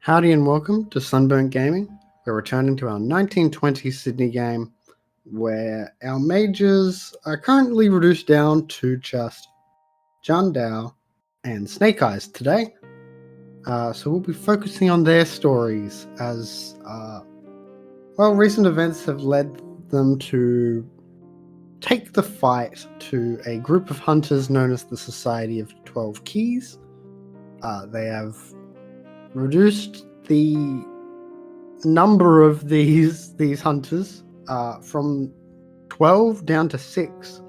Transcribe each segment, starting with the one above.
Howdy and welcome to Sunburnt Gaming. We're returning to our 1920 Sydney game where our mages are currently reduced down to just John Dow and Snake Eyes today. So we'll be focusing on their stories as, recent events have led them to take the fight to a group of hunters known as the Society of 12 Keys. They have reduced the number of these hunters from 12 down to 6,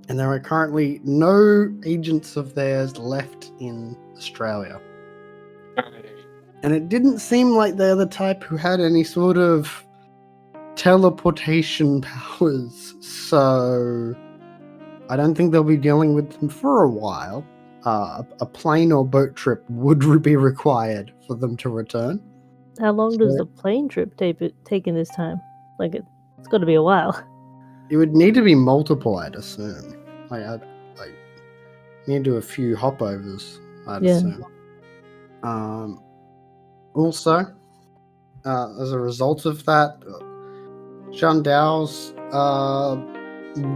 and there are currently no agents of theirs left in Australia. And it didn't seem like they're the type who had any sort of teleportation powers, so I don't think they'll be dealing with them for a while. A plane or boat trip would be required for them to return. How long does the plane trip take in this time? Like, it's got to be a while. It would need to be multiple, I'd assume. I'd need to do a few hopovers, I'd assume. Also, as a result of that, Jean Dao's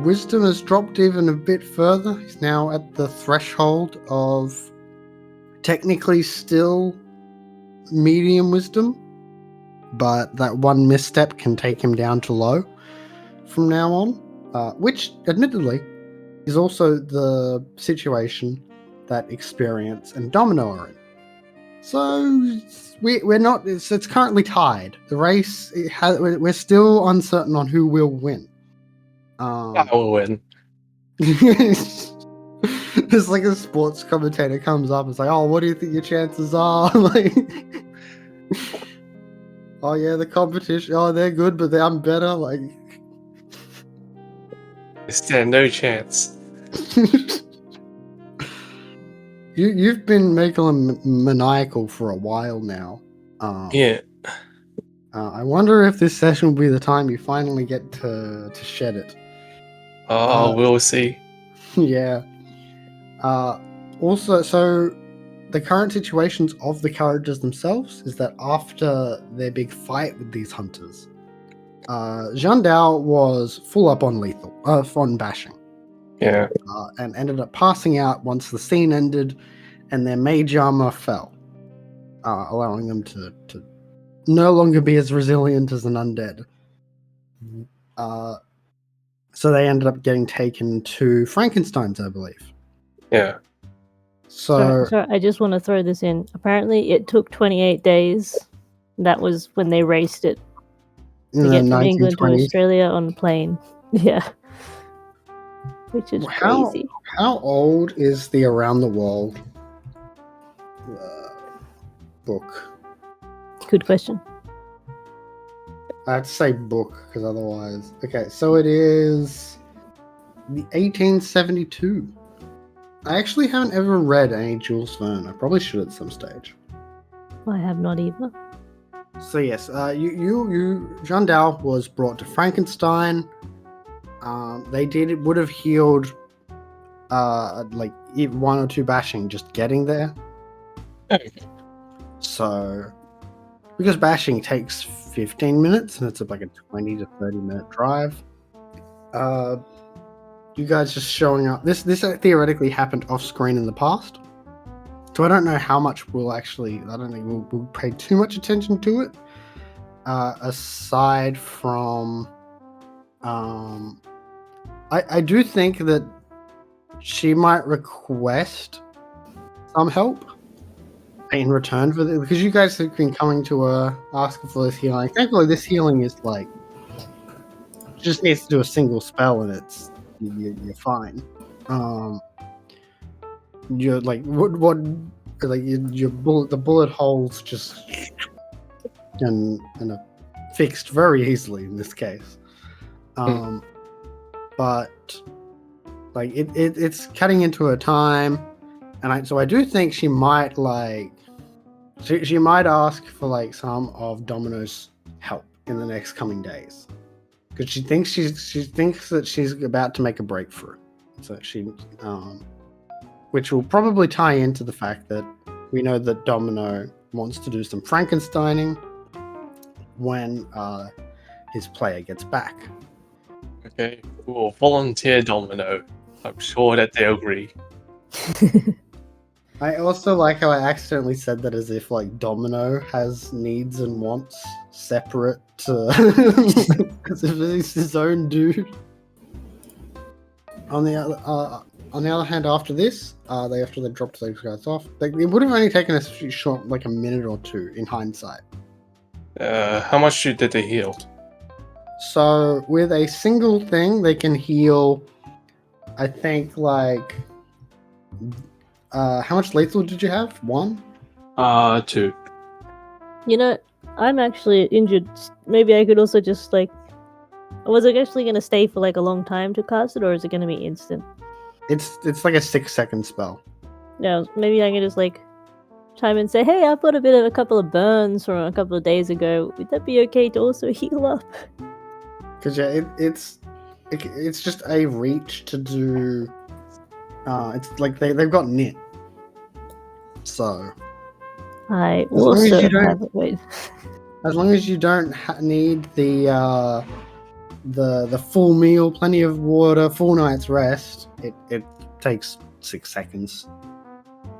wisdom has dropped even a bit further. He's now at the threshold of technically still medium wisdom, but that one misstep can take him down to low from now on, which admittedly is also the situation that Experience and Domino are in. So we're not. It's currently tied. The race we're still uncertain on who will win. I will win. There's like a sports commentator comes up and is like, "Oh, what do you think your chances are?" Like, "Oh yeah, the competition. Oh, they're good, but I'm better." Like, I stand no chance. You've been maniacal for a while now. Yeah. I wonder if this session will be the time you finally get to shed it. We'll see. Yeah. Also, so the current situations of the characters themselves is that after their big fight with these hunters, Jean Dao was full up on lethal, on bashing. Yeah. And ended up passing out once the scene ended and their mage armor fell, allowing them to no longer be as resilient as an undead. So they ended up getting taken to Frankenstein's, I believe. Yeah. So I just want to throw this in. Apparently it took 28 days. That was when they raced it to get from England to Australia on a plane. Yeah. Which is crazy. How old is the Around the World book? Good question. I have to say book because otherwise... Okay, so it is the 1872. I actually haven't ever read any Jules Verne. I probably should at some stage. I have not either. So yes, Jean Dao was brought to Frankenstein. They would have healed like one or two bashing just getting there. So because bashing takes 15 minutes and it's like a 20 to 30 minute drive, you guys just showing up. This theoretically happened off screen in the past, so I don't know how much I don't think we'll pay too much attention to it, aside from I do think that she might request some help in return for because you guys have been coming to her asking for this healing. Thankfully, this healing is like just needs to do a single spell and you're fine. You're like what like your bullet, the bullet holes just and are fixed very easily in this case. But like it's cutting into her time, and I do think she might she might ask for like some of Domino's help in the next coming days because she thinks that she's about to make a breakthrough. So she which will probably tie into the fact that we know that Domino wants to do some Frankensteining when his player gets back. Okay, cool. Volunteer Domino. I'm sure that they agree. I also like how I accidentally said that as if like Domino has needs and wants separate to as if he's his own dude. On the other hand, after this, after they dropped those guys off, it would have only taken us short, like a minute or two in hindsight. How much did they heal? So with a single thing, they can heal. I think like. How much lethal did you have? 1? 2. You know, I'm actually injured. Maybe I could also just like. Was it actually going to stay for like a long time to cast it, or is it going to be instant? It's like a 6-second spell. Yeah, maybe I can just like chime in and say, "Hey, I've got a couple of burns from a couple of days ago. Would that be okay to also heal up?" Because yeah, it's just a reach to do. It's like they've got knit. So I as long as also you don't- have it. Wait. as long as you don't need the full meal, plenty of water, full night's rest, it takes 6 seconds.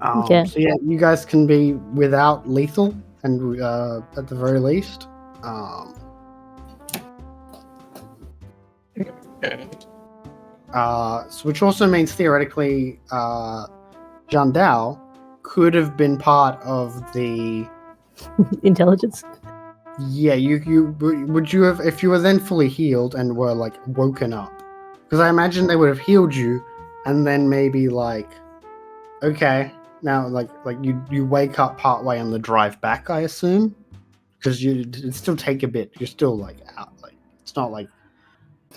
Okay. So yeah, you guys can be without lethal, and at the very least. Okay. So which also means theoretically, Jandao could have been part of the. Intelligence. Yeah, would you have, if you were then fully healed and were like woken up? Because I imagine they would have healed you, and then maybe like, okay, now like you wake up partway on the drive back, I assume, because it'd still take a bit. You're still like out, like it's not like,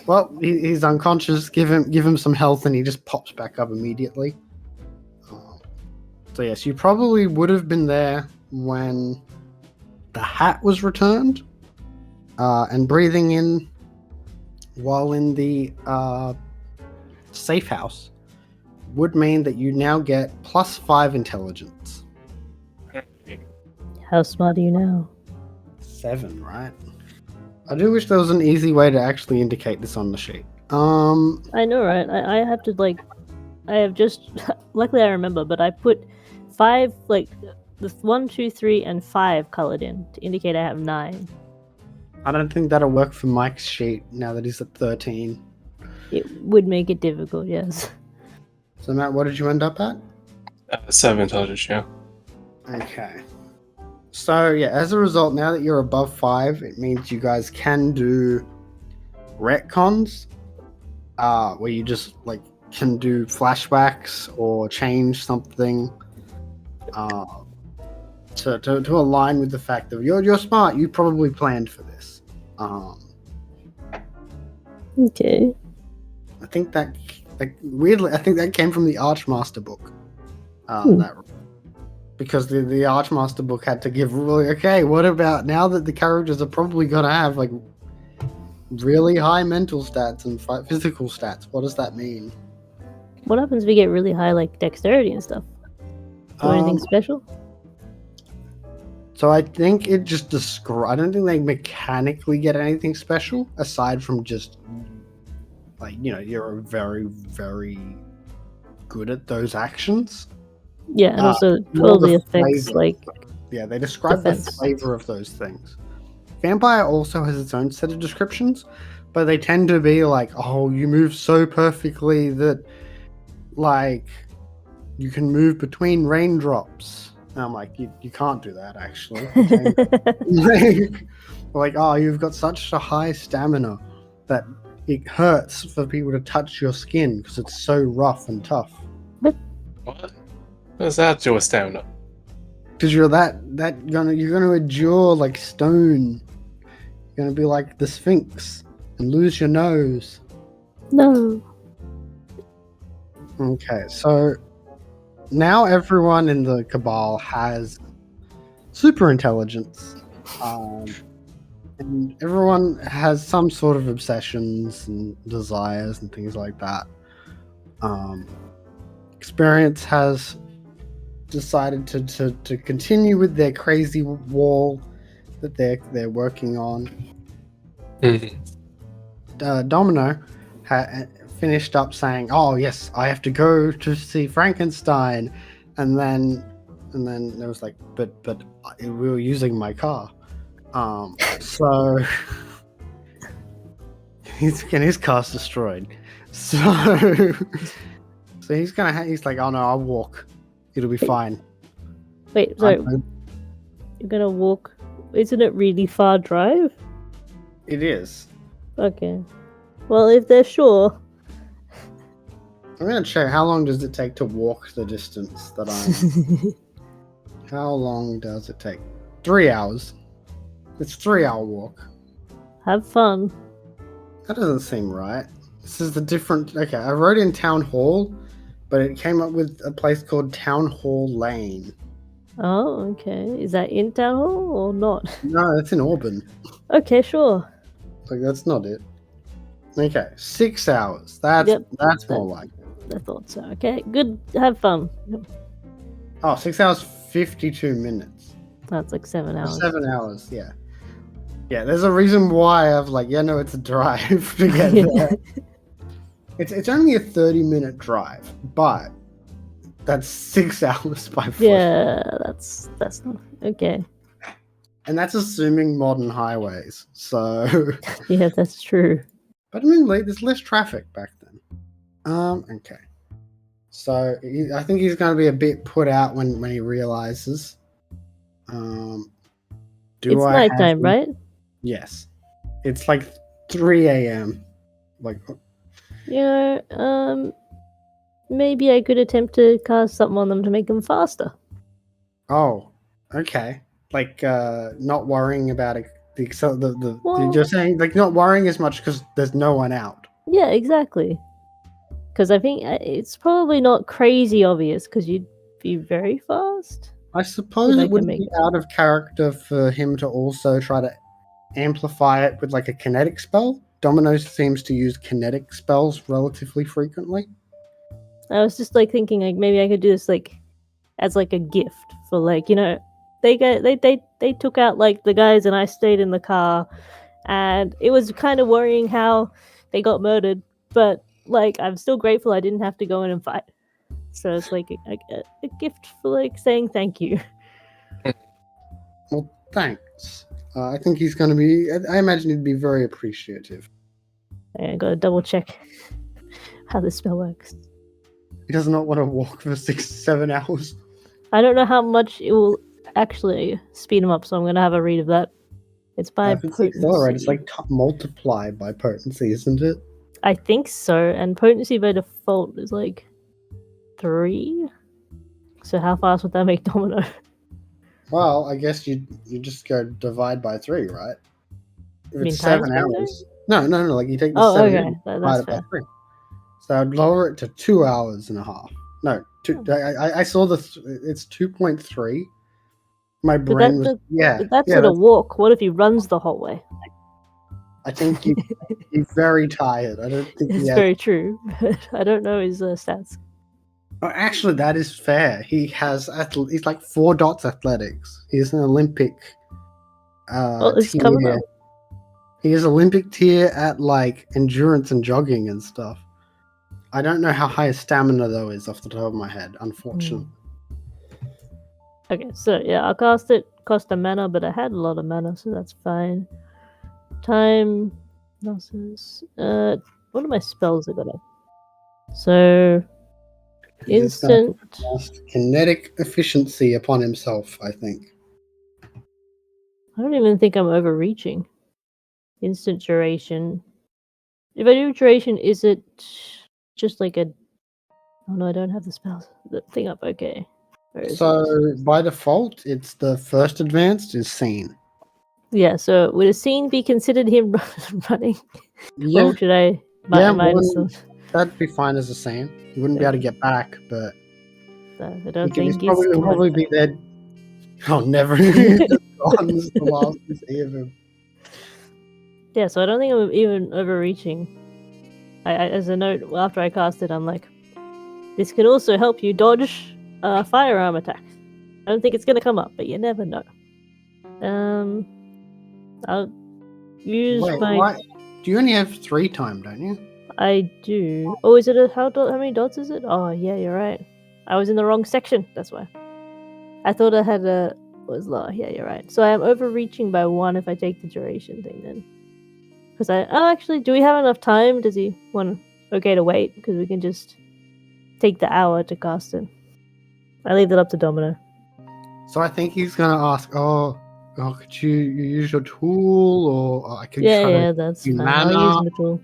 well, he's unconscious. Give him some health, and he just pops back up immediately. So yes, you probably would have been there when the hat was returned, and breathing in while in the safe house would mean that you now get +5 intelligence. How smart are you now? 7, right? I do wish there was an easy way to actually indicate this on the sheet. I know, right? I have to like, I have just. Luckily, I remember, but I put 5 like. The 1, 2, 3, and 5 colored in to indicate I have 9. I don't think that'll work for Mike's sheet now that he's at 13. It would make it difficult, yes. So Matt, what did you end up at? 7 intelligence, yeah. Okay. So yeah, as a result, now that you're above 5, it means you guys can do retcons, where you just like can do flashbacks or change something. To align with the fact that you're smart, you probably planned for this. Okay. I think that weirdly, I think that came from the Archmaster book. Because the Archmaster book had to give really, okay, what about now that the characters are probably gonna have like really high mental stats and physical stats? What does that mean? What happens if we get really high like dexterity and stuff? Do anything special? So I think it just I don't think they mechanically get anything special aside from just like, you're very, very good at those actions. Yeah, and also probably affects flavor. like. Yeah, they describe defense. the flavor of those things. Vampire also has its own set of descriptions, but they tend to be like, oh, you move so perfectly that like you can move between raindrops. And I'm like, you can't do that, actually. Like, oh, you've got such a high stamina that it hurts for people to touch your skin because it's so rough and tough. What? What does that do with stamina? Because you're you're gonna endure like stone. You're gonna be like the Sphinx and lose your nose. No. Okay, so now everyone in the Cabal has super intelligence, and everyone has some sort of obsessions and desires and things like that. Experience has decided to continue with their crazy wall that they're working on. Domino finished up saying, "Oh yes, I have to go to see Frankenstein," and then it was like, "But we were using my car." So his car's destroyed. So he's like, "Oh no, I'll walk. It'll be fine." Wait, so you're gonna walk? Isn't it really far drive? It is. Okay. Well, if they're sure. I'm gonna check. How long does it take to walk the distance that I'm? How long does it take? 3 hours. It's a 3-hour walk. Have fun. That doesn't seem right. This is the different. Okay, I wrote in Town Hall, but it came up with a place called Town Hall Lane. Oh, okay. Is that in Town Hall or not? No, it's in Auburn. Okay, sure. Like that's not it. Okay, 6 hours. That's more like it. I thought so. Okay, good. Have fun. Oh, 6 hours 52 minutes. That's like 7 hours. 7 hours, yeah. Yeah, there's a reason why I've like, no, it's a drive to get there. It's only a 30-minute drive, but that's 6 hours by foot. Yeah, that's not okay. And that's assuming modern highways. So yeah, that's true. But I mean, there's less traffic back then. Okay. So I think he's going to be a bit put out when he realizes. It's nighttime, right? Yes. It's like 3 a.m. Like. Maybe I could attempt to cast something on them to make them faster. Oh, okay. Like not worrying about it. You're saying like not worrying as much because there's no one out. Yeah, exactly. Because I think it's probably not crazy obvious because you'd be very fast. I suppose it would be out of character for him to also try to amplify it with like a kinetic spell. Domino seems to use kinetic spells relatively frequently. I was just like thinking like maybe I could do this like as like a gift for like they took out like the guys and I stayed in the car, and it was kind of worrying how they got murdered, but like I'm still grateful I didn't have to go in and fight. So it's like a gift for like saying thank you. Well, thanks. I think he's going to be. I imagine he'd be very appreciative. I gotta double check how this spell works. He does not want to walk for 6-7 hours. I don't know how much it will actually speed him up, so I'm gonna have a read of that. It's by potency. It's like multiply by potency, isn't it? I think so, and potency by default is like 3. So how fast would that make Domino? Well, I guess you just go divide by 3, right? If it's 7 hours. No. Like you take the 7 hours, divide it by 3. So I'd lower it to 2 hours and a half. No, 2. I saw this. It's 2.3. My brain was But that's at a walk. What if he runs the whole way? I think he's very tired. I don't think it's very true. But I don't know his stats. Oh, actually, that is fair. He's like 4 dots athletics. He's an Olympic. It's coming up. He is Olympic tier at like endurance and jogging and stuff. I don't know how high his stamina though is off the top of my head, unfortunately. Okay, so yeah, I'll cast it. Cost a mana, but I had a lot of mana, so that's fine. Time. What are my spells I got up? So instant kinetic efficiency upon himself, I think. I don't even think I'm overreaching. Instant duration. If I do duration, is it just like a... Oh no, I don't have the spells. The thing up, okay. So by default, it's the first advanced is scene. Yeah, so would a scene be considered him running? Yeah. Or should I that'd be fine as a scene. You wouldn't be able to get back, but I don't think he's probably be there. Oh, never. He's just gone. This is the last we see of him. Yeah, so I don't think I'm even overreaching. I as a note, after I cast it, I'm like, this can also help you dodge firearm attacks. I don't think it's gonna come up, but you never know. I'll use my. Why? Do you only have 3 time, don't you? I do. Oh, is it how many dots is it? Oh, yeah, you're right. I was in the wrong section. That's why. I thought I had was lower. Yeah, you're right. So I am overreaching by 1 if I take the duration thing then. Because actually, do we have enough time? Does he want okay to wait? Because we can just take the hour to cast it. I leave that up to Domino. So I think he's gonna ask, could you use your tool, or I could try Yeah, to that's do fine. mana? I'll use my tool.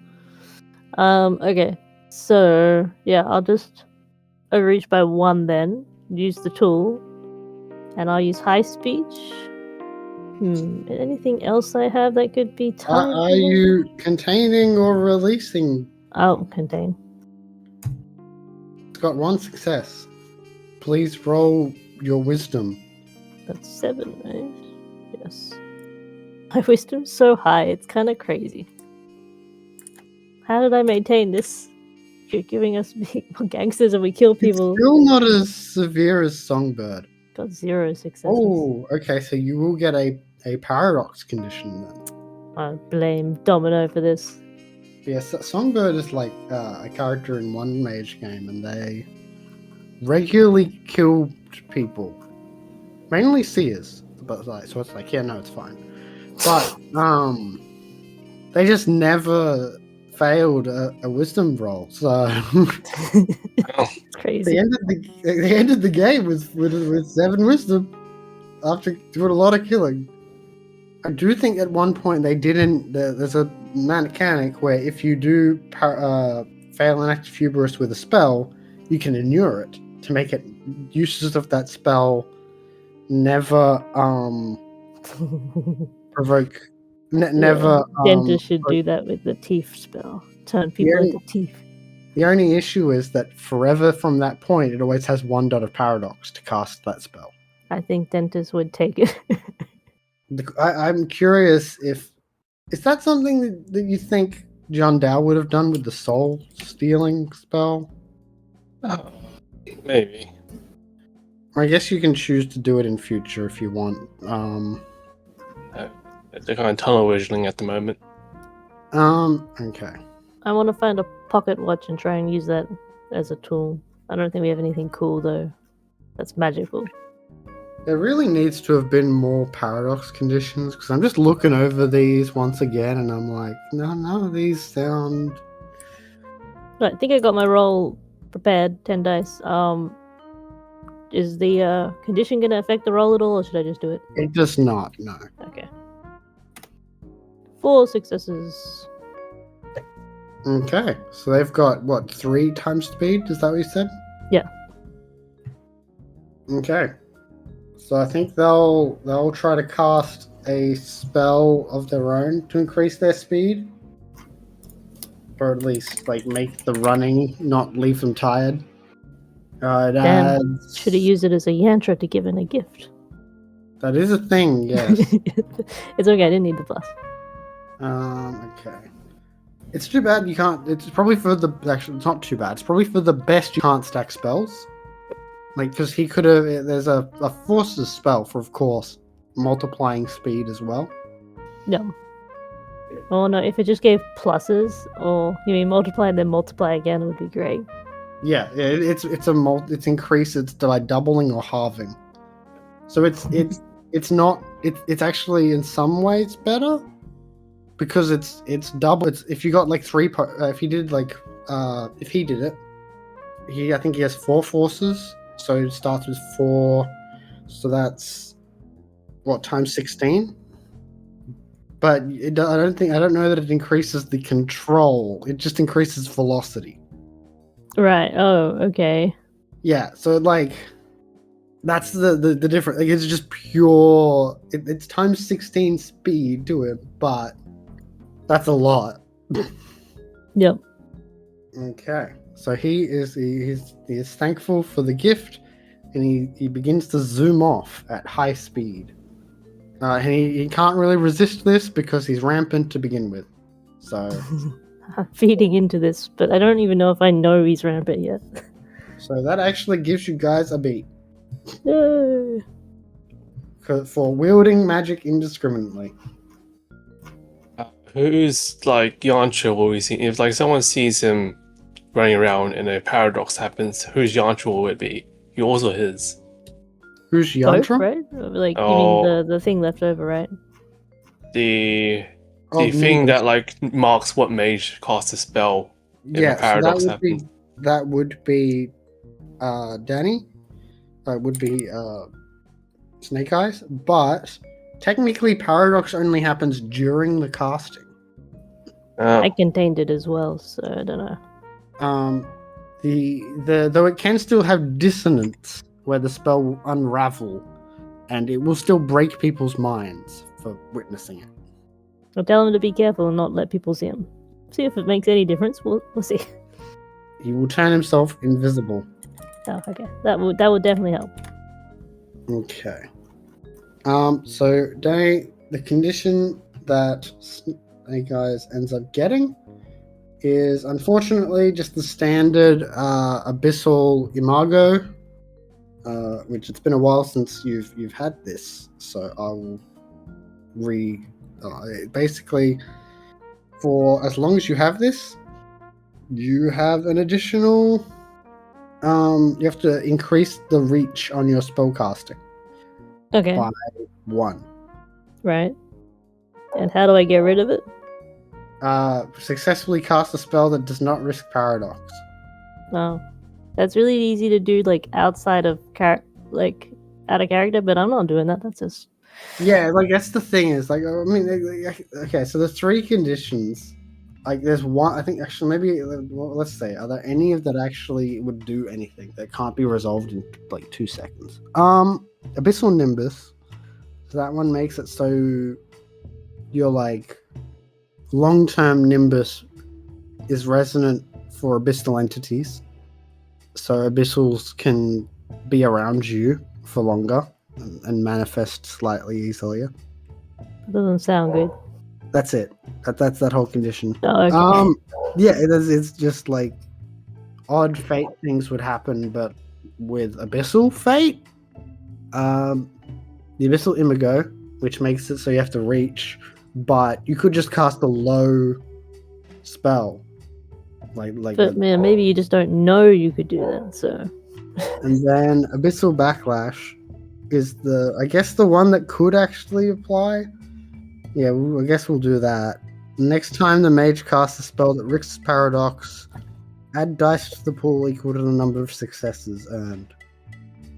Okay. So yeah, I'll just overreach by 1 then. Use the tool, and I'll use high speech. Anything else I have that could be timed? Are you containing or releasing? Oh, contain. It's got 1 success. Please roll your wisdom. That's 7, right? Yes. My wisdom's so high, it's kind of crazy. How did I maintain this? You're giving us gangsters and we kill people. It's still not as severe as Songbird. Got 0 successes. Oh, okay, so you will get a paradox condition then. I blame Domino for this. Yes, Songbird is like a character in one mage game, and they regularly kill people. Mainly seers, but so it's like, yeah, no, it's fine. But they just never failed a wisdom roll. So It's crazy. they ended the game with 7 wisdom after doing a lot of killing. I do think at one point they didn't. There's a mechanic where if you do fail an active hubris with a spell, you can inure it to make it uses of that spell never provoke. Never. Dentist should do that with the teeth spell. Turn people into teeth. The only issue is that forever from that point, it always has 1 dot of paradox to cast that spell. I think Dentist would take it. I'm curious is that something that you think John Dow would have done with the soul stealing spell? Maybe. I guess you can choose to do it in future if you want. They're kind of tunnel visioning at the moment. Okay. I want to find a pocket watch and try and use that as a tool. I don't think we have anything cool though. That's magical. There really needs to have been more paradox conditions, because I'm just looking over these once again and I'm like, none of these sound... Right, I think I got my roll prepared, 10 dice. Is the condition going to affect the roll at all, or should I just do it? It does not, no. Okay. 4 successes. Okay, so they've got, 3 times speed? Is that what you said? Yeah. Okay. So I think they'll try to cast a spell of their own to increase their speed, or at least make the running not leave them tired. Should have used it as a yantra to give in a gift. That is a thing, yes. It's okay, I didn't need the plus. Okay. It's too bad you can't. It's probably for the actually. It's not too bad. It's probably for the best you can't stack spells. Because he could have. There's a forces spell for, of course, multiplying speed as well. No. Oh no! If it just gave pluses, or you mean multiply and then multiply again, would be great. Yeah, it's increased. It's like doubling or halving. So it's actually in some ways better, because it's double. It's if you got if he did it, I think he has 4 forces. So it starts with 4, so that's times 16. But I don't know that it increases the control. It just increases velocity. Right. Oh, okay. Yeah. So that's the difference. It's just pure. It's times 16 speed to it, but that's a lot. Yep. Okay. So he is thankful for the gift, and he begins to zoom off at high speed. And he can't really resist this because he's rampant to begin with. So I'm feeding into this, but I don't even know if I know he's rampant yet. So that actually gives you guys a beat. Yay. For wielding magic indiscriminately. Who's like Yantra will we see? If like someone sees him running around and a paradox happens, whose Yantra will it be? You also his. Who's Both, Yantra? right? Like you Oh. mean the thing left over, right? The Oh, thing Nimbus. that like marks what mage casts a spell if a Yeah, so paradox happens. that would be Danny. That would be Snake Eyes, but technically paradox only happens during the casting. I contained it as well, so I don't know. Though it can still have dissonance where the spell will unravel and it will still break people's minds for witnessing it. I'll tell him to be careful and not let people see him. See if it makes any difference. We'll see. He will turn himself invisible. Oh, okay. That would definitely help. Okay. So Danny, the condition that Snake Eyes ends up getting is unfortunately just the standard abyssal imago, which it's been a while since you've had this, so I will basically for as long as you have this, you have an additional. You have to increase the reach on your spell casting. Okay. By 1. Right. And how do I get rid of it? Successfully cast a spell that does not risk paradox. Oh, that's really easy to do, like outside of out of character. But I'm not doing that. That's just that's the thing is okay. So the 3 conditions, like there's one. I think actually maybe let's say, are there any that actually would do anything that can't be resolved in like 2 seconds? Abyssal Nimbus. So that one makes it so your like long-term Nimbus is resonant for abyssal entities. So abyssals can be around you for longer and manifest slightly easier. That doesn't sound good. That's it. That's that whole condition. Oh, okay. Yeah, it's just like odd fate things would happen, but with abyssal fate, the abyssal imago, which makes it so you have to reach, but you could just cast a low spell, But man, maybe you just don't know you could do that. So. And then abyssal backlash is the one that could actually apply. Yeah, I guess we'll do that. Next time the mage casts a spell that risks paradox, add dice to the pool equal to the number of successes earned.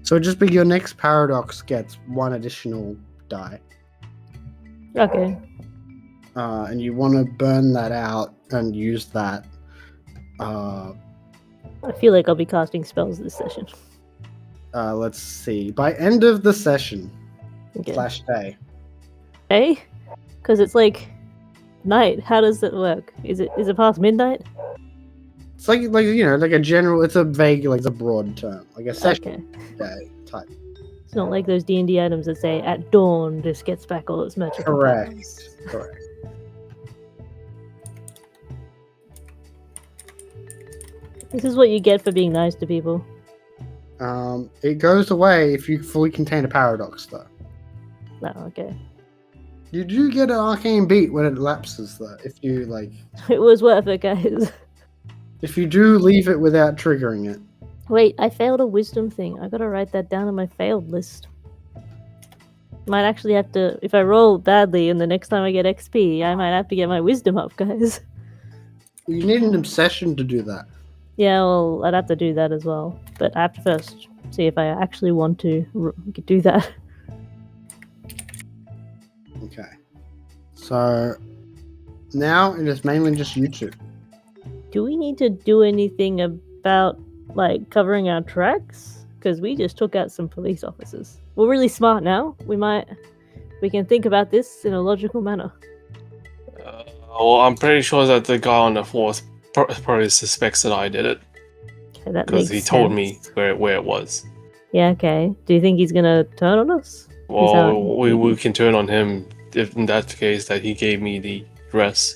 So just be your next paradox gets 1 additional die. Okay. And you want to burn that out and use that. I feel like I'll be casting spells this session. Let's see. By end of the session / day. Eh? Because it's like night. How does it work? Is it past midnight? It's like a general. It's a vague, like a broad term, like a session day type. It's not like those D&D items that say at dawn this gets back all its magical powers. Correct. This is what you get for being nice to people. It goes away if you fully contain a paradox, though. No, okay. You do get an arcane beat when it lapses, though. If you like, it was worth it, guys. If you do leave it without triggering it. Wait, I failed a wisdom thing. I gotta write that down on my failed list. Might actually have to, if I roll badly and the next time I get XP, I might have to get my wisdom up, guys. You need an obsession to do that. Yeah, well, I'd have to do that as well. But I have to first see if I actually want to do that. Okay. So now it is mainly just YouTube. Do we need to do anything about, like, covering our tracks? Because we just took out some police officers. We're really smart now. We can think about this in a logical manner. Well, I'm pretty sure that the guy on the force probably suspects that I did it. Okay, that because makes he sense. told me where it was. Yeah, okay. Do you think he's gonna turn on us? Well, we can turn on him if in that case that he gave me the address.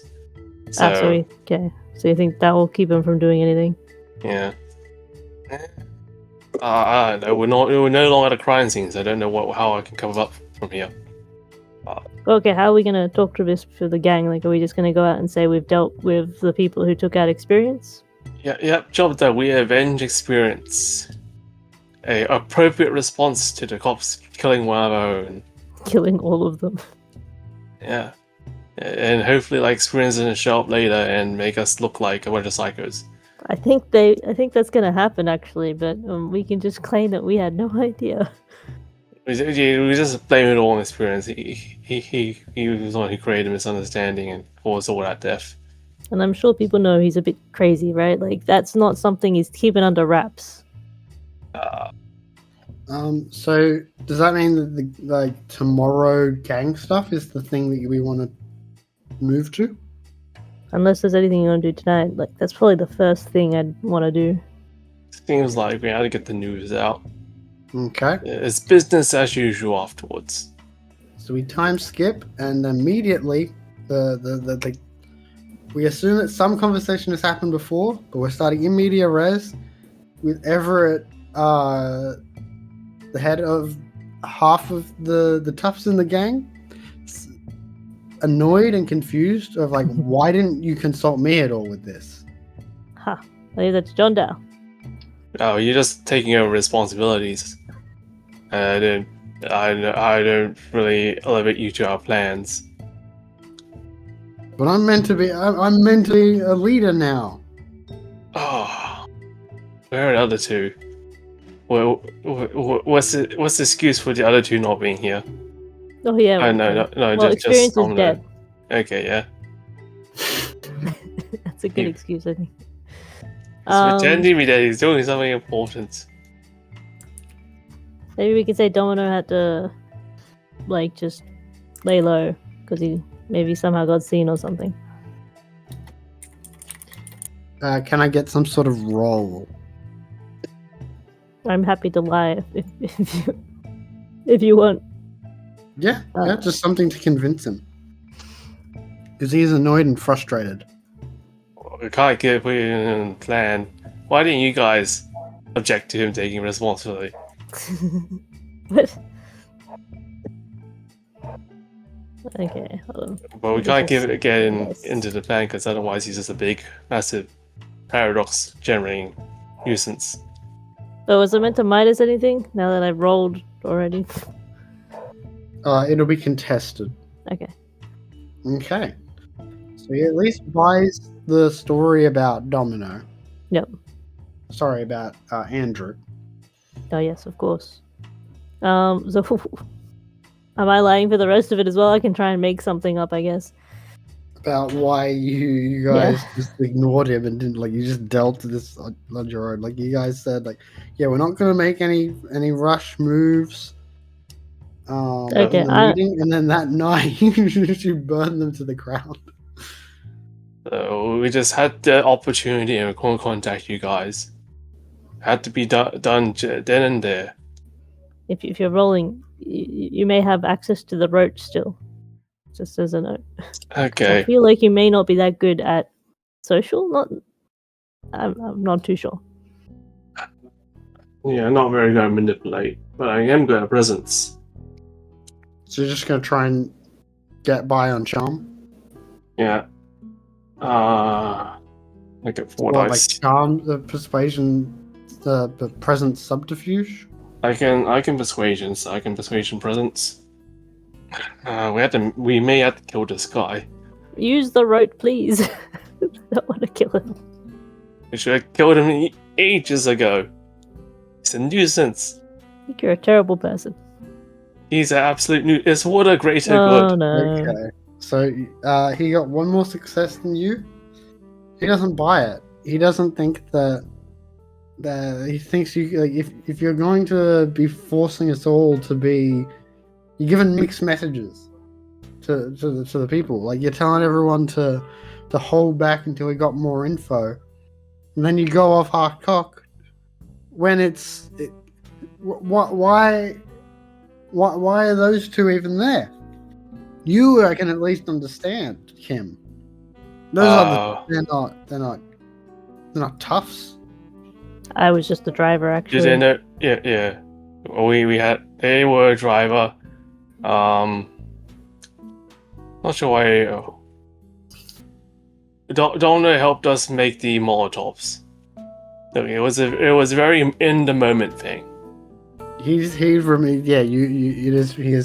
So, okay. So you think that will keep him from doing anything? Yeah. I don't know. We're no longer at a crime scene, so I don't know how I can cover up from here. Okay, how are we gonna talk to this for the gang? Like, are we just gonna go out and say we've dealt with the people who took out Experience? Yep, job done. We avenge Experience. A appropriate response to the cops killing one of our own. Killing all of them. Yeah. And hopefully, like, Experience doesn't show up later and make us look like a bunch of psychos. I think that's gonna happen actually, but we can just claim that we had no idea. We just blame it all on Experience. He was the one who created a misunderstanding and caused all that death. And I'm sure people know he's a bit crazy, right? Like, that's not something he's keeping under wraps. So does that mean that the tomorrow gang stuff is the thing that we want to move to? Unless there's anything you want to do tonight, like that's probably the first thing I'd want to do. Seems like we had to get the news out. Okay. It's business as usual afterwards. So we time skip, and immediately we assume that some conversation has happened before, but we're starting in media res with Everett, the head of half of the toughs in the gang, annoyed and confused of like, why didn't you consult me at all with this? Ha! Leave that to John Dow. Oh, you're just taking over responsibilities. I don't really elevate you to our plans. But I'm meant to be a leader now. Oh, where are the other two? Well, what's the excuse for the other two not being here? Oh yeah. Oh, no, well, Experience is dead. Okay, yeah. That's a good excuse, I think. He's pretending that he's doing something important. Maybe we could say Domino had to, like, just lay low because he maybe somehow got seen or something. Can I get some sort of roll? I'm happy to lie if you want. Yeah, just something to convince him. Because he's annoyed and frustrated. We can't get put in a plan. Why didn't you guys object to him taking responsibility? What? Okay, hold on. But we can't get into the plan because otherwise he's just a big, massive paradox generating nuisance. So was I meant to minus anything now that I've rolled already? It'll be contested. Okay. Okay. So he at least buys the story about Domino. Yep. Sorry, about Andrew. Oh yes, of course. So am I lying for the rest of it as well? I can try and make something up, I guess. About why you guys just ignored him and didn't, like, you just dealt with this on your own. Like, you guys said, like, yeah, we're not going to make any rush moves. Okay, in the meeting, and then that night you burn them to the ground. So we just had the opportunity and we couldn't contact you guys. Had to be done then and there. If you're rolling, you may have access to the roach still. Just as a note. Okay. I feel like you may not be that good at social. I'm not too sure. Yeah, not very good at manipulate, but I am good at presence. So you're just gonna try and get by on charm? Yeah. I get 4 dice. Like charm, the persuasion, the presence subterfuge? I can persuasion, so I can persuasion presence. We may have to kill this guy. Use the rote, please. I don't want to kill him. We should have killed him ages ago. He's a nuisance. I think you're a terrible person. He's an absolute nuisance. What a greater Oh good. no. Okay. So he got one more success than you. He doesn't buy it. He doesn't think that he thinks you, like, if you're going to be forcing us all to be, you're giving mixed messages to the people. Like, you're telling everyone to hold back until we got more info, and then you go off half cock when why are those two even there? You, I can at least understand, Kim. Those they're not toughs. I was just the driver, You actually. didn't know? Yeah. They were a driver. Not sure why. Donna helped us make the Molotovs. Look, it was a very in the moment thing. He is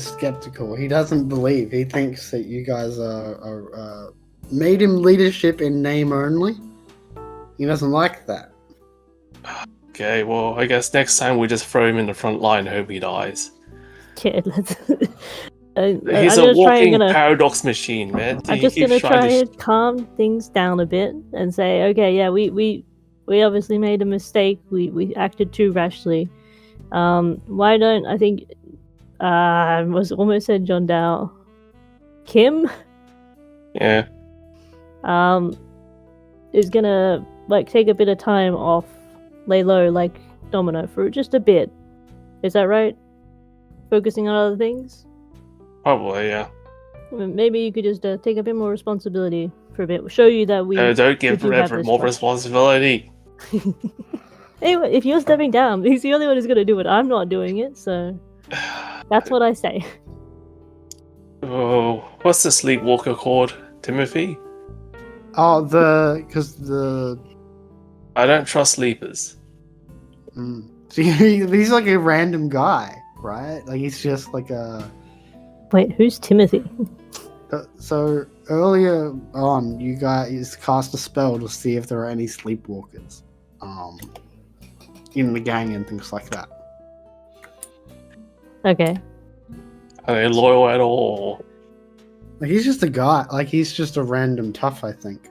skeptical. He doesn't believe. He thinks that you guys are made him leadership in name only. He doesn't like that. Okay, well, I guess next time we just throw him in the front line and hope he dies. Yeah, let's... He's a walking paradox machine, man. I'm just gonna try and calm things down a bit and say, okay, yeah, we obviously made a mistake. We acted too rashly. Why don't I think I almost said John Dow. Kim? Yeah. Is gonna take a bit of time off, lay low like Domino for just a bit. Is that right? Focusing on other things? Probably, yeah. Maybe you could just take a bit more responsibility for a bit. Show you that we don't give Reverend more responsibility. Anyway, if you're stepping down, he's the only one who's going to do it. I'm not doing it, so that's what I say. Oh, what's the sleepwalker called? Timothy? Oh, I don't trust sleepers. See, he's like a random guy, right? Like he's just like a... Wait, who's Timothy? So earlier on, you guys cast a spell to see if there are any sleepwalkers, in the gang and things like that. Okay. Are they loyal at all? Like he's just a guy. Like he's just a random tough, I think.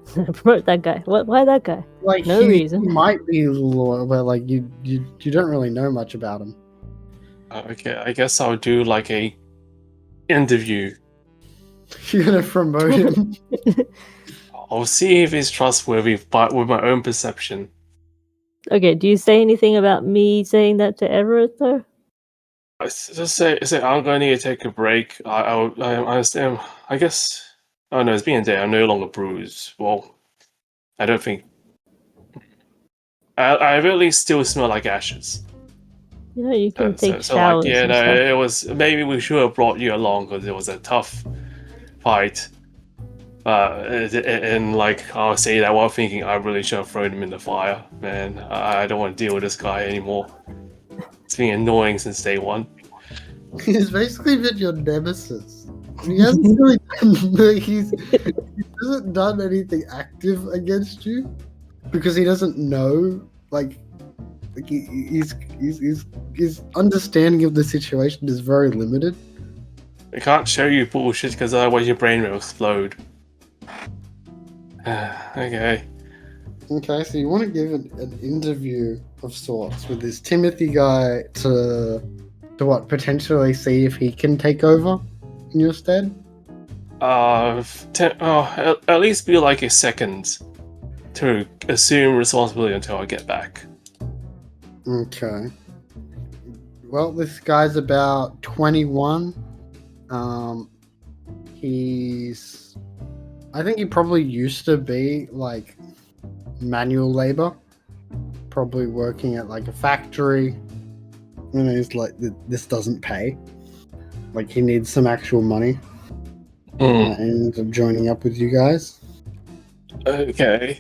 Promote that guy. Why that guy? Like no reason. He might be loyal, but like you don't really know much about him. Okay, I guess I'll do like a interview. You're gonna promote him? I'll see if he's trustworthy, but with my own perception. Okay, do you say anything about me saying that to Everett though? I just say I'm going to need to take a break. I understand. I guess. Oh no, it's been a day. I'm no longer bruised. Well, I don't think. I really still smell like ashes. You know, you can take showers. It was. Maybe we should have brought you along because it was a tough fight. And like I'll say that while thinking I really should have thrown him in the fire. Man, I don't want to deal with this guy anymore. It's been annoying since day one. He's basically been your nemesis. He hasn't really he hasn't done anything active against you because he doesn't know. His understanding of the situation is very limited. I can't show you bullshit because otherwise your brain will explode. Okay. Okay, so you want to give an interview of sorts with this Timothy guy to what, potentially see if he can take over in your stead? At least be like a second to assume responsibility until I get back. Okay. Well, this guy's about 21. I think he probably used to be like manual labor, probably working at like a factory. You know, he's like, this doesn't pay. Like he needs some actual money. And ends up joining up with you guys. Okay.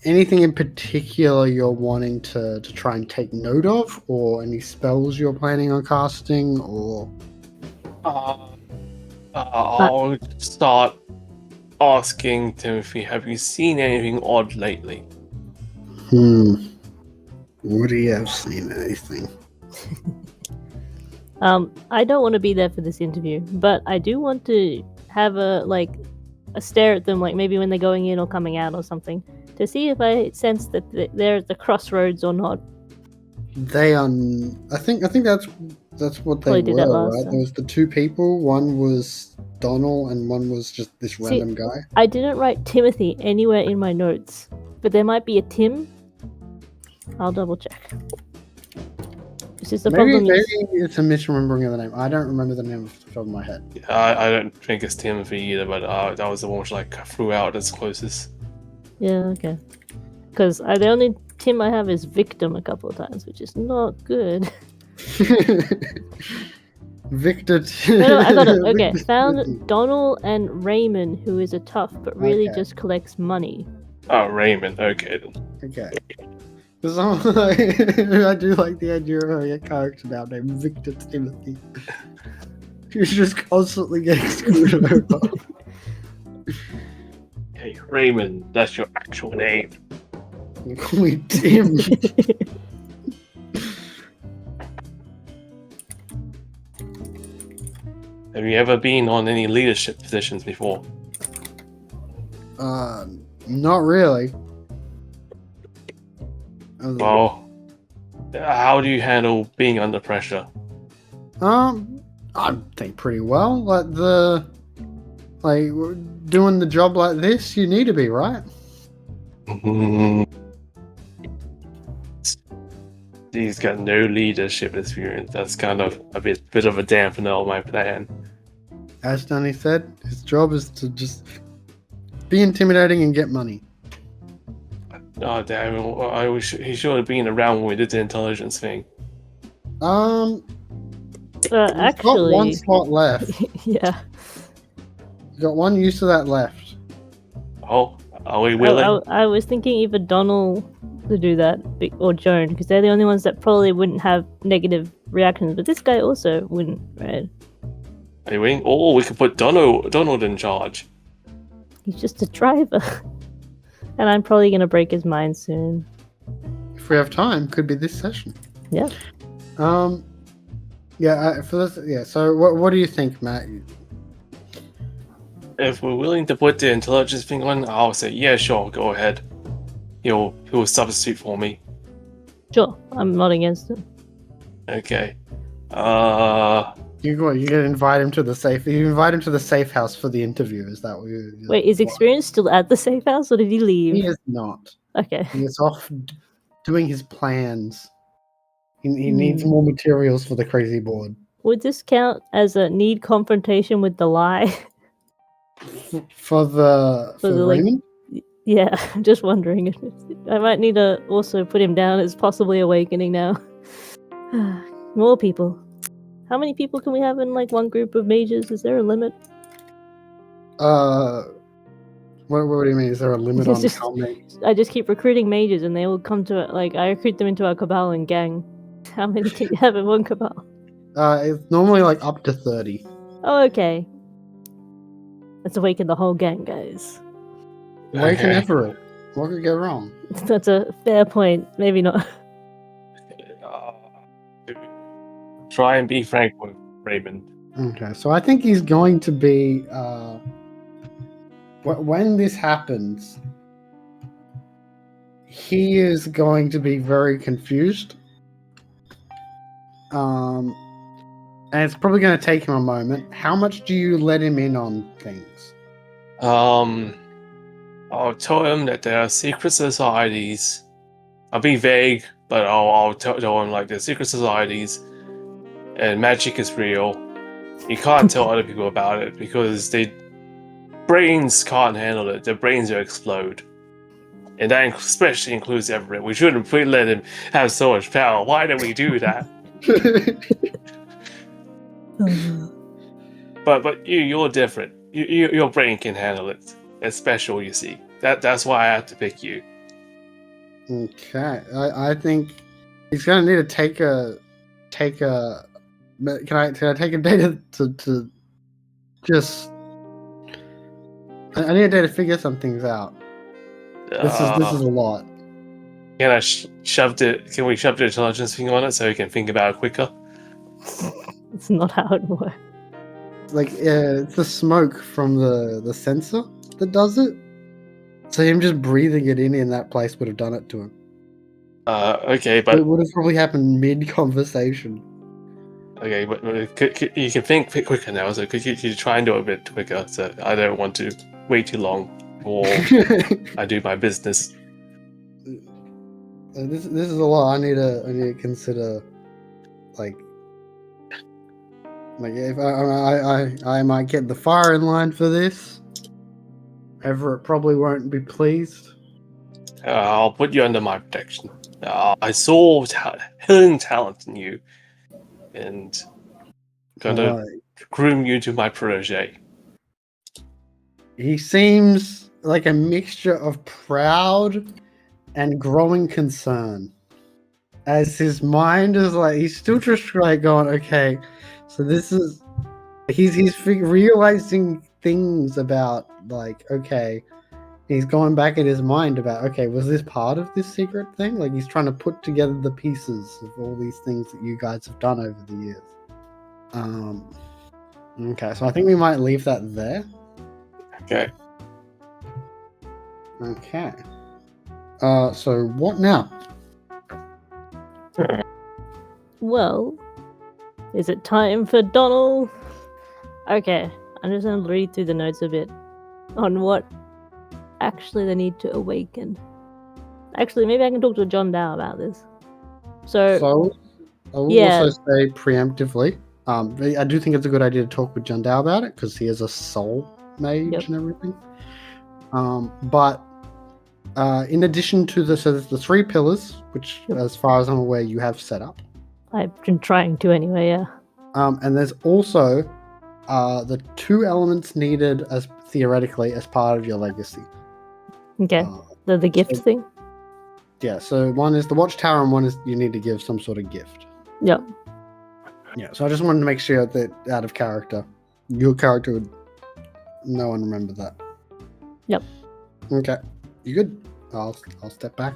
Anything in particular you're wanting to try and take note of, or any spells you're planning on casting, or? I'll start asking Timothy, have you seen anything odd lately? Would he have seen anything? I don't want to be there for this interview, but I do want to have a stare at them, like maybe when they're going in or coming out or something, to see if I sense that they're at the crossroads or not. They I think that's what they were, right? There was the two people. One was Donald, and one was just this random guy. I didn't write Timothy anywhere in my notes, but there might be a Tim. I'll double check. This is the problem. Maybe it's a misremembering of the name. I don't remember the name off the top of my head. I don't think it's Timothy either, but that was the one which threw out as closest. Yeah, okay. Because the only Tim I have is victim a couple of times, which is not good. Victor. No, I got it. Okay, Victor found Timothy. Donald and Raymond, who is a tough but really Okay. just collects money. Oh, Raymond. Okay then. Okay. I do like the idea of a character now named Victor Timothy. He's just constantly getting screwed over. Hey, Raymond, that's your actual name. You call me Tim. Have you ever been on any leadership positions before? Not really. Well, how do you handle being under pressure? I think pretty well. Like doing the job like this, you need to be, right? He's got no leadership experience. That's kind of a bit of a dampener on my plan. As Danny said, his job is to just be intimidating and get money. Oh damn! He should have been around when we did the intelligence thing. He's got one Actually, slot left. yeah. He's got one use of that left. Oh, are we willing? I was thinking either Donald to do that or Joan, because they're the only ones that probably wouldn't have negative reactions. But this guy also wouldn't, right? Are you willing? Or we could put Donald in charge. He's just a driver. And I'm probably going to break his mind soon. If we have time, could be this session. Yeah. Yeah. For this, yeah. So, what do you think, Matt? If we're willing to put the intelligence thing on, I'll say yeah, sure, go ahead. He'll substitute for me. Sure, I'm not against it. Okay. You gotta invite him to the safe. You invite him to the safe house for the interview. Is that what you? Wait, is Experience still at the safe house, or did he leave? He is not. Okay. He is off doing his plans. He needs more materials for the crazy board. Would this count as a need confrontation with the lie? For Raymond? Yeah, I'm just wondering. I might need to also put him down as possibly awakening now. More people. How many people can we have in like one group of mages? Is there a limit? What do you mean? Is there a limit on how many? I just keep recruiting mages, and they all come to it. Like I recruit them into our cabal and gang. How many can you have in one cabal? It's normally like up to 30. Oh, okay. Let's awaken the whole gang, guys. Awaken Everett. What could go wrong? That's a fair point. Maybe not. Try and be frank with Raymond. Okay, so I think he's going to be. When this happens, he is going to be very confused. And it's probably going to take him a moment. How much do you let him in on things? I'll tell him that there are secret societies. I'll be vague, but I'll tell him like there's secret societies, and magic is real. You can't tell other people about it because their brains can't handle it. Their brains will explode. And that especially includes Everett. We shouldn't let him have so much power. Why do we do that? But you're different. Your brain can handle it. It's special, you see. That's why I have to pick you. Okay, I think he's gonna need to take a. Can I take a day to just? I need a day to figure some things out. This is a lot. Can I shove it? Can we shove the intelligence thing on it so we can think about it quicker? It's not how it works. Like it's the smoke from the sensor that does it. So him just breathing it in that place would have done it to him. Okay, but it would have probably happened mid-conversation. Okay, but you can think quicker now. So could you try and do it a bit quicker? So I don't want to wait too long before I do my business. This is a lot. I need to consider, like if I might get the fire in line for this. Everett probably won't be pleased. I'll put you under my protection. I saw healing talent in you, and gonna groom you to my protege. He seems like a mixture of proud and growing concern. As his mind is like, he's still just like going, okay, so this is, he's realizing things about, like, okay, he's going back in his mind about, okay, was this part of this secret thing? Like, he's trying to put together the pieces of all these things that you guys have done over the years. Okay, so I think we might leave that there. Okay. Okay. So what now? Well, is it time for Donald? Okay, I'm just going to read through the notes a bit on what actually they need to awaken. Actually, maybe I can talk to John Dow about this. So I will also say preemptively, I do think it's a good idea to talk with John Dow about it because he is a soul mage and everything. But in addition to there's the 3 pillars, which as far as I'm aware you have set up. I've been trying to anyway, yeah. And there's also the 2 elements needed as theoretically as part of your legacy. Okay, the gift thing? Yeah, so one is the watchtower and one is you need to give some sort of gift. Yep. Yeah, so I just wanted to make sure that out of character, your character would know and remember that. Yep. Okay, you good? I'll step back.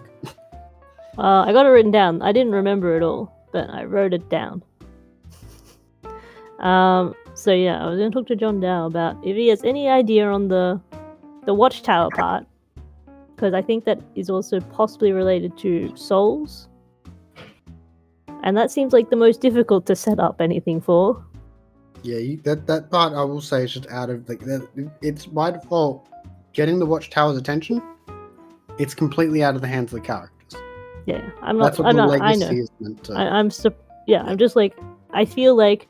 I got it written down. I didn't remember it all, but I wrote it down. So yeah, I was going to talk to John Dow about if he has any idea on the watchtower part, because I think that is also possibly related to souls, and that seems like the most difficult to set up anything for. Yeah, that part I will say is just out of it's by default getting the watchtower's attention. It's completely out of the hands of the characters. Yeah, I'm not. I know. Is meant to. I'm just like, I feel like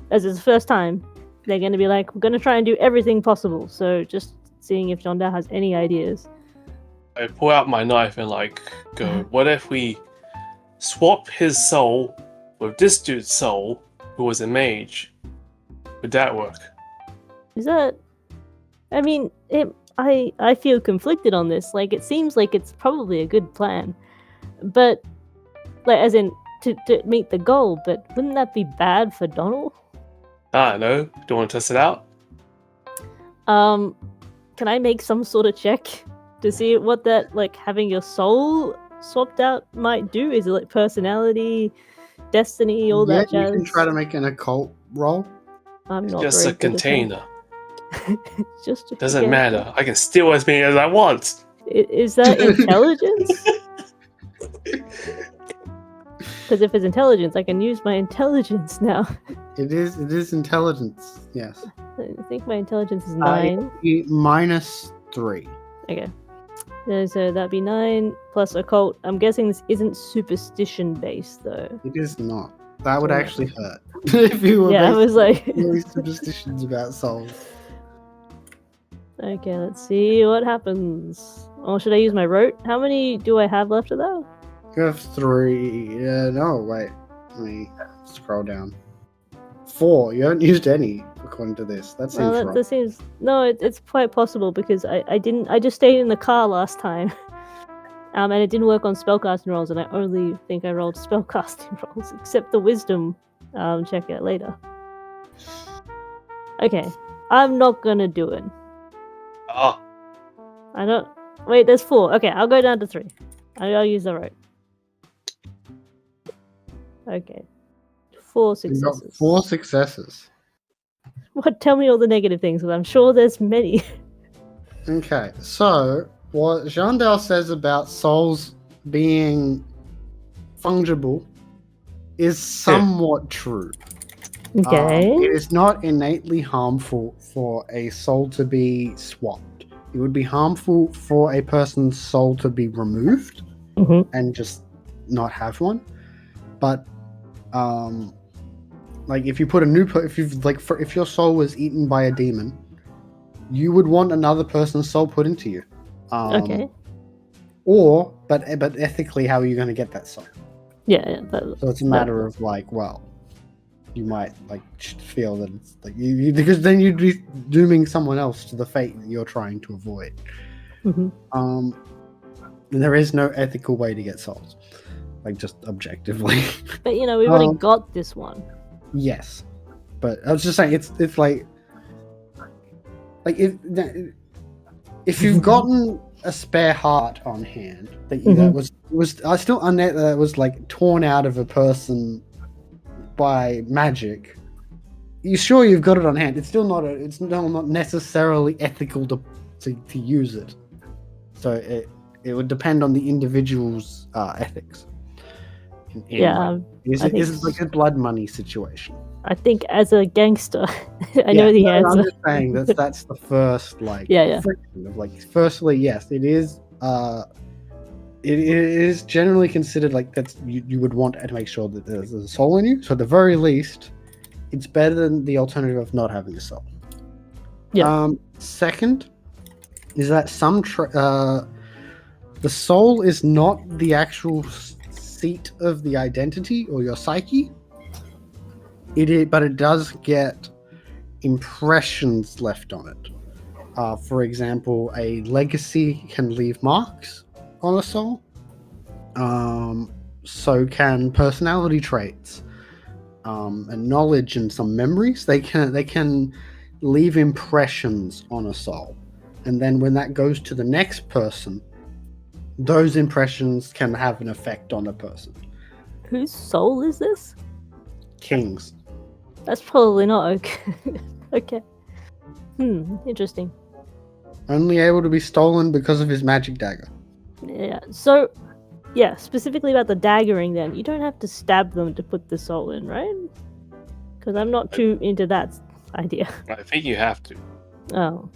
as it's the first time, they're going to be like, we're going to try and do everything possible. So just seeing if John Dow has any ideas. I pull out my knife and go, what if we swap his soul with this dude's soul, who was a mage? Would that work? Is that... I mean, I feel conflicted on this. Like, it seems like it's probably a good plan. But, like, as in, to meet the goal, but wouldn't that be bad for Donald? I don't know. Do you want to test it out? Can I make some sort of check to see what that, like, having your soul swapped out might do? Is it, like, personality, destiny, all that jazz? You can try to make an occult roll. It's just a container. It's just a doesn't matter. I can steal as many as I want. Is that intelligence? Because if it's intelligence, I can use my intelligence now. It is intelligence, yes. I think my intelligence is 9. -3. Okay. So that'd be 9 plus occult. I'm guessing this isn't superstition based though. It is not. That would actually hurt. If you were I was like really superstitions about souls. Okay, let's see what happens. Oh, should I use my rote? How many do I have left of that? You have 3. No, wait. Let me scroll down. 4. You haven't used any, according to this. That seems wrong. That seems... No, it's quite possible because I didn't... I just stayed in the car last time. And it didn't work on spellcasting rolls, and I only think I rolled spellcasting rolls, except the wisdom. Check it later. Okay, I'm not gonna do it. Oh. I don't... Wait, there's 4. Okay, I'll go down to 3. I'll use the rote. Okay. 4 successes. You got 4 successes. What? Tell me all the negative things, because I'm sure there's many. Okay, so what Jandal says about souls being fungible is somewhat true. Okay. It is not innately harmful for a soul to be swapped. It would be harmful for a person's soul to be removed and just not have one. But like if you put a new if your soul was eaten by a demon, you would want another person's soul put into you. Okay. but ethically, how are you going to get that soul? Yeah. So it's a matter of like, well, you might like feel that it's like you because then you'd be dooming someone else to the fate that you're trying to avoid. Mm-hmm. And there is no ethical way to get souls, like just objectively. But we've already got this one. Yes, but I was just saying it's like if you've gotten a spare heart on hand that was still unnet that was like torn out of a person by magic, you sure you've got it on hand. It's still not necessarily ethical to use it. So it would depend on the individual's ethics. It's like a blood money situation. I think as a gangster, I know the answer. I'm just saying that's the first friction of like. Firstly, yes, it is. It is generally considered like that's you would want to make sure that there's a soul in you. So at the very least, it's better than the alternative of not having a soul. Yeah. Second, is that the soul is not the actual seat of the identity or your psyche. But it does get impressions left on it. For example, a legacy can leave marks on a soul. So can personality traits, and knowledge and some memories. They can leave impressions on a soul, and then when that goes to the next person, those impressions can have an effect on a person. Whose soul is this? King's. That's probably not okay. Okay. Interesting. Only able to be stolen because of his magic dagger. Yeah. So, yeah, specifically about the daggering then, you don't have to stab them to put the soul in, right? Because I'm not too into that idea. I think you have to. Oh.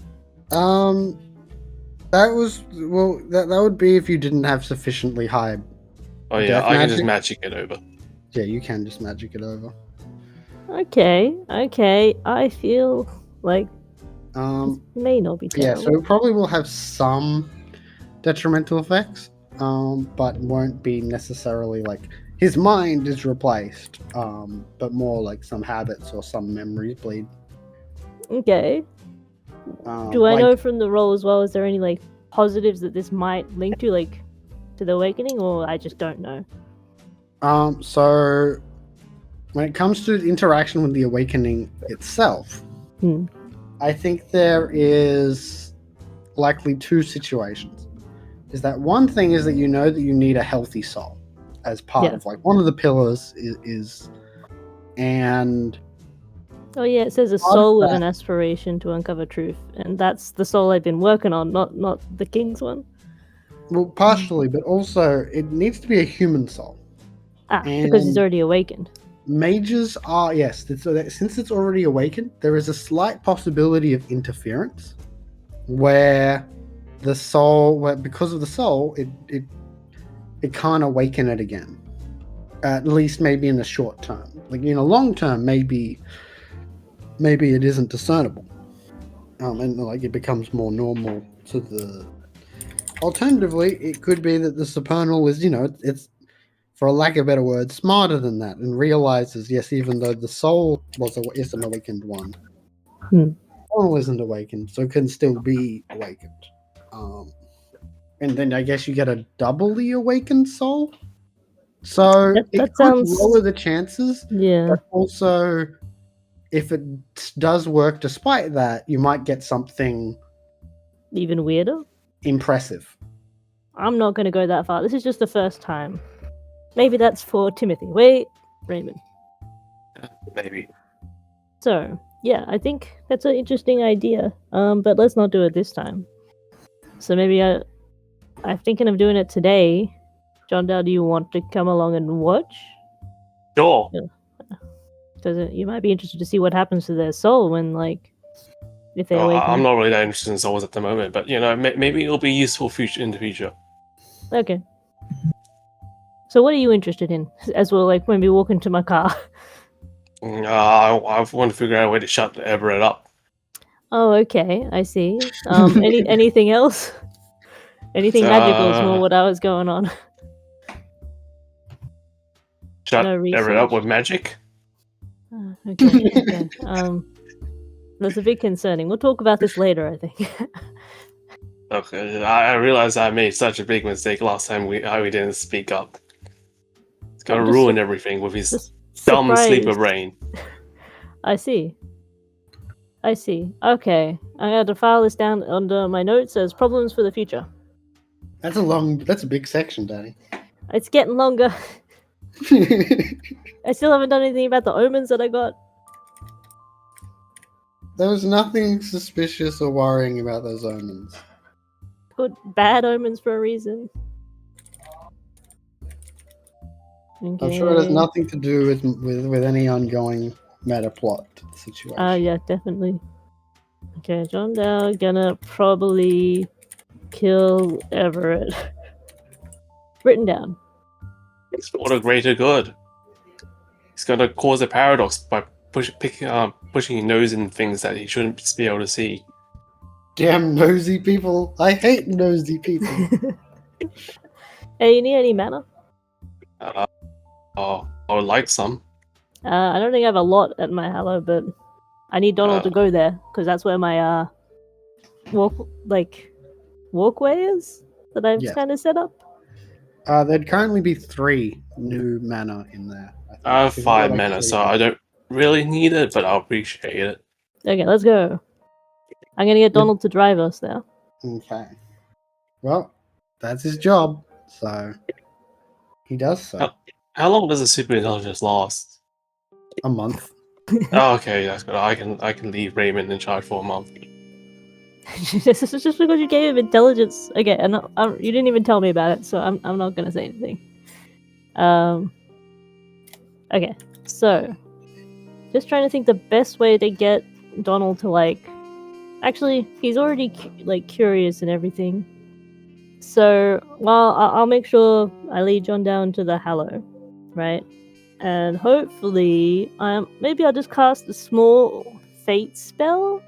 That would be if you didn't have sufficiently high. Oh yeah, I can just magic it over. Yeah, you can just magic it over. Okay. I feel like this may not be terrible. Yeah, so it probably will have some detrimental effects, but won't be necessarily like his mind is replaced, but more like some habits or some memories bleed. Okay. Do I know from the roll as well, is there any like positives that this might link to, like to the awakening, or I just don't know? So when it comes to interaction with the awakening itself, I think there is likely two situations. Is that one thing is that you know that you need a healthy soul as part of like one of the pillars is and oh yeah, it says a soul with an aspiration to uncover truth, and that's the soul I've been working on, not the king's one. Well, partially, but also it needs to be a human soul. Because he's already awakened. Mages are, yes, since it's already awakened, there is a slight possibility of interference where the soul, because of the soul, it can't awaken it again. At least maybe in the short term. Like in a long term, maybe it isn't discernible. And like it becomes more normal to the... Alternatively, it could be that the supernal is, it's, for a lack of a better word, smarter than that, and realizes, yes, even though the soul is an awakened one, the soul isn't awakened, so can still be awakened. And then I guess you get a doubly awakened soul. So it could lower the chances. Yeah. But also, if it does work despite that, you might get something even weirder. Impressive. I'm not going to go that far. This is just the first time. Maybe that's for Timothy. Wait, Raymond. Maybe. So, yeah, I think that's an interesting idea. But let's not do it this time. So maybe I'm thinking of doing it today. John Dow, do you want to come along and watch? Sure. Because you might be interested to see what happens to their soul when, like, if they awaken. I'm not really that interested in souls at the moment, but maybe it'll be useful in the future. Okay. So what are you interested in? As well, like when we walk into my car. I want to figure out a way to shut Everett up. Oh, okay. I see. Anything else? Anything magical is more what I was going on. Shut No everything up research. with magic. Okay. That's a bit concerning. We'll talk about this later, I think. Okay, I realized I made such a big mistake last time we didn't speak up. It's gonna ruin everything with his dumb sleeper brain. I see. Okay, I had to file this down under my notes as problems for the future. That's a big section, Danny. It's getting longer. I still haven't done anything about the omens that I got. There was nothing suspicious or worrying about those omens. Good, bad omens for a reason. Okay. I'm sure it has nothing to do with any ongoing meta plot situation. Yeah, definitely. Okay, John Dow gonna probably kill Everett. Written down. It's for the greater good. He's gonna cause a paradox by pushing his nose in things that he shouldn't be able to see. Damn nosy people! I hate nosy people. Hey, you need any mana? I would like some. I don't think I have a lot at my Hallow, but I need Donald to go there because that's where my walkway is that I've kind of set up. There'd currently be 3 new mana in there. I have 5 mana, so I don't really need it, but I'll appreciate it. Okay, let's go. I'm gonna get Donald to drive us there. Okay. Well, that's his job, so he does so. How long does a super intelligence last? A month. Oh, okay, that's good. I can leave Raymond in charge for a month. This is just because you gave him intelligence. Okay, and you didn't even tell me about it, so I'm not gonna say anything. Okay, so just trying to think the best way to get Donald to actually he's already curious and everything. So I'll make sure I lead John down to the Hallow, right? And hopefully maybe I'll just cast a small fate spell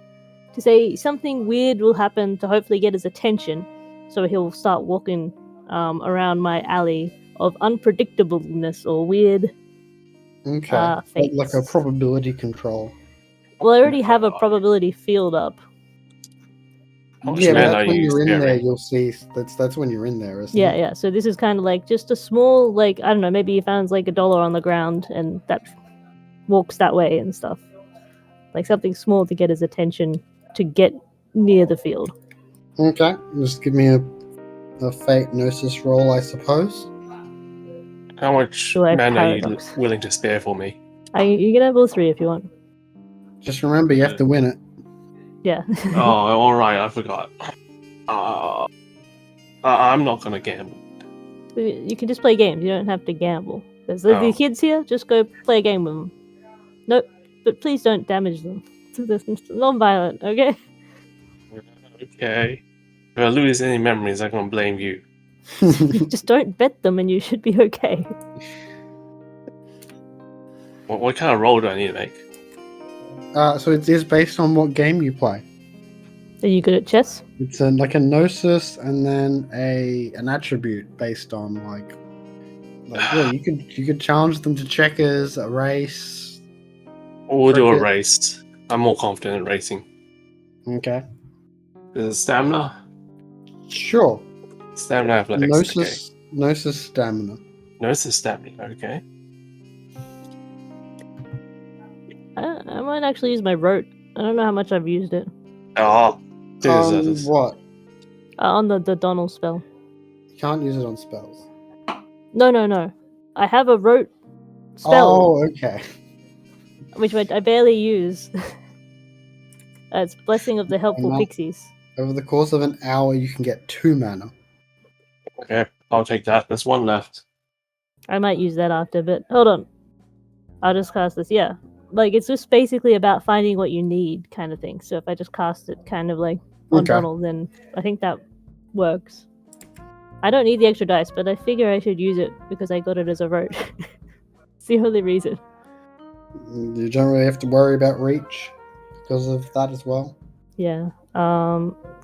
to say something weird will happen to hopefully get his attention, so he'll start walking around my alley of unpredictableness or weird fates. Like a probability control. Well, I already have a probability field up. Yeah, but that's when you're in there, you'll see. That's when you're in there, isn't it? Yeah. So this is kind of just a small, I don't know, maybe he finds $1 on the ground and that walks that way and stuff. Something small to get his attention to get near the field. Okay, just give me a fate gnosis roll, I suppose. How much mana are you willing to spare for me? You can have all 3 if you want. Just remember, you have to win it. Yeah. Oh, all right. I forgot. I'm not gonna gamble. You can just play games. You don't have to gamble. There's the kids here. Just go play a game with them. Nope, but please don't damage them. It's non-violent, okay? Okay. If I lose any memories, I'm gonna blame you. Just don't bet them, and you should be okay. What kind of roll do I need to make? So it is based on what game you play. Are you good at chess? It's a gnosis and then an attribute based on you could challenge them to checkers, a race. We'll do a race. I'm more confident in racing. Okay. Is it stamina? Sure. Stamina athletics. Gnosis stamina. Gnosis stamina, okay. I might actually use my rote. I don't know how much I've used it. Oh. What? On the Donald spell. You can't use it on spells. No. I have a rote spell. Oh, okay. Which I barely use. It's Blessing of the Helpful Pixies. Over the course of an hour, you can get 2 mana. Okay, I'll take that. There's 1 left. I might use that after, but hold on. I'll just cast this, yeah. It's just basically about finding what you need kind of thing. So if I just cast it kind of on Donald, then I think that works. I don't need the extra dice, but I figure I should use it because I got it as a rote. It's the only reason. You don't really have to worry about reach because of that as well. Yeah.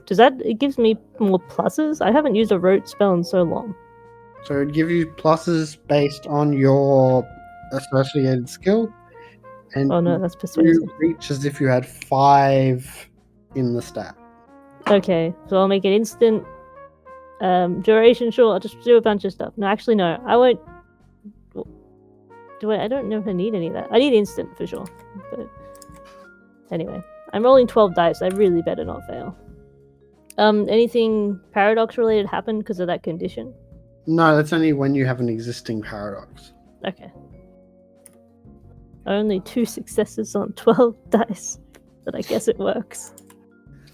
Does that... It gives me more pluses? I haven't used a rote spell in so long. So it'd give you pluses based on your associated skill. And Oh no, that's persuasive. you reach as if you had 5 in the stat. Okay, so I'll make it instant. Duration, sure. I'll just do a bunch of stuff. No, actually, no. I won't. I don't know if I need any of that. I need instant for sure. But anyway, I'm rolling 12 dice. I really better not fail. Anything paradox related happen because of that condition? No, that's only when you have an existing paradox. Okay. Only 2 successes on 12 dice, but I guess it works.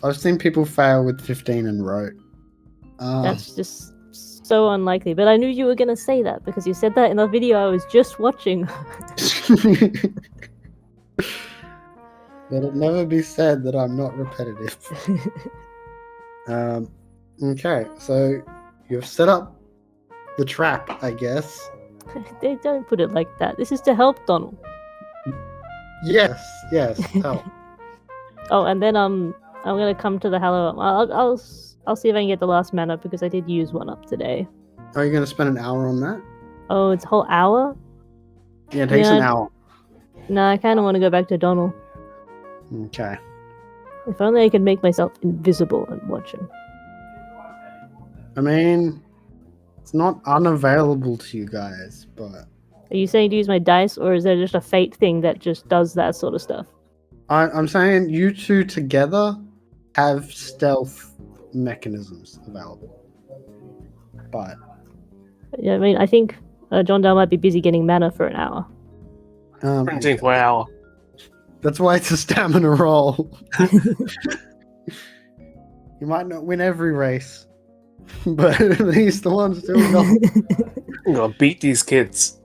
I've seen people fail with 15 and rote. That's just so unlikely. But I knew you were going to say that because you said that in the video I was just watching. Let it never be said that I'm not repetitive. Okay, so you've set up the trap, I guess. They don't put it like that. This is to help Donald. Yes, help. Oh, and then I'm gonna come to the Hallow. I'll see if I can get the last mana because I did use one up today. Are you going to spend an hour on that? Oh, it's a whole hour? Yeah, it takes an hour. No, I kind of want to go back to Donald. Okay. If only I could make myself invisible and watch him. I mean, it's not unavailable to you guys, but... Are you saying to use my dice, or is there just a fate thing that just does that sort of stuff? I'm saying you two together have stealth mechanisms available. But... Yeah, I mean, I think John Dale might be busy getting mana for an hour. Printing for an hour. That's why it's a stamina roll. You might not win every race, but at least the ones still got. I'm gonna beat these kids.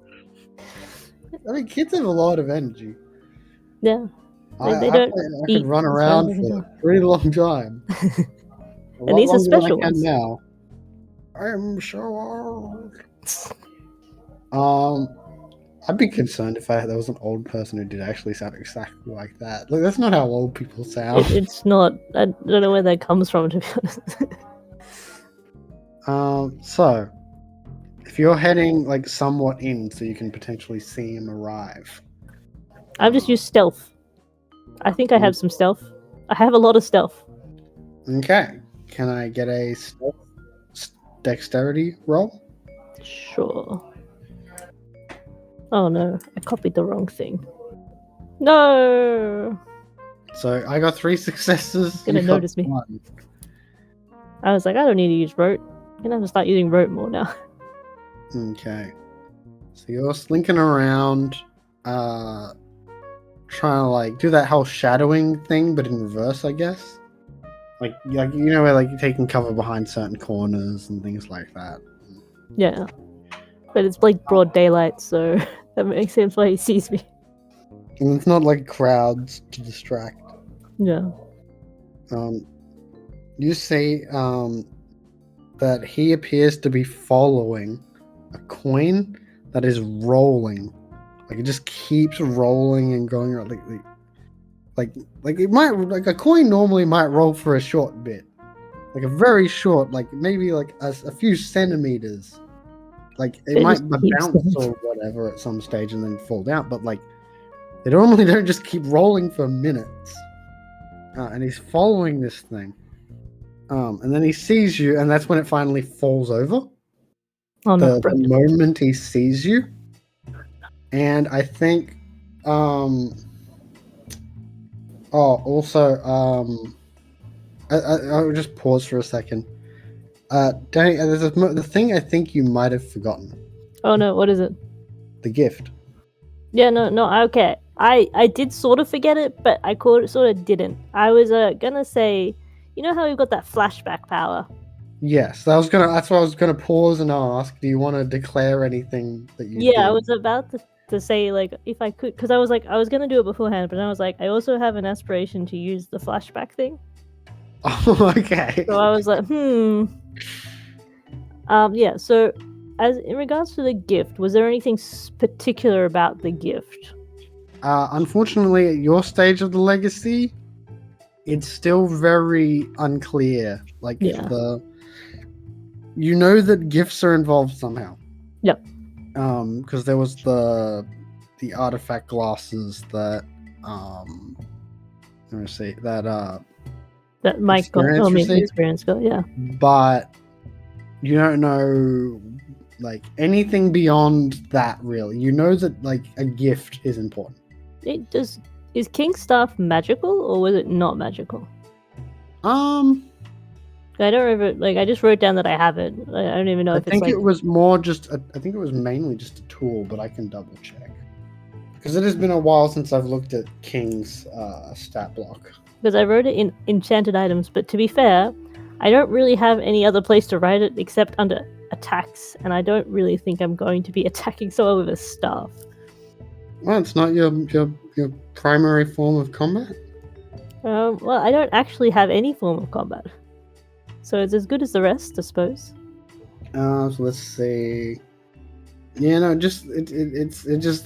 I mean, kids have a lot of energy. Yeah. I could run around for a pretty long time. And these are special ones. Now. I'm so old. I'd be concerned if there was an old person who did actually sound exactly like that. Like, that's not how old people sound. It's not. I don't know where that comes from, to be honest. So, if you're heading like somewhat in, so you can potentially see him arrive. I've just used stealth. I think I have some stealth. I have a lot of stealth. Okay. Can I get a stealth dexterity roll? Sure. Oh no, I copied the wrong thing. No! So I got 3 successes. Gonna notice me. 1. I was like, I don't need to use rote. I'm gonna have to start using rote more now. Okay. So you're slinking around, trying to like do that whole shadowing thing, but in reverse, I guess. Like you know where like you're taking cover behind certain corners and things like that. Yeah. But it's like broad daylight, so that makes sense why he sees me. And it's not like crowds to distract. Yeah. You see that he appears to be following a coin that is rolling. Like it just keeps rolling and going around. Like it might, like a coin normally might roll for a short bit. Like a very short, like maybe like a few centimeters. Like it might bounce or whatever at some stage and then fall down, but like they normally don't just keep rolling for minutes. And he's following this thing. And then he sees you, and that's when it finally falls over. Oh no! The moment he sees you, and I think, I'll just pause for a second. Danny, there's the thing I think you might have forgotten. Oh no! What is it? The gift. Yeah, no, okay. I did sort of forget it, but I sort of didn't. I was gonna say, you know how we've got that flashback power? Yes, that's why I was gonna pause and ask. Do you want to declare anything that you? Yeah, I was about to say like if I could, because I was gonna do it beforehand, but I was like, I also have an aspiration to use the flashback thing. Oh, okay. So I was like, yeah. So, as in regards to the gift, was there anything particular about the gift? Unfortunately, at your stage of the legacy, it's still very unclear. Like Yeah. you know that gifts are involved somehow. Yep. Because there was the artifact glasses that let me see that Mike got, experience got, yeah. But you don't know like anything beyond that, really. You know that like a gift is important. Is King's staff magical or was it not magical? I don't remember. Like, I just wrote down that I have it. I don't even know if it's like... I think it was more just... I think it was mainly just a tool, but I can double check. Because it has been a while since I've looked at King's stat block. Because I wrote it in enchanted items, but to be fair, I don't really have any other place to write it except under attacks, and I don't really think I'm going to be attacking someone with a staff. Well, it's not your primary form of combat? Well, I don't actually have any form of combat. So it's as good as the rest, I suppose. So let's see. Yeah, no, it just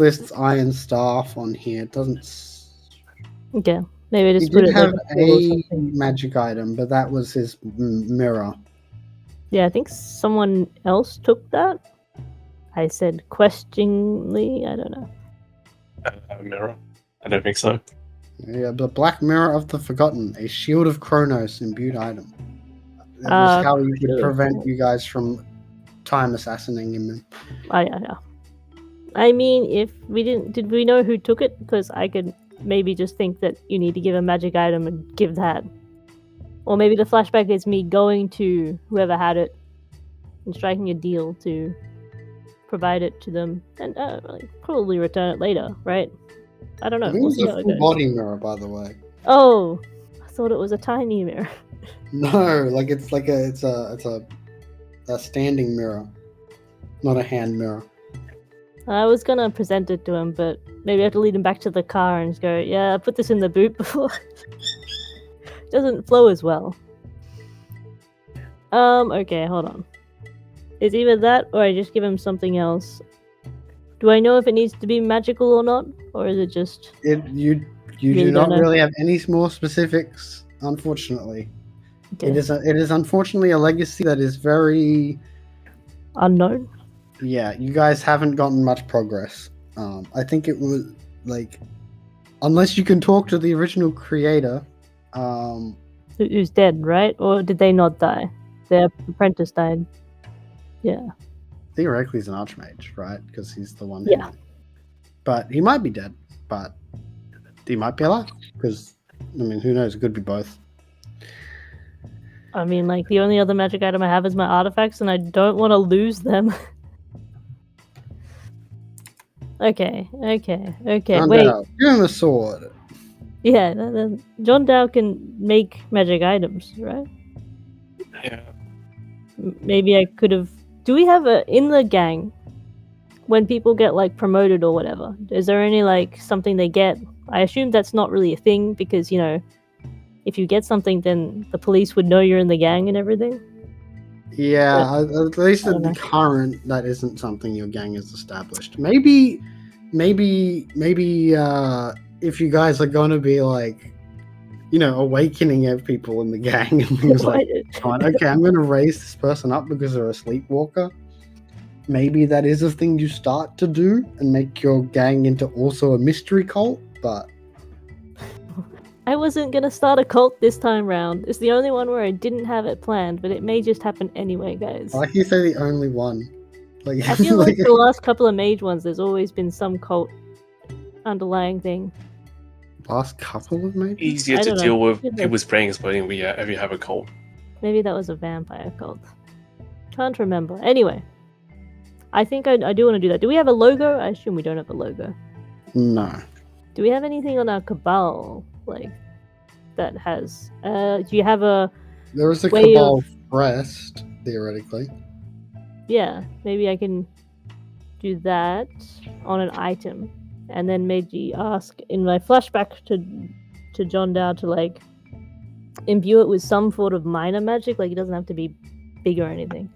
lists iron staff on here. It doesn't. Okay, maybe I just put it. He did have a magic item, but that was his mirror. Yeah, I think someone else took that. I said questioningly. I don't know. Mirror? I don't think so. Yeah, the Black Mirror of the Forgotten, a Shield of Kronos imbued item. That was how you could prevent you guys from time assassinating him. Oh, yeah. I mean, if we did we know who took it? Because I could maybe just think that you need to give a magic item and give that. Or maybe the flashback is me going to whoever had it and striking a deal to provide it to them and probably return it later, right? I don't know. I think it's a full body mirror, by the way. Oh, I thought it was a tiny mirror. No, like it's a standing mirror, not a hand mirror. I was gonna present it to him, but maybe I have to lead him back to the car and just go, yeah, I put this in the boot before. It doesn't flow as well. Okay, hold on. It's either that or I just give him something else. Do I know if it needs to be magical or not? Or is it just... You do not really have any more specifics, unfortunately. Okay. It is unfortunately a legacy that is very... unknown? Yeah, you guys haven't gotten much progress. I think it was, like... Unless you can talk to the original creator... Who's dead, right? Or did they not die? Their apprentice died. Yeah. Theoretically, he's an archmage, right? Because he's the one. Yeah. But he might be dead. But he might be alive. Because, I mean, who knows? It could be both. I mean, like, the only other magic item I have is my artifacts, and I don't want to lose them. Okay. Wait. Dow, give him a sword. Yeah, John Dow can make magic items, right? Yeah. Maybe I could have... Do we have in the gang, when people get, like, promoted or whatever, is there any, like, something they get? I assume that's not really a thing, because, you know, if you get something, then the police would know you're in the gang and everything. Yeah, at least at the current, that isn't something your gang has established. Maybe, if you guys are going to be, like, you know, awakening people in the gang and things like, okay, I'm going to raise this person up because they're a sleepwalker. Maybe that is a thing you start to do and make your gang into also a mystery cult, but... I wasn't going to start a cult this time round. It's the only one where I didn't have it planned, but it may just happen anyway, guys. I like you say the only one. Like, I feel like the last couple of mage ones, there's always been some cult underlying thing. Last couple of mages? Easier to deal with people's brain exploding if you have a cult. Maybe that was a vampire cult. Can't remember. Anyway, I think I do want to do that. Do we have a logo? I assume we don't have a logo. No. Do we have anything on our Cabal, like, that has... do you have a... There is a Cabal crest, theoretically. Yeah, maybe I can do that on an item. And then maybe ask in my flashback to John Dow to, like, imbue it with some sort of minor magic. Like, it doesn't have to be big or anything.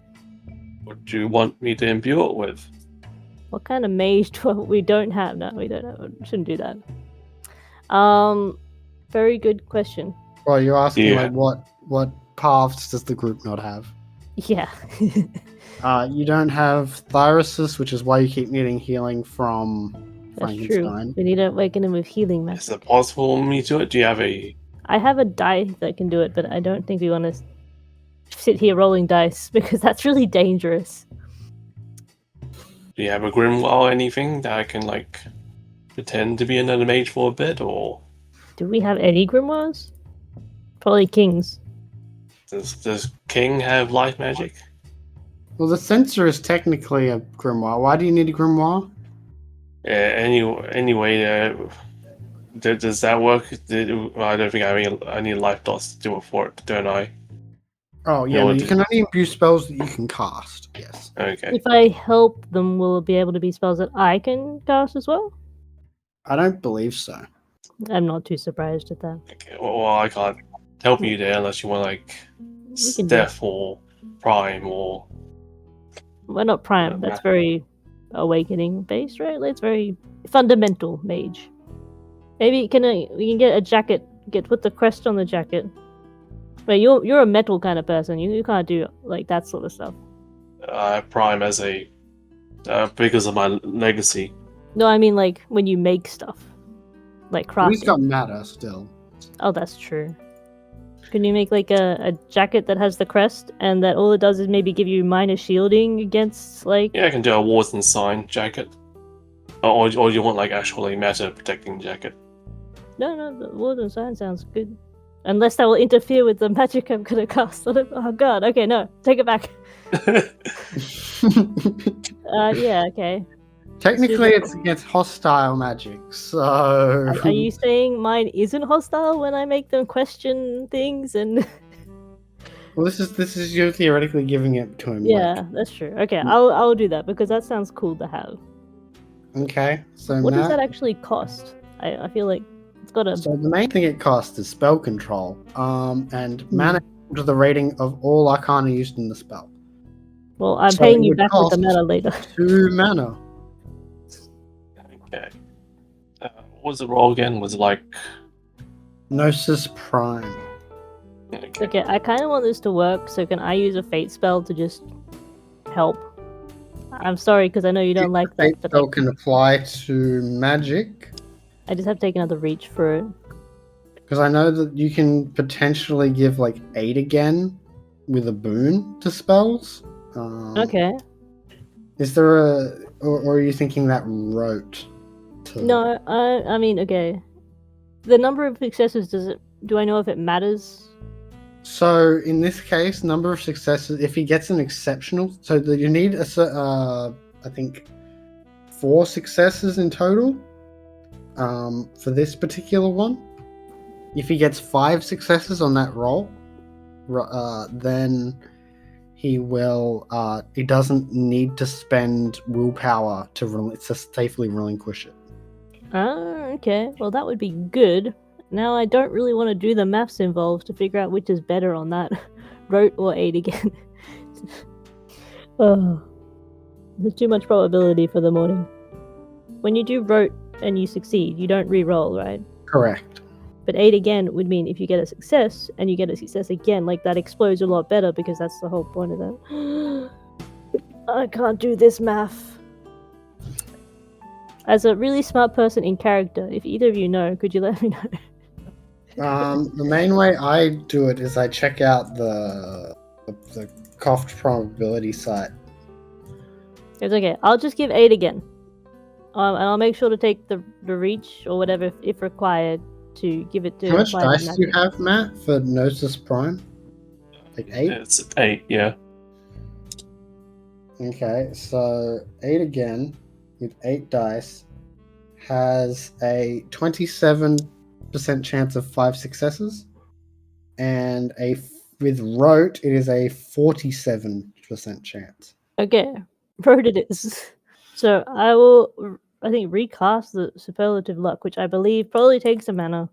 What do you want me to imbue it with? What kind of mage we don't have? No, we don't have. Shouldn't do that. Very good question. Well, you're asking Yeah. like what paths does the group not have? Yeah. You don't have Thyrosis, which is why you keep needing healing from That's true. Frankenstein. We need to awaken him with healing Is magic. it possible for me to do it? Do you have a... I have a die that can do it, but I don't think we want to sit here rolling dice because that's really dangerous. Do you have a grimoire or anything that I can like pretend to be another mage for a bit, or Do we have any grimoires? Probably King's. does King have life magic? Well, the Censor is technically a grimoire. Why do you need a grimoire? Anyway, does that work? I don't think I need life dots to do it for it, don't I? Oh, yeah, No, no, you can only imbue spells that you can cast, yes. Okay. If I help them, will it be able to be spells that I can cast as well? I don't believe so. I'm not too surprised at that. Okay. Well, I can't help you there unless you want like We can do Steph or Prime or... Well, not Prime. That's very awakening based, right? It's very fundamental mage. Maybe we can get a jacket. Put the crest on the jacket. But you're a metal kind of person. You can't do like that sort of stuff. Prime as a because of my legacy. No, I mean like when you make stuff, like crafting. He's got matter still. Oh, that's true. Can you make like a jacket that has the crest and that all it does is maybe give you minor shielding against like... Yeah, I can do a Wars and Sign jacket. Or you want like actually matter protecting jacket. No, the Ward and Sign sounds good. Unless that will interfere with the magic I'm gonna cast on it. Oh god, okay, no. Take it back. Yeah, okay. Technically, it's against hostile magic, so... Are you saying mine isn't hostile when I make them question things and... Well, this is you theoretically giving it to him. Yeah, like... that's true. Okay, I'll do that because that sounds cool to have. Okay, so What does that actually cost? I feel like it's got a... So the main thing it costs is spell control, and mana to the rating of all arcana used in the spell. Well, I'm So paying it you would back with the cost mana later. 2 mana. Okay. What was the roll again? Was it like... Gnosis Prime. Okay, I kind of want this to work, so can I use a fate spell to just help? I'm sorry, because I know you don't like that. Fate But spell can apply to magic. I just have to take another reach for it. Because I know that you can potentially give like aid again with a boon to spells. Okay. Is there or are you thinking that rote? No, I mean, okay. The number of successes, do I know if it matters? So in this case, number of successes, if he gets an exceptional, so that you need I think 4 successes in total for this particular one. If he gets 5 successes on that roll, then he will. He doesn't need to spend willpower to safely relinquish it. Okay. Well, that would be good. Now I don't really want to do the maths involved to figure out which is better on that. Rote or aid again. Oh, there's too much probability for the morning. When you do rote and you succeed, you don't re-roll, right? Correct. But aid again would mean if you get a success and you get a success again, like that explodes a lot better because that's the whole point of that. I can't do this math. As a really smart person in character, if either of you know, could you let me know? The main way I do it is I check out the coughed probability site. It's okay. I'll just give 8 again. And I'll make sure to take the reach or whatever if required to give it to... How much dice do you have, Matt, for Gnosis Prime? Like 8? It's 8, yeah. Okay, so 8 again with 8 dice has a 27% chance of 5 successes, and with rote it is a 47% chance. Okay, rote it is. So I will, I think, recast the superlative luck, which I believe probably takes a mana.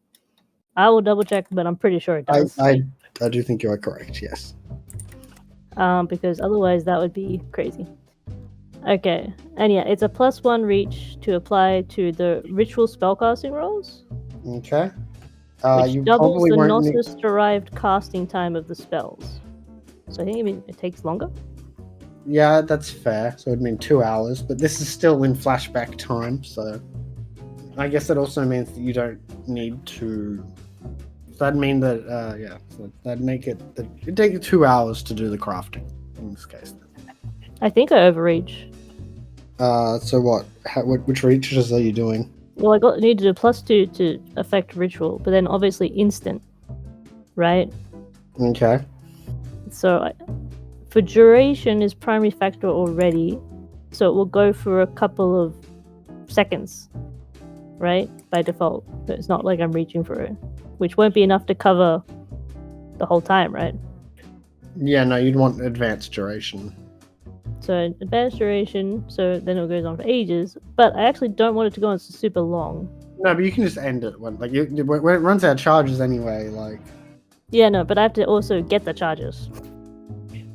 I will double check, but I'm pretty sure it does. I do think you are correct, yes. Because otherwise that would be crazy. Okay, and yeah, it's a +1 reach to apply to the ritual spellcasting rolls. Okay. which You doubles probably the won't need... Gnosis-derived casting time of the spells. So I think it takes longer. Yeah, that's fair. So it'd mean 2 hours, but this is still in flashback time, so I guess that also means that you don't need to. So that'd mean that, so that'd make it that it'd take you 2 hours to do the crafting in this case. I think I overreach. So what? Which reaches are you doing? Well, I needed a +2 to affect ritual, but then obviously instant, right? Okay. So for duration is primary factor already, so it will go for a couple of seconds, right? By default. But it's not like I'm reaching for it, which won't be enough to cover the whole time, right? Yeah, no, you'd want advanced duration. So advanced duration, so then it goes on for ages, but I actually don't want it to go on super long. No, but you can just end it when when it runs out of charges anyway. Like, yeah, no, but I have to also get the charges.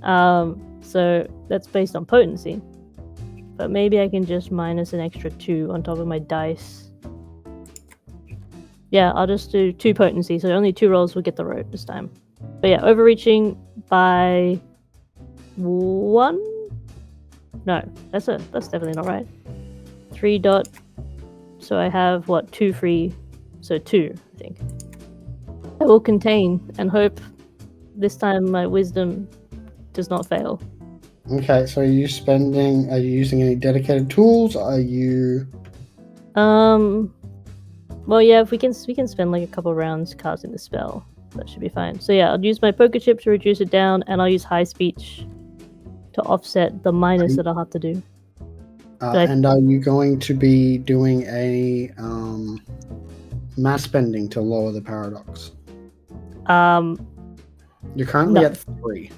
So that's based on potency, but maybe I can just minus an extra 2 on top of my dice. Yeah, I'll just do 2 potency, so only 2 rolls will get the road this time. But yeah, overreaching by 1. No, that's definitely not right. 3 dot. So I have 2 free, so 2, I think. I will contain and hope this time my wisdom does not fail. okay, so are you using any dedicated tools? Are you... Well, yeah, if we can spend like a couple rounds casting the spell. That should be fine. So yeah, I'll use my poker chip to reduce it down, and I'll use high speech to offset the minus that I'll have to do. And are you going to be doing a mass spending to lower the paradox? You're currently at 3.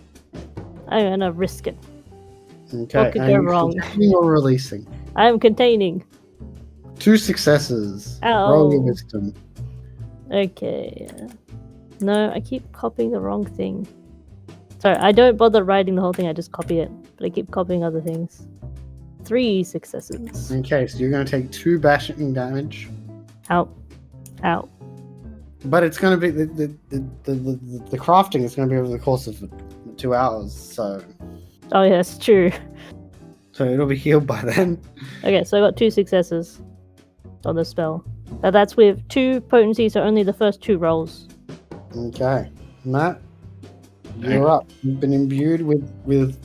I'm gonna risk it. Okay. What could go wrong? Containing or releasing? I am containing. 2 successes. Ow. Roll your wisdom. Okay. No, I keep copying the wrong thing. Sorry, I don't bother writing the whole thing, I just copy it. But I keep copying other things. 3 successes. Okay, so you're going to take 2 bashing damage. Ow. Ow. But it's going to be... The crafting is going to be over the course of 2 hours, so... Oh yeah, that's true. So it'll be healed by then. Okay, so I got 2 successes on the spell. That's with 2 potency, so only the first 2 rolls. Okay. Matt, you're up. You've been imbued with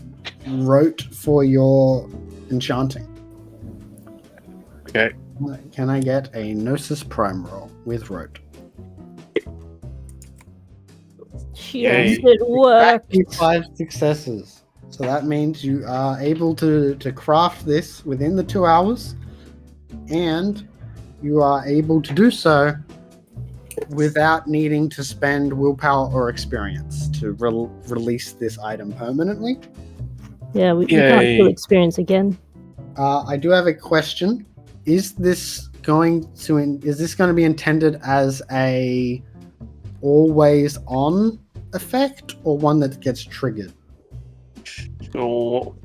rote for your enchanting. Okay. Can I get a Gnosis Prime roll with rote? Yes, it worked. 5 successes. So that means you are able to craft this within the 2 hours, and you are able to do so without needing to spend willpower or experience to release this item permanently. Yeah, we can't kill experience again. I do have a question. Is this going to be intended as a always on effect or one that gets triggered? So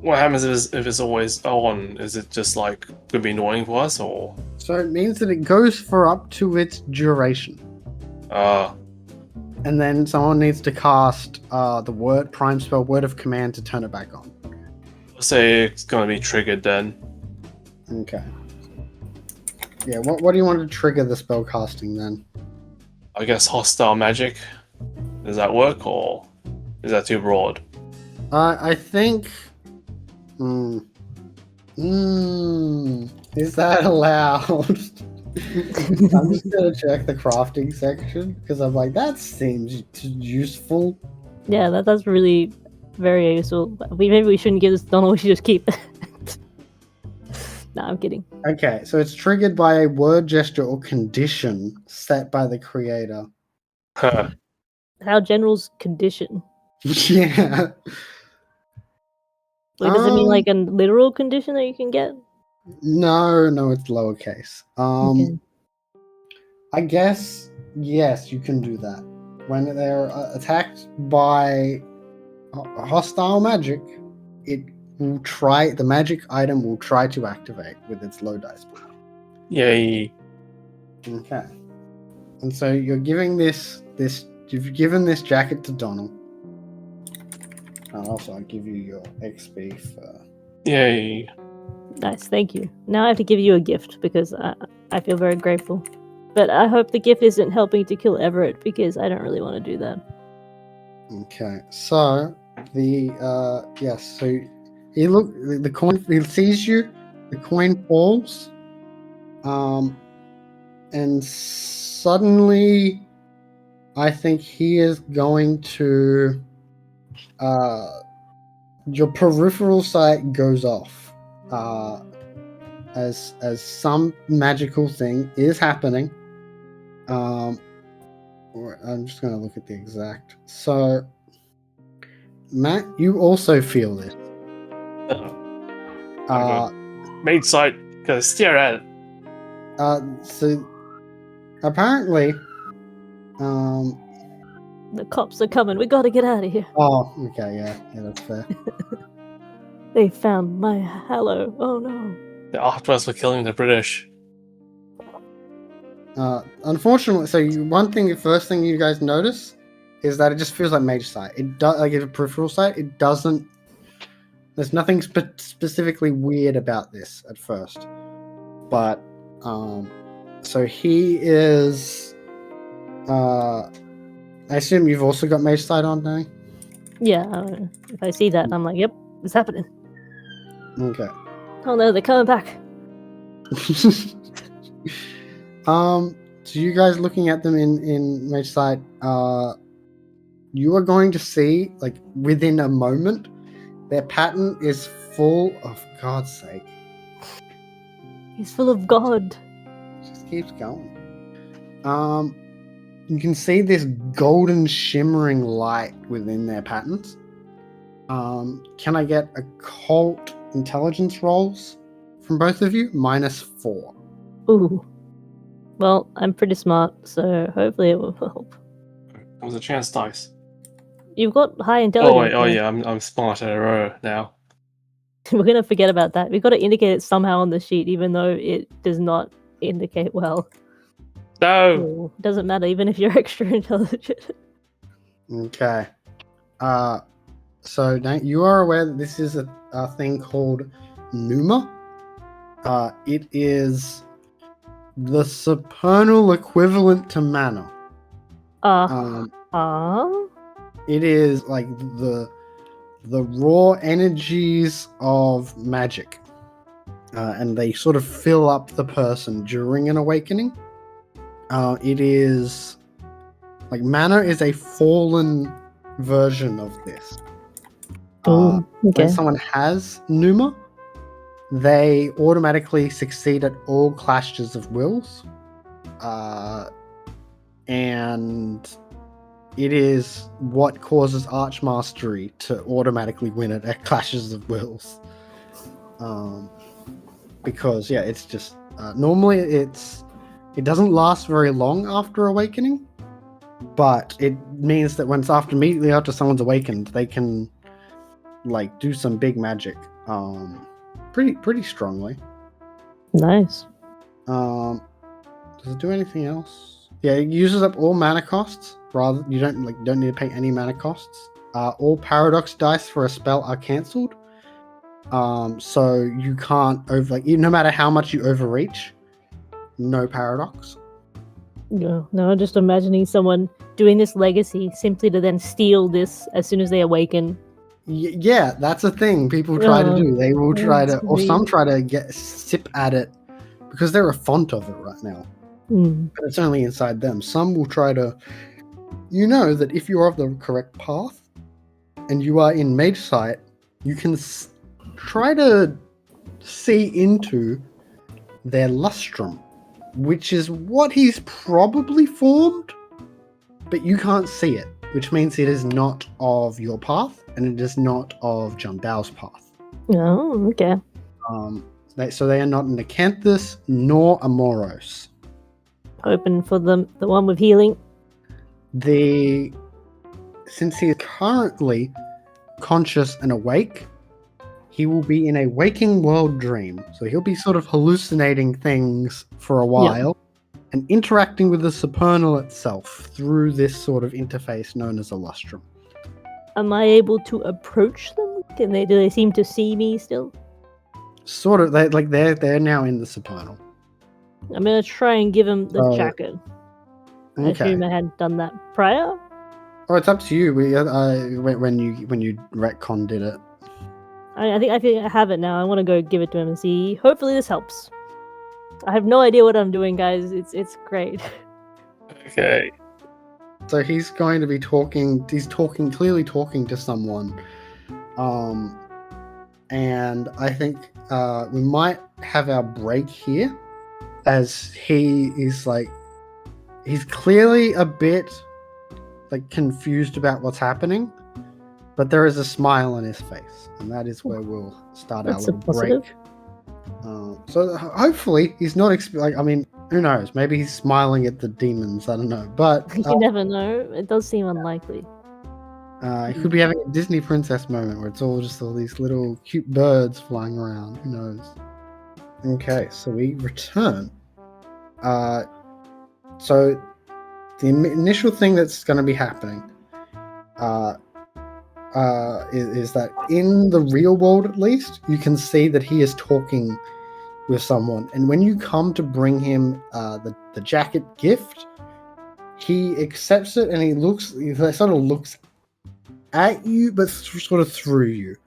what happens if it's always on? Is it just like could be annoying for us, or? So it means that it goes for up to its duration. And then someone needs to cast the prime spell Word of Command to turn it back on. I'll say it's gonna be triggered then. Okay. Yeah, what do you want to trigger the spell casting then? I guess hostile magic. Does that work, or is that too broad? I think... Is that allowed? I'm just going to check the crafting section, because I'm like, that seems useful. Yeah, that's really very useful. Maybe we shouldn't give this to Donald, we should just keep it. Nah, I'm kidding. Okay, so it's triggered by a word, gesture, or condition set by the creator. Huh. How general's condition? Yeah. Wait, does it mean like a literal condition that you can get? No, it's lowercase. Okay. I guess, yes, you can do that. When they're attacked by hostile magic, the magic item will try to activate with its low dice pool. Yay. Okay. And so you're giving you've given this jacket to Donald. And also I'll give you your XP for... Yay. Nice, thank you. Now I have to give you a gift because I feel very grateful. But I hope the gift isn't helping to kill Everett because I don't really want to do that. Okay, so so the coin, he sees you, the coin falls, and suddenly I think he is going to your peripheral sight goes off as some magical thing is happening. I'm just going to look at the exact. So, Matt, you also feel this. Mage sight, gotta stare at it. So, apparently, the cops are coming. We gotta get out of here. Oh, okay, yeah, that's fair. They found my Hallow. Oh no. The Octopus were killing the British. Unfortunately, so the first thing you guys notice is that it just feels like mage sight. It does, like a peripheral sight. It doesn't. There's nothing specifically weird about this at first, but so he is. I assume you've also got mage sight on now. Yeah, if I see that, I'm like, yep, it's happening. Okay. Oh no, they're coming back. So you guys looking at them in mage sight, you are going to see, like, within a moment, their pattern is full of God's sake. He's full of God. Just keeps going. You can see this golden shimmering light within their patterns. Can I get occult intelligence rolls from both of you? -4. Ooh. Well, I'm pretty smart, so hopefully it will help. It was a chance dice. You've got high intelligence. Oh yeah, I'm smart at a row now. We're gonna forget about that. We've got to indicate it somehow on the sheet, even though it does not indicate well. No! Ooh, it doesn't matter, even if you're extra intelligent. Okay. So now you are aware that this is a thing called Pneuma. It is the supernal equivalent to mana. It is like the raw energies of magic, and they sort of fill up the person during an awakening. It is like mana is a fallen version of this. Okay. When someone has Pneuma, they automatically succeed at all clashes of wills, and it is what causes Archmastery to automatically win at clashes of wills. Because it's just normally it doesn't last very long after awakening, but it means that when it's immediately after someone's awakened, they can like do some big magic pretty strongly. Nice. Does it do anything else? Yeah, it uses up all mana costs. Rather, you don't need to pay any mana costs. All paradox dice for a spell are cancelled. So you can't no matter how much you overreach, no paradox. No, I'm just imagining someone doing this legacy simply to then steal this as soon as they awaken. Yeah, that's a thing people try to do. They will try to, or some try to sip at it because they're a font of it right now. But it's only inside them. Some will try to, that if you're of the correct path and you are in mage sight, you can try to see into their lustrum, which is what he's probably formed, but you can't see it, which means it is not of your path and it is not of John Dow's path. Oh, okay. So they are not an Acanthus nor a Moros. Hoping for the one with healing. Since he is currently conscious and awake, he will be in a waking world dream. So he'll be sort of hallucinating things for a while. and interacting with the supernal itself through this sort of interface known as a lustrum. Am I able to approach them? Do they seem to see me still? Sort of, they're now in the supernal. I'm gonna try and give him the jacket. I Okay. assume I hadn't done that prior. Oh, it's up to you. When you retcon did it. I think I have it now. I want to go give it to him and see. Hopefully this helps. I have no idea what I'm doing, guys. It's great. Okay. So he's going to be talking. He's clearly talking to someone. And I think we might have our break here, as he is he's clearly a bit confused about what's happening, but there is a smile on his face, and that is where we'll start our little break. So hopefully he's not I mean, who knows? Maybe he's smiling at the demons. I don't know, but you never know. It does seem unlikely. He could be having a Disney princess moment where it's all these little cute birds flying around. Who knows? Okay, so we return. So the initial thing that's going to be happening is that in the real world, at least, you can see that he is talking with someone. And when you come to bring him the jacket gift, he accepts it and he sort of looks at you, but sort of through you.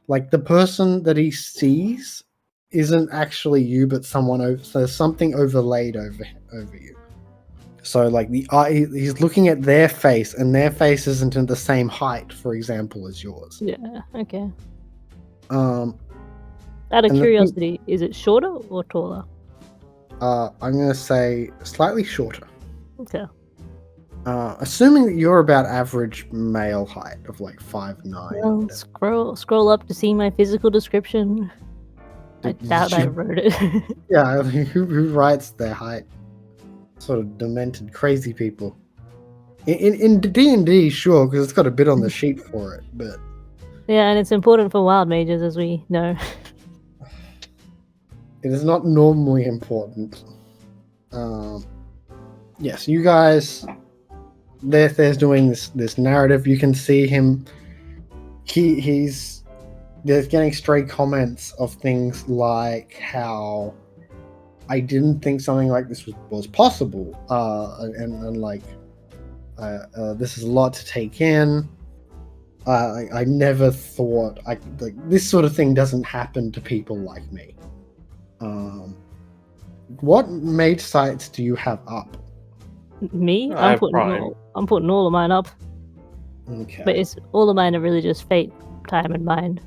Like the person that he sees isn't actually you, but someone so there's something overlaid over you. So like he's looking at their face, and their face isn't in the same height, for example, as yours. Yeah. Okay. Out of curiosity, is it shorter or taller? I'm gonna say slightly shorter. Okay. Assuming that you're about average male height of 5'9". Well, scroll up to see my physical description. I doubt I wrote it. Yeah, who writes their height? Sort of demented, crazy people. In D&D, sure, because it's got a bit on the sheet for it, but yeah, and it's important for wild mages, as we know. It is not normally important. Yes, you guys. There's doing this narrative. You can see him. He's getting stray comments of things like how I didn't think something like this was possible, and this is a lot to take in. I never thought this sort of thing doesn't happen to people like me. What mage sites do you have up? Me? I'm putting all of mine up. Okay. But all of mine are really just fate, time, and mind.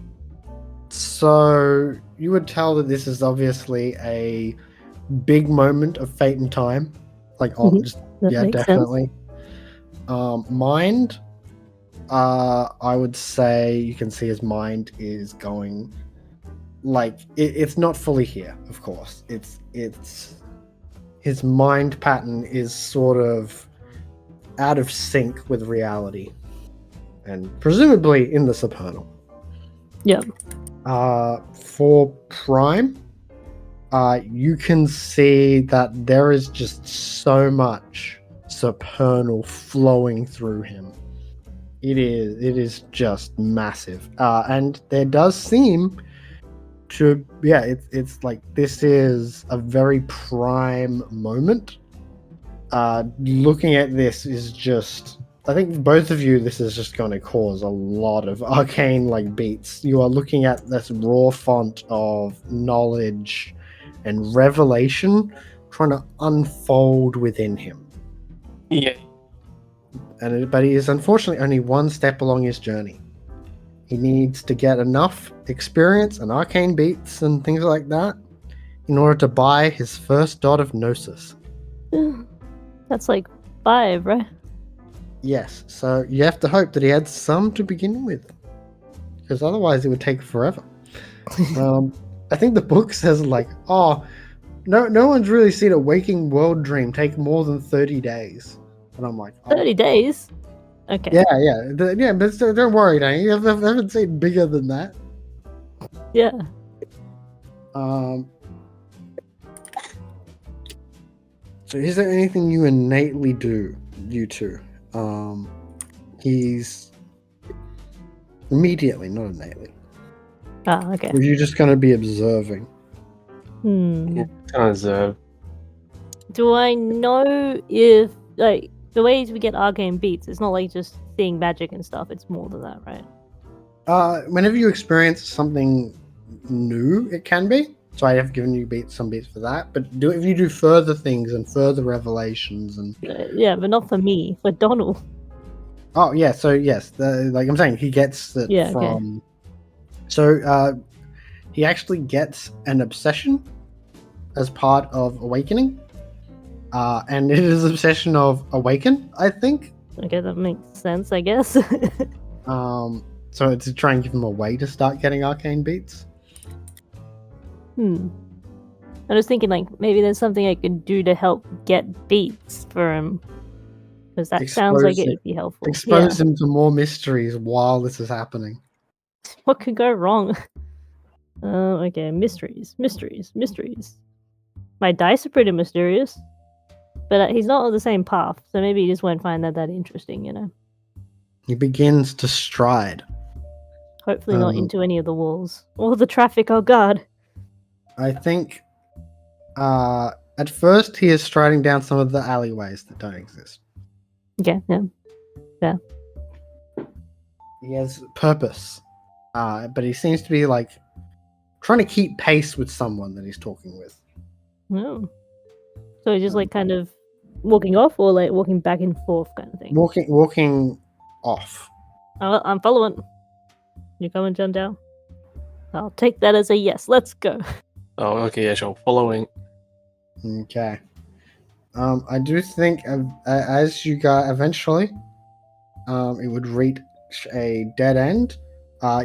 So you would tell that this is obviously a big moment of fate and time. Definitely. Mind. I would say you can see his mind is going. It's not fully here, of course. It's his mind pattern is sort of out of sync with reality, and presumably in the supernal. Yep. For Prime, you can see that there is just so much supernal flowing through him. It is just massive, and there does seem to it's like this is a very prime moment. Looking at this is just, I think both of you, this is just going to cause a lot of arcane beats. You are looking at this raw font of knowledge and revelation trying to unfold within him. Yeah. But he is unfortunately only one step along his journey. He needs to get enough experience and arcane beats and things like that in order to buy his first dot of gnosis. That's 5, right? Yes, so you have to hope that he had some to begin with, because otherwise it would take forever. I think the book says no one's really seen a waking world dream take more than 30 days. And I'm like, 30 days? Okay. Yeah, but don't worry, Danny. I haven't seen bigger than that. So is there anything you innately do, you two? He's immediately, not innately. Ah, okay. Or are you just going to be observing? Hmm. Kind of Do I know if, like, the ways we get arcane beats, it's not like just seeing magic and stuff, it's more than that, right? Whenever you experience something new, it can be. So I have given you some beats for that. But if you do further things and further revelations and Yeah, but not for me, for Donald. oh yeah, so yes, like I'm saying, he gets it Yeah, from. okay. So he actually gets an obsession as part of awakening, and it is obsession of awaken, I think. Okay, that makes sense, I guess. So to try and give him a way to start getting arcane beats. I was thinking, like, maybe there's something I could do to help get beats for him. Because that sounds like it would be helpful. Expose him to more mysteries while this is happening. What could go wrong? Okay, mysteries. My dice are pretty mysterious. But he's not on the same path, so maybe he just won't find that interesting, you know? He begins to stride. Hopefully not into any of the walls. Or the traffic, oh god. I think at first he is striding down some of the alleyways that don't exist. Yeah. He has purpose. But he seems to be like trying to keep pace with someone that he's talking with. Oh. So he's just like kind of walking off or like walking back and forth kind of thing? Walking off. Oh, I'm following. You coming, John Dow? I'll take that as a yes. Let's go. Oh, okay, yeah, sure. Following. Okay. I do think as you go eventually, it would reach a dead end.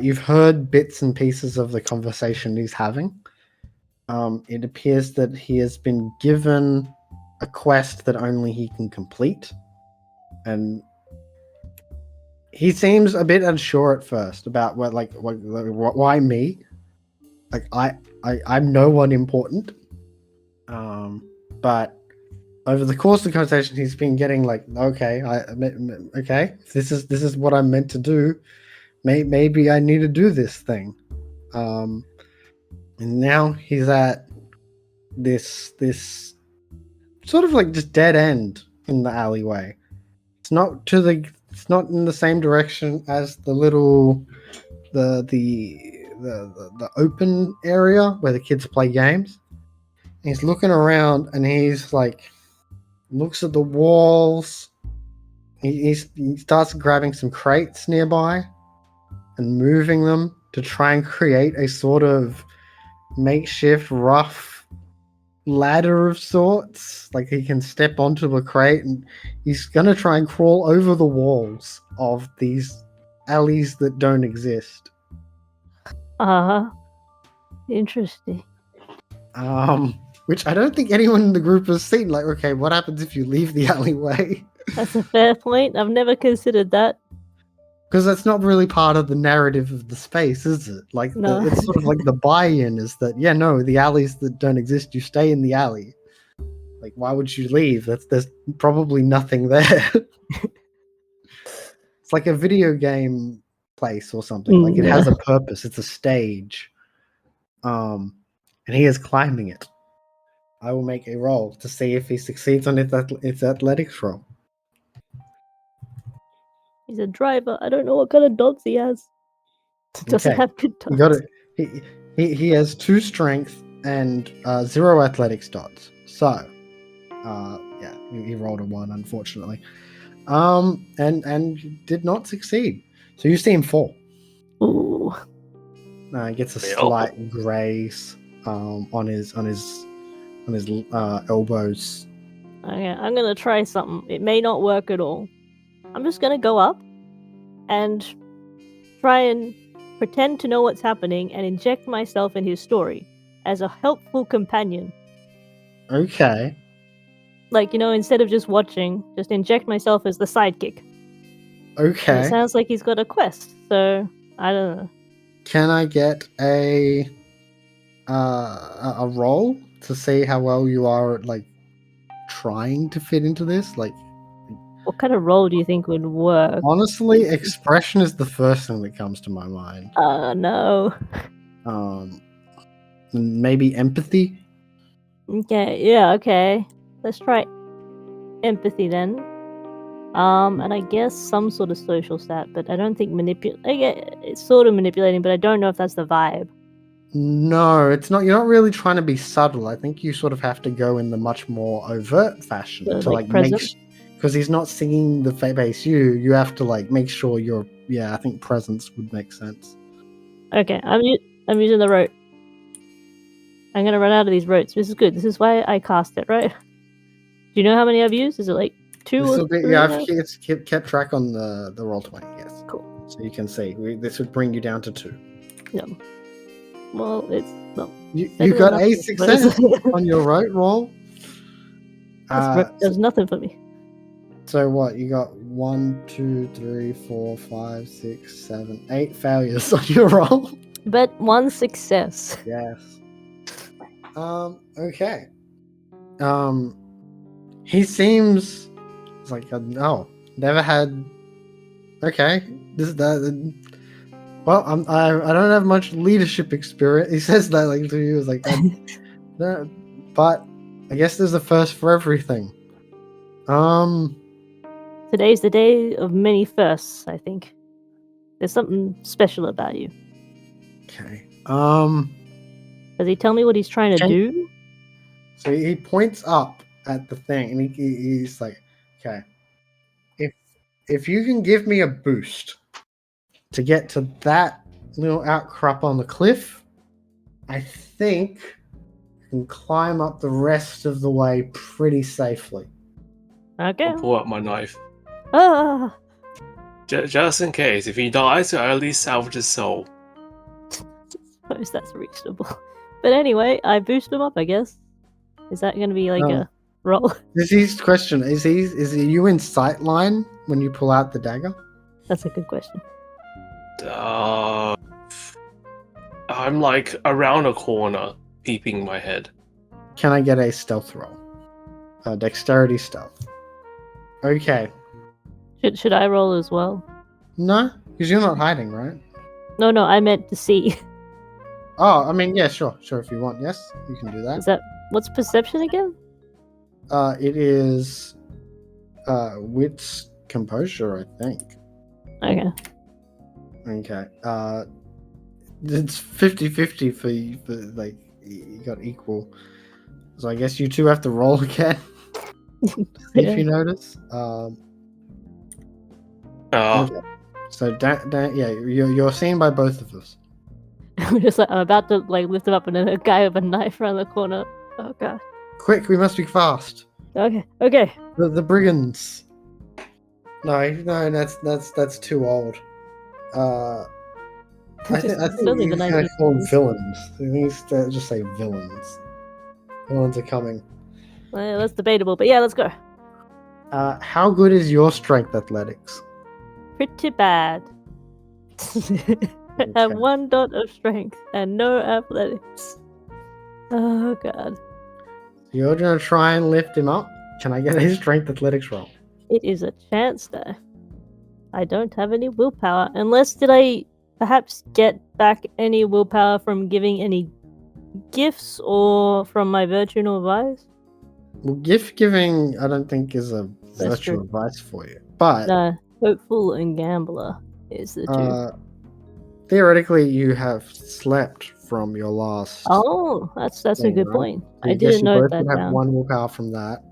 You've heard bits and pieces of the conversation he's having. It appears that he has been given a quest that only he can complete, and he seems a bit unsure at first about why me. Like I'm no one important. But over the course of the conversation, he's been getting like, okay, if this is what I'm meant to do. Maybe I need to do this thing. And now he's at this sort of like just dead end in the alleyway. It's not in the same direction as the little the open area where the kids play games. He's looking around and he's like looks at the walls. He starts grabbing some crates nearby and moving them to try and create a sort of makeshift rough ladder of sorts. Like he can step onto a crate and he's gonna try and crawl over the walls of these alleys that don't exist. Interesting. Which I don't think anyone in the group has seen. Like, okay, what happens if you leave the alleyway? That's a fair point. I've never considered that. Because that's not really part of the narrative of the space, is it? Like, no. It's sort of like the buy-in is that, yeah, no, the alleys that don't exist, you stay in the alley. Like, why would you leave? There's probably nothing there. It's like a video game place or something. Like, it has a purpose. It's a stage. And he is climbing it. I will make a roll to see if he succeeds on its athletics roll. He's a driver. I don't know what kind of dots he has. Doesn't have good dots. You got it. He has 2 strength and 0 athletics dots. So, yeah, he rolled a 1, unfortunately. And did not succeed. So you see him fall. Ooh. He gets a slight graze on his elbows. Okay, I'm gonna try something. It may not work at all. I'm just gonna go up and try and pretend to know what's happening and inject myself in his story as a helpful companion. Okay. Like, instead of just watching, just inject myself as the sidekick. Okay. And it sounds like he's got a quest, so I don't know. Can I get a roll to see how well you are at like trying to fit into this. Like, What kind of role do you think would work? honestly, expression is the first thing that comes to my mind. No. Maybe empathy. Okay, yeah, okay. Let's try empathy then. And I guess some sort of social stat, but I don't think it's sort of manipulating, but I don't know if that's the vibe. No, it's not. You're not really trying to be subtle. I think you sort of have to go in the much more overt fashion So, to like, like present? because he's not singing the bass. You have to like make sure you're. Yeah, I think presence would make sense. Okay, I'm using the rote. I'm gonna run out of these rotes. This is good. This is why I cast it, right? Do you know how many I've used? Is it like 2 or 3? Yeah, I've kept track on the Roll20. Yes, cool. So you can see this would bring you down to 2. No. Well, it's no. You got a success on your rote roll. Does nothing for me. So what? You got 1, 2, 3, 4, 5, 6, 7, 8 failures on your roll. But 1 success. Yes. Okay. He seems like never had. Okay. Well, I don't have much leadership experience. He says that like to you, like, no, but I guess there's a first for everything. Today's the day of many firsts. I think there's something special about you. Okay. Does he tell me what he's trying to do? So he points up at the thing, and he's like, "Okay, if you can give me a boost to get to that little outcrop on the cliff, I think I can climb up the rest of the way pretty safely." Okay. I'll pull out my knife. Ah. Just in case, if he dies, I'll at least salvage his soul. Suppose that's reasonable. But anyway, I boost him up, I guess. Is that going to be like a roll? This is question. Is you in sight line when you pull out the dagger? That's a good question. I'm like around a corner, peeping my head. Can I get a stealth roll? Dexterity stealth. Okay. Should I roll as well? No, because you're not hiding, right? No, I meant to see. Oh, I mean, yeah, sure, if you want, yes, you can do that. Is that what's perception again? It is, wits composure, I think. Okay. Okay. It's 50-50 for you, like you got equal. So I guess you two have to roll again. If you notice. Okay. So Dan, yeah, you're seen by both of us. I'm about to like lift him up, and then a guy with a knife around the corner. Oh god! Quick, we must be fast. Okay. The brigands. No, that's too old. I think you can call them villains. I think you just say villains. Villains are coming. Well, that's debatable, but yeah, let's go. How good is your strength athletics? Pretty bad. I have 1 dot of strength and no athletics. Oh god. You're gonna try and lift him up? Can I get a strength athletics roll? It is a chance though. I don't have any willpower. Unless did I perhaps get back any willpower from giving any gifts or from my virtual advice? Well, gift giving I don't think is a virtual advice for you. But no, hopeful and gambler is the two. Theoretically, you have slept from your last. Oh, that's a good point. So I didn't note that you both down. have 1 willpower from that.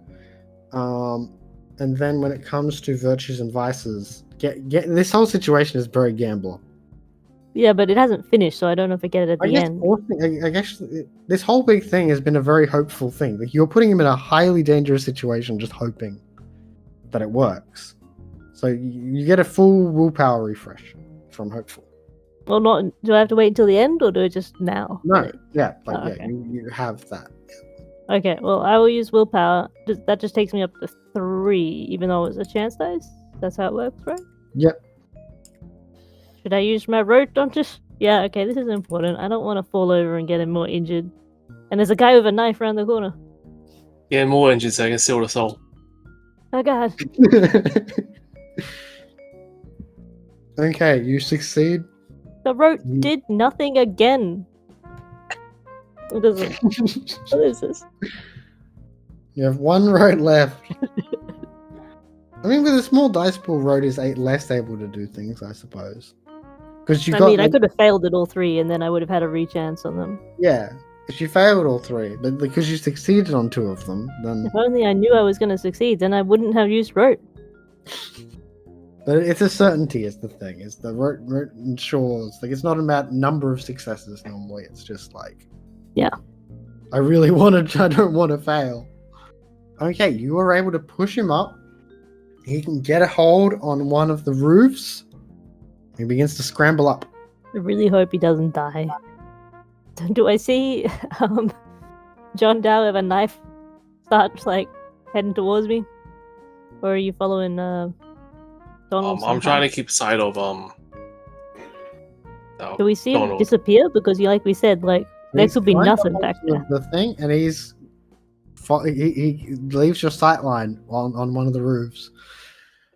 And then when it comes to virtues and vices, get this whole situation is very gambler. Yeah, but it hasn't finished, so I don't know if I get it at the end. I guess this whole big thing has been a very hopeful thing. Like you're putting him in a highly dangerous situation, just hoping that it works. So you get a full willpower refresh from hopeful. Well, do I have to wait until the end, or do I just now? No, yeah, okay. You have that. Okay, well, I will use willpower. That just takes me up to 3, even though it's a chance dice. That's how it works, right? Yep. Should I use my rote on just... Yeah, okay, this is important. I don't want to fall over and get him more injured. And there's a guy with a knife around the corner. Yeah, more engines so I can steal the soul. Oh god. Okay, you succeed. The rope did nothing again. What is it? What is this? You have one road left. I mean, with a small dice pool, road is less able to do things, I suppose. Because you I could have failed at all three, and then I would have had a rechance on them. Yeah, if you failed all three, but because you succeeded on two of them, then. If only I knew I was going to succeed, then I wouldn't have used rope. But it's a certainty is the thing. Is the rote ensures it's not about number of successes normally. It's just like, yeah, I really want to. I don't want to fail. Okay, you were able to push him up. He can get a hold on one of the roofs. He begins to scramble up. I really hope he doesn't die. Do I see John Dow with a knife start heading towards me, or are you following Donald? I'm trying to keep sight of Do we see Donald him disappear? Because like we said, there could be nothing back there. The thing, and he leaves your sight line on one of the roofs.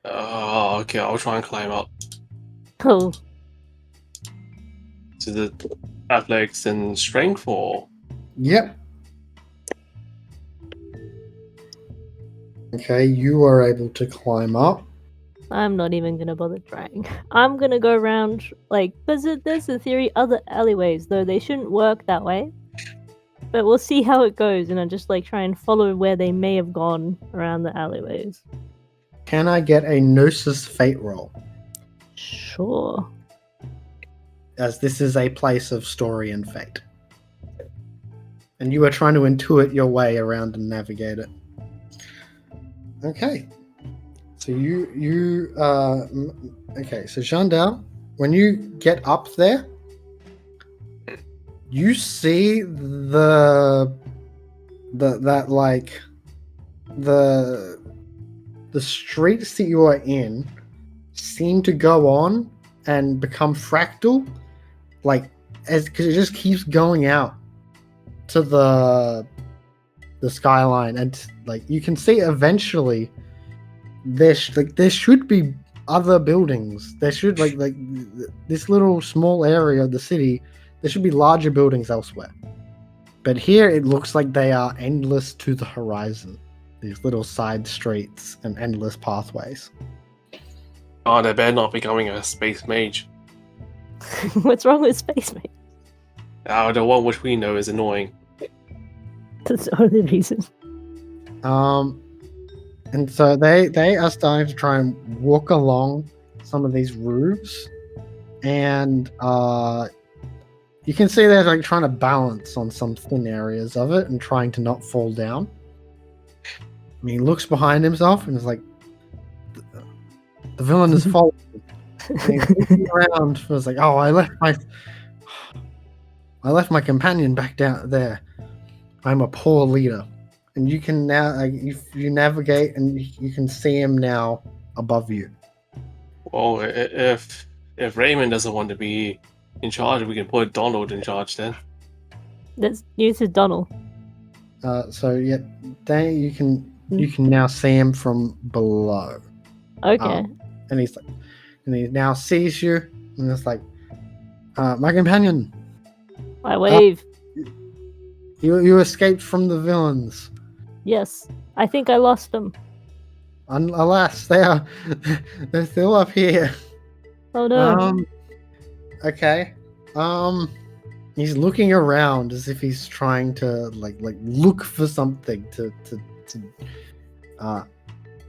Oh, okay. I'll try and climb up Oh, to the athletics and strength, or Yep. Okay, you are able to climb up. I'm not even gonna bother trying. I'm gonna go around because there's in theory other alleyways, though they shouldn't work that way. But we'll see how it goes, and I just try and follow where they may have gone around the alleyways. Can I get a Gnosis Fate roll? Sure. As this is a place of story and fate. And you are trying to intuit your way around and navigate it. Okay. So okay, so Jandal, when you get up there, you see the streets that you are in seem to go on and become fractal, because it just keeps going out to the skyline, and you can see eventually there should be other buildings. There should this little small area of the city. There should be larger buildings elsewhere, but here it looks like they are endless to the horizon. These little side streets and endless pathways. oh, they better not becoming a space mage. What's wrong with Space Mate? The one which we know is annoying. That's the only reason. And so they are starting to try and walk along some of these roofs, and you can see they're trying to balance on some thin areas of it and trying to not fall down. And he looks behind himself and is like, the villain is falling. And he's looking around and was like, oh, I left my companion back down there. I'm a poor leader. And you can now, you navigate, and you can see him now above you. Well, if Raymond doesn't want to be in charge, we can put Donald in charge then. Let's use his Donald. So yeah, you can now see him from below. Okay. And he now sees you, and it's like, my companion. I wave. You escaped from the villains. Yes, I think I lost them. Alas, they're still up here. Oh no. Okay. He's looking around as if he's trying to look for something to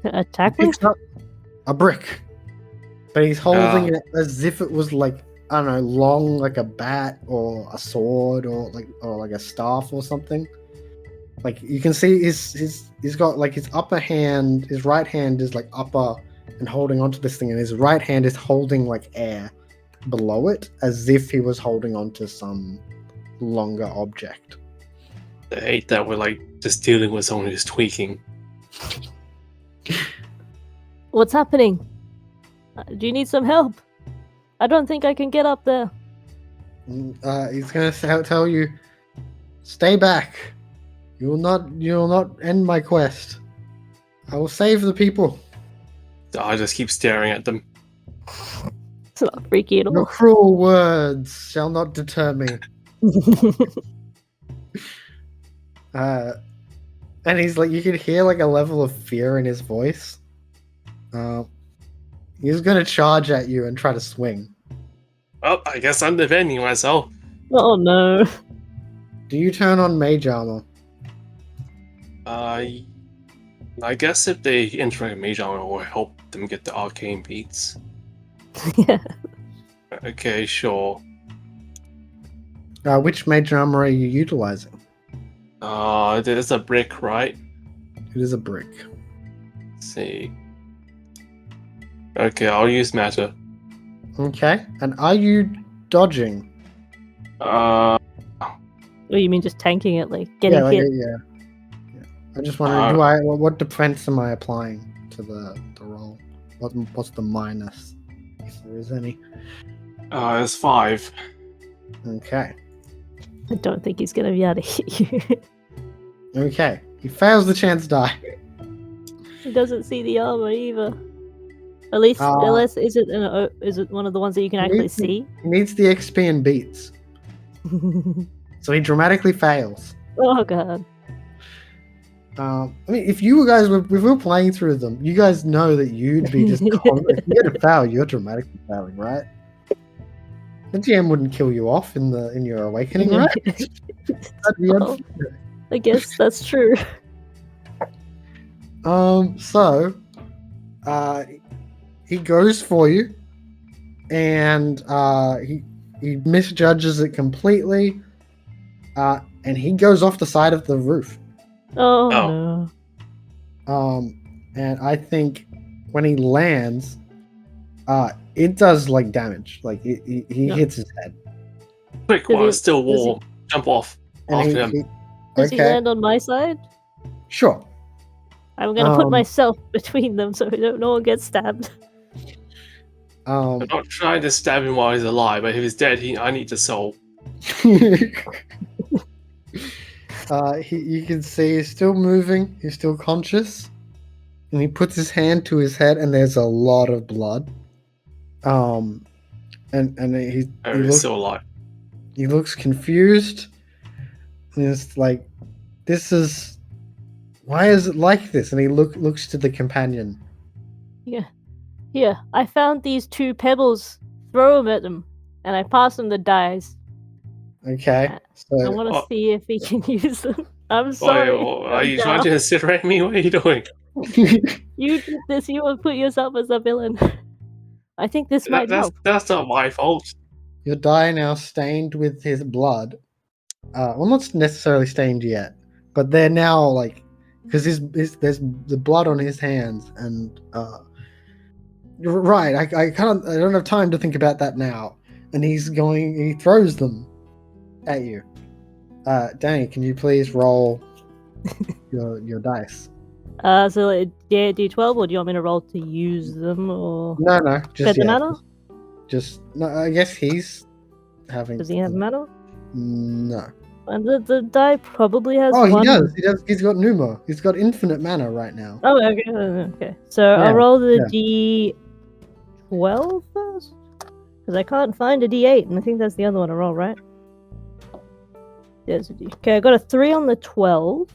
attack me? A brick. But he's holding it as if it was I don't know, long like a bat or a sword or a staff or something. You can see he's got his upper hand, his right hand is upper and holding onto this thing, and his right hand is holding air below it as if he was holding onto some longer object. I hate that we're just dealing with someone who's tweaking. What's happening? Do you need some help? I don't think I can get up there. He's gonna tell you, stay back. You will not end my quest. I will save the people. I just keep staring at them. It's not freaky at Your all. cruel words shall not deter me. And he's like, you can hear like a level of fear in his voice. He's gonna charge at you and try to swing. Oh, I guess I'm defending myself. Oh no. Do you turn on mage armor? I guess if they interact mage armor, it will help them get the arcane beats. Yeah. Okay, sure. Which mage armor are you utilizing? There's a brick, right? It is a brick. Let's see. Okay, I'll use matter. Okay. And are you dodging? Uh, Oh, you mean just tanking it, like getting hit? Yeah. I just wondering, what defense am I applying to the roll? What's the minus, if there is any? it's 5. Okay. I don't think he's gonna be able to hit you. Okay. He fails the chance die. He doesn't see the armor either. At least, unless is it one of the ones that you can actually see? He needs the XP and beats, so he dramatically fails. Oh god. I mean, if you guys if we were playing through them, you guys know that you'd be just if you get a foul, you're dramatically failing, right? The GM wouldn't kill you off in your awakening, right? That'd be Well, I guess that's true. So, he goes for you, and he misjudges it completely, and he goes off the side of the roof. Oh no. And I think when he lands, it does like damage. Like he hits his head. Quick, while it's still warm, jump off after him. Does he land on my side? Sure. I'm gonna put myself between them so no one gets stabbed. I'm not trying to stab him while he's alive, but if he's dead, I need the soul. You can see he's still moving. He's still conscious, and he puts his hand to his head, and there's a lot of blood. And he's still alive. He looks confused. And it's like, why is it like this? And he looks to the companion. Yeah. Here, I found these 2 pebbles. Throw them at them, and I pass them the dice. Okay. So I want to see if he can use them. I'm sorry. Are you trying to incinerate me? What are you doing? You did this. You will put yourself as a villain. I think this might help. That's not my fault. Your die now stained with his blood. Well, not necessarily stained yet, but they're now like, because there's the blood on his hands, and you're right. I don't have time to think about that now. And he throws them at you. Danny, can you please roll your dice? So D12, or do you want me to roll to use them, or No, just matter? Just no. I guess he's having. Does he have mana? No. And the die probably has. Oh, one. He does. He's got Numa. He's got infinite mana right now. Oh, okay. So I'll roll the D12 first, because I can't find a D8, and I think that's the other one to roll, right? There's a D. Okay, I got a 3 on the 12,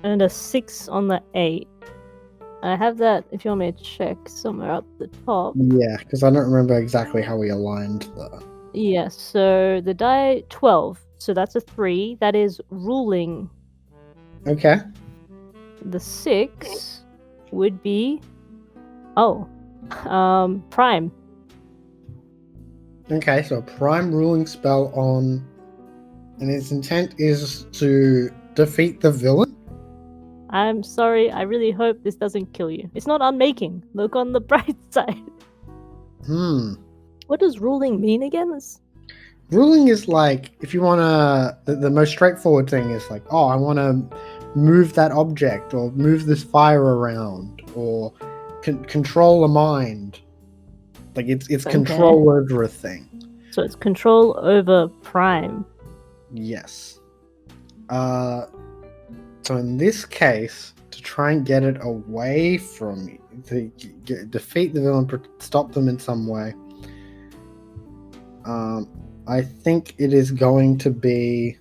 and a 6 on the 8. I have that, if you want me to check, somewhere up the top. Yeah, because I don't remember exactly how we aligned the... Yeah, so the die 12, so that's a 3. That is ruling. Okay. The 6 would be... prime. Okay, so a prime ruling spell on... And its intent is to defeat the villain? I'm sorry, I really hope this doesn't kill you. It's not unmaking. Look on the bright side. What does ruling mean again? Ruling is like, if you want to... The most straightforward thing is like, I want to move that object, or move this fire around, or control a mind. Like, it's control over a thing. So it's control over prime. Yes. So in this case, to try and get it away from you, to defeat the villain, stop them in some way, I think it is going to be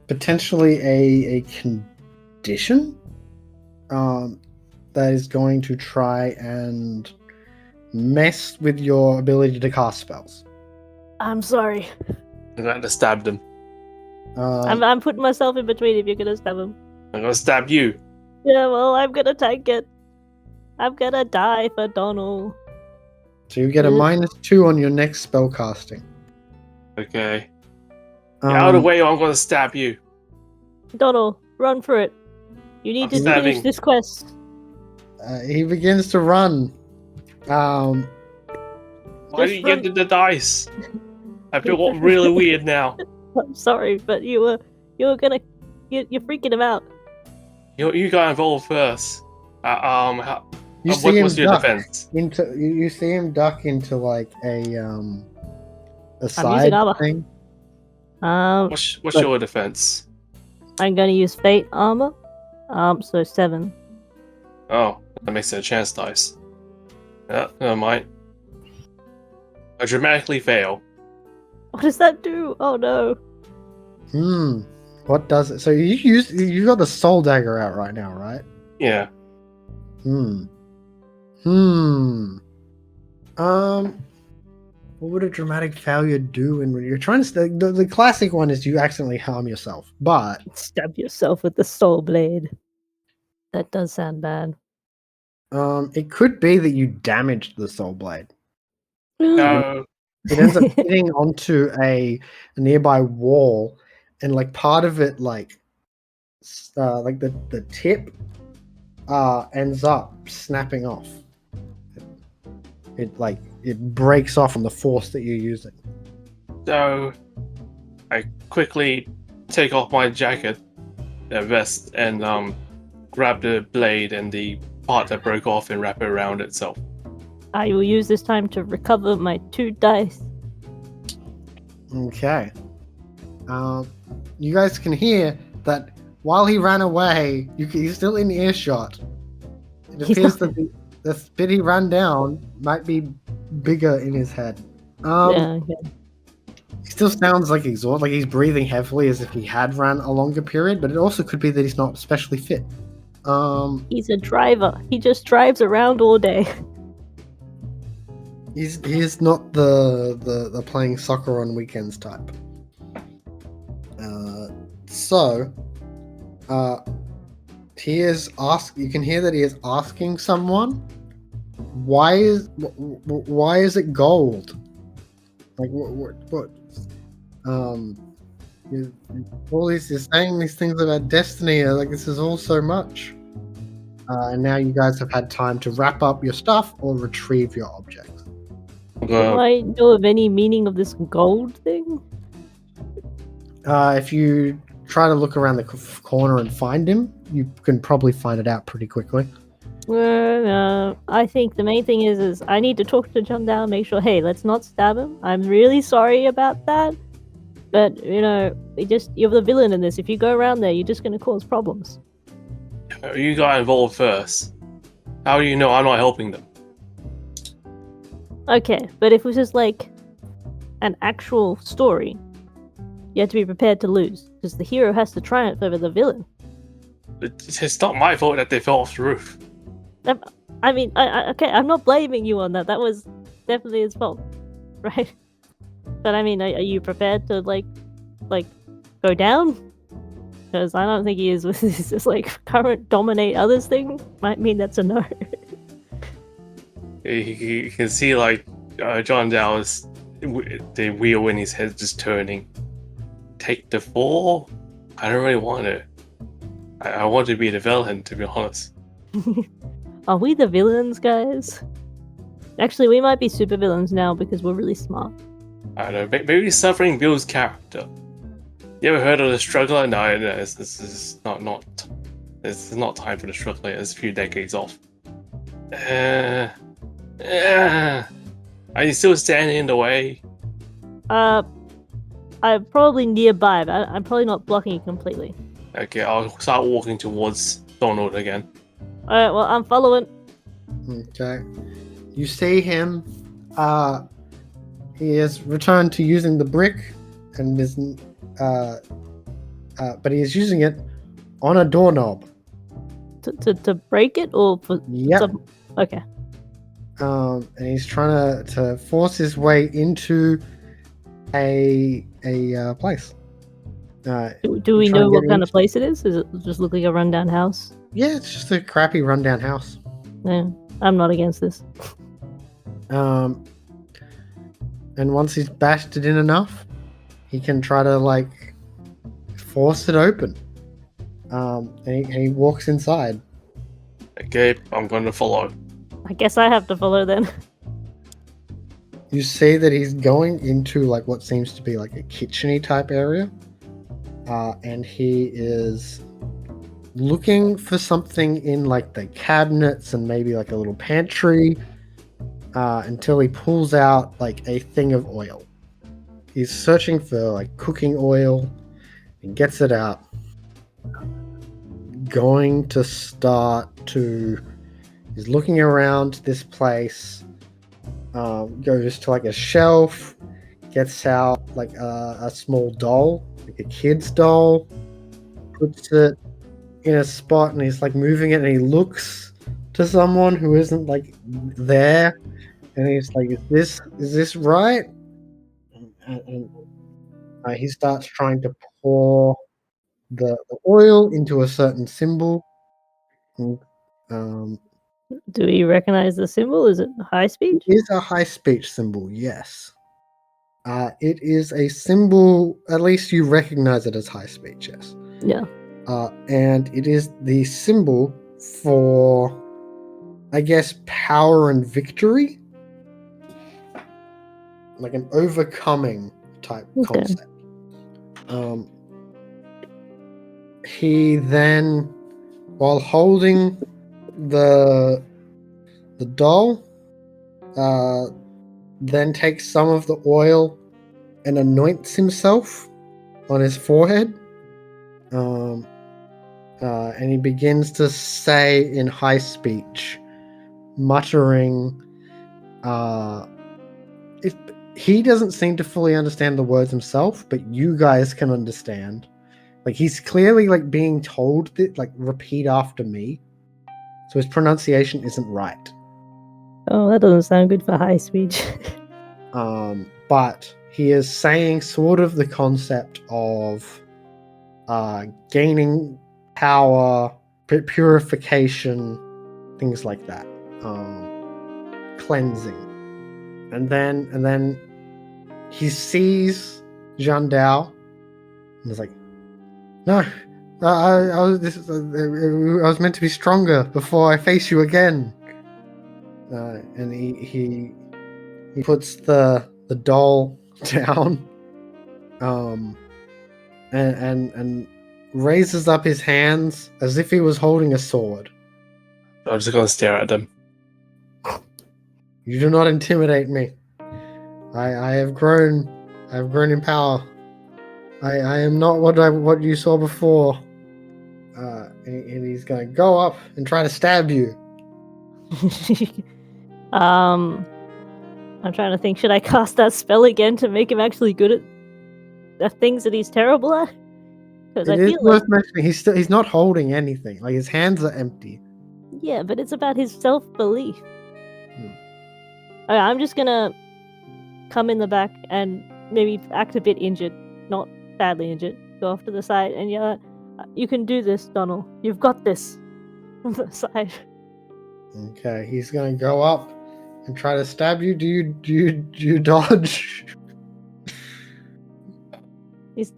potentially a condition that is going to try and mess with your ability to cast spells. I'm sorry. I'm going to stab them. I'm putting myself in between if you're gonna stab him. I'm going to stab you. Yeah, well, I'm gonna tank it. I'm gonna die for Donald. So you get a -2 on your next spell casting. Okay. Get out of the way or I'm going to stab you. Donald, run for it. You need to finish this quest. He begins to run. Why did you get the dice? I feel really weird now. I'm sorry, but you're freaking him out. You got involved first. What's your defense? You see him duck into like a side thing. What's your defense? I'm gonna use Fate armor. So 7. Oh, that makes it a chance dice. Yeah, never mind. I dramatically fail. What does that do? Oh no. What does it? So you got the soul dagger out right now, right? Yeah. What would a dramatic failure do when you're trying to? The classic one is you accidentally harm yourself, but stab yourself with the soul blade. That does sound bad. It could be that you damaged the soul blade. No. It ends up hitting onto a nearby wall, and like part of it, like the tip, ends up snapping off. It breaks off on the force that you're using. So I quickly take off my jacket, vest, and grab the blade and the part that broke off and wrap it around itself. I will use this time to recover my 2 dice. Okay. You guys can hear that while he ran away, he's still in earshot. It appears that the bit he ran down might be bigger in his head. Okay. He still sounds like exhausted, like he's breathing heavily as if he had ran a longer period, but it also could be that he's not especially fit. He's a driver. He just drives around all day. He's not the playing soccer on weekends type. He is you can hear that he is asking someone, why is it gold? Like what? You're saying these things about destiny, like this is all so much. And now you guys have had time to wrap up your stuff or retrieve your objects. Do I know of any meaning of this gold thing? If you try to look around the corner and find him, you can probably find it out pretty quickly. I think the main thing is I need to talk to John Dow, make sure, hey, let's not stab him. I'm really sorry about that. But, you're the villain in this. If you go around there, you're just going to cause problems. You got involved first. How do you know I'm not helping them? Okay, but if it was just like an actual story, you have to be prepared to lose, because the hero has to triumph over the villain. It's not my fault that they fell off the roof. I mean, okay, I'm not blaming you on that. That was definitely his fault, right? But I mean, are you prepared to like go down? Because I don't think he is with this current dominate others thing. Might mean that's a no. You can see John Dow's the wheel in his head just turning. Take the fall? I don't really want to. I want to be the villain, to be honest. Are we the villains, guys? Actually, we might be super villains now because we're really smart. I don't know. Maybe suffering builds character. You ever heard of the struggler? No, this is not. This is not time for the struggler. It's a few decades off. Are you still standing in the way? I'm probably nearby, but I'm probably not blocking it completely. Okay, I'll start walking towards Donald again. Alright, well, I'm following. Okay. You see him. He has returned to using the brick, and is, but he is using it on a doorknob. To break it or for Yep. Okay. And he's trying to force his way into a place. Do we know what kind of place it is? Does it just look like a rundown house? Yeah, it's just a crappy rundown house. Yeah, I'm not against this. And once he's bashed it in enough, he can try to like force it open. And he walks inside. Okay, I'm going to follow. I guess I have to follow then. You see that he's going into like what seems to be like a kitcheny type area, and he is looking for something in like the cabinets and maybe like a little pantry, until he pulls out like a thing of oil. He's searching for like cooking oil and gets it out. Going to start to... He's looking around this place, goes to like a shelf, gets out like a small doll, like a kid's doll, puts it in a spot, and he's like moving it, and he looks to someone who isn't like there, and he's like, is this right? And he starts trying to pour the oil into a certain symbol. And, do we recognize the symbol? Is it high speech? It is a high speech symbol, yes. It is a symbol, at least you recognize it as high speech, yes. Yeah. And it is the symbol for, I guess, power and victory. Like an overcoming type concept. He then, while holding the doll, then takes some of the oil and anoints himself on his forehead, and he begins to say in high speech, muttering, he doesn't seem to fully understand the words himself, but you guys can understand. Like, he's clearly like being told that, like, repeat after me. So his pronunciation isn't right. Oh, that doesn't sound good for high speech. But he is saying sort of the concept of gaining power, purification, things like that. Cleansing. And then he sees Zhan Dao and is like, no, I was meant to be stronger before I face you again. And he puts the doll down, and raises up his hands as if he was holding a sword. I'm just going to stare at them. You do not intimidate me. I have grown in power. I am not what you saw before. And he's going to go up and try to stab you. I'm trying to think, should I cast that spell again to make him actually good at the things that he's terrible at? Because I feel worth mentioning he's not holding anything. Like, his hands are empty. Yeah, but it's about his self-belief. I'm just gonna come in the back and maybe act a bit injured, not badly injured. Go off to the side and yell, "You can do this, Donald. You've got this." From the side. Okay, he's gonna go up and try to stab you. Do you dodge? His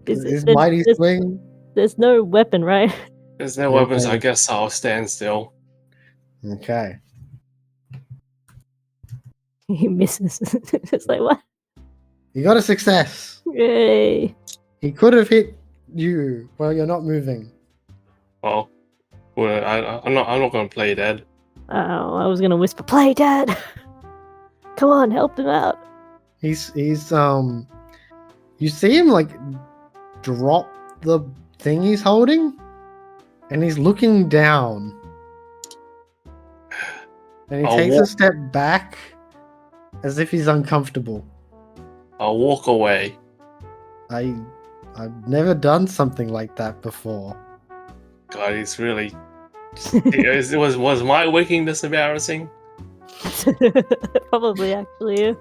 mighty swing. There's no weapon, right? There's no weapons. I guess I'll stand still. Okay. He misses. It's like, what? You got a success. Yay! He could have hit you. Well, you're not moving. Well, I'm not going to play dead. Oh, I was gonna whisper, "Play dead." Come on, help him out. He's you see him like drop the thing he's holding, and he's looking down. And he takes a step back as if he's uncomfortable. I'll walk away. I've never done something like that before. God, he's really. was my waking this embarrassing? Probably, actually.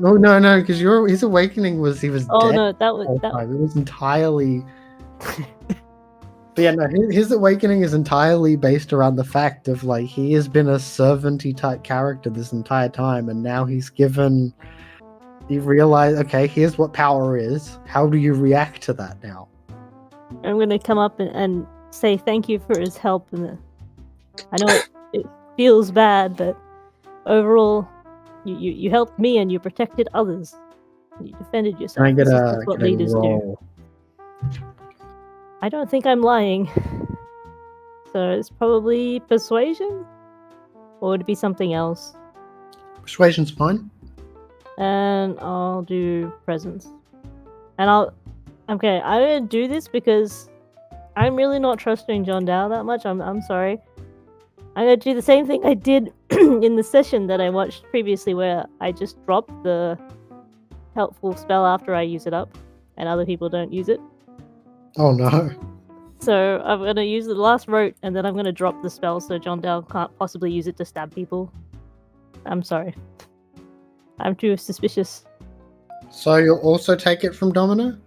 Oh no, because his awakening was he was Oh dead. no, that It was entirely. But yeah, no, his awakening is entirely based around the fact of like he has been a servant-y type character this entire time, and now he realized, okay, here's what power is. How do you react to that now? I'm gonna come up and say thank you for his help. I know it feels bad, but overall, you helped me and you protected others. You defended yourself. Can I get That's what leaders do. I don't think I'm lying. So it's probably persuasion? Or would it be something else? Persuasion's fine. And I'll do presence. And I'm gonna do this because I'm really not trusting John Dow that much. I'm sorry. I'm gonna do the same thing I did in the session that I watched previously, where I just dropped the helpful spell after I use it up, and other people don't use it. Oh no. So I'm gonna use the last rote, and then I'm gonna drop the spell so John Dow can't possibly use it to stab people. I'm sorry. I'm too suspicious. So you'll also take it from Domino?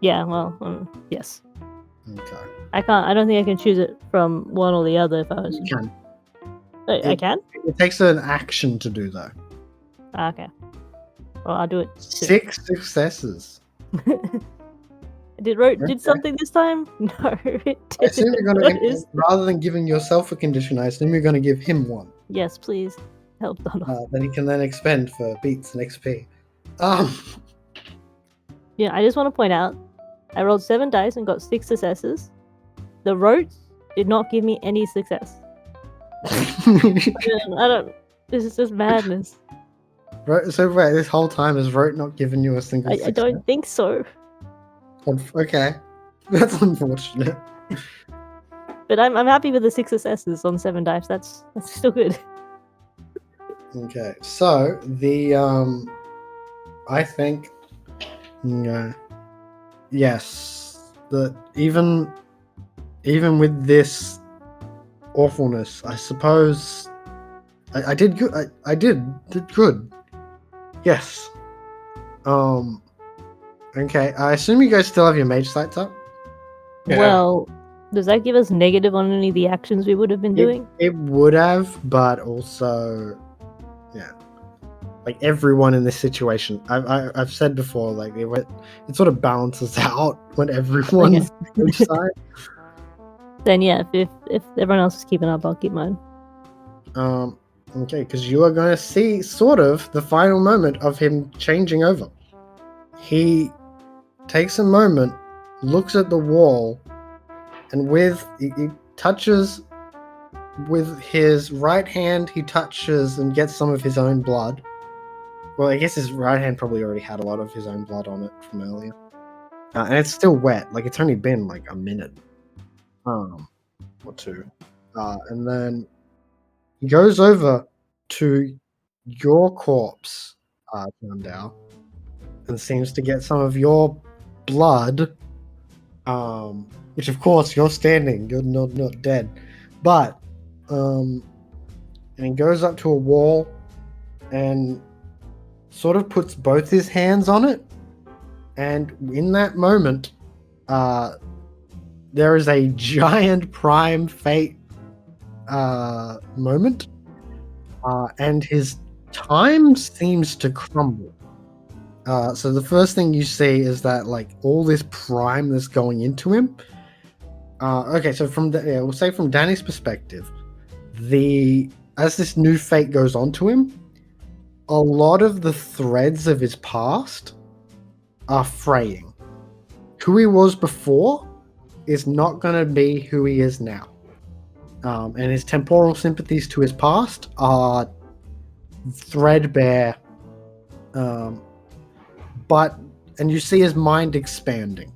Yeah, well, yes. Okay. I don't think I can choose it from one or the other if I was. You can. I can? It takes an action to do though. Okay. Well, I'll do it. 6 successes. Did something this time? No, it didn't. I assume you're gonna, rather than giving yourself a condition, I assume you're going to give him one. Yes, please. Help Donald. That he can then expend for beats and XP. Yeah, I just want to point out, I rolled 7 dice and got 6 successes. The rotes did not give me any success. I don't. This is just madness. So wait, this whole time has Rote not given you a single success? I don't think so. Okay. That's unfortunate. But I'm happy with the 6 successes on 7 dice. That's still good. Okay, so the I think yes, that even with this awfulness, I suppose I did good. I did good. Yes. Okay, I assume you guys still have your mage sights up? Yeah. Well, does that give us negative on any of the actions we would have been doing? It would have, but also, yeah. Like everyone in this situation, I've said before, like it sort of balances out when everyone's on each side. Then yeah, if everyone else is keeping up, I'll keep mine. Okay, because you are going to see sort of the final moment of him changing over. He takes a moment, looks at the wall, and he touches with his right hand. He touches and gets some of his own blood. Well, I guess his right hand probably already had a lot of his own blood on it from earlier, and it's still wet. Like it's only been like a minute, or 2, and then he goes over to your corpse, Dow, and seems to get some of your blood, which of course you're standing, you're not dead, but and he goes up to a wall and sort of puts both his hands on it, and in that moment there is a giant prime fate moment, and his time seems to crumble. So the first thing you see is that like all this prime that's going into him. Okay, so we'll say from Danny's perspective, as this new fate goes onto him, a lot of the threads of his past are fraying. Who he was before is not going to be who he is now. And his temporal sympathies to his past are threadbare. But and you see his mind expanding,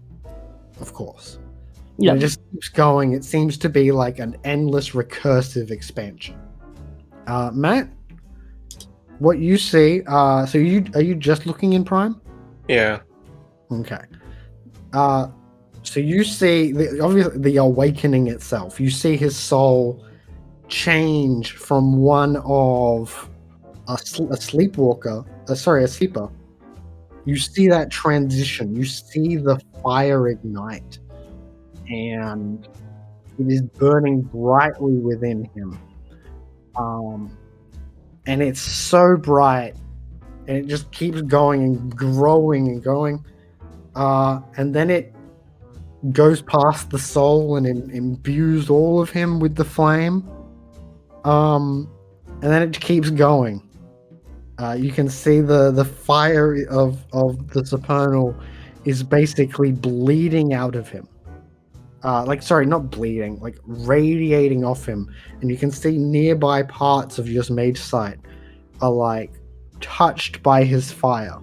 of course. Yeah. And it just keeps going. It seems to be like an endless recursive expansion. Matt, what you see, so are you just looking in Prime? Yeah. Okay. So you see obviously the awakening itself. You see his soul change from one of a sleepwalker. A sleeper. You see that transition. You see the fire ignite, and it is burning brightly within him. And it's so bright, and it just keeps going and growing and going. And then it goes past the soul and imbues all of him with the flame. And then it keeps going. You can see the fire of the supernal is basically bleeding out of him. Not bleeding, like radiating off him. And you can see nearby parts of your mage sight are like touched by his fire.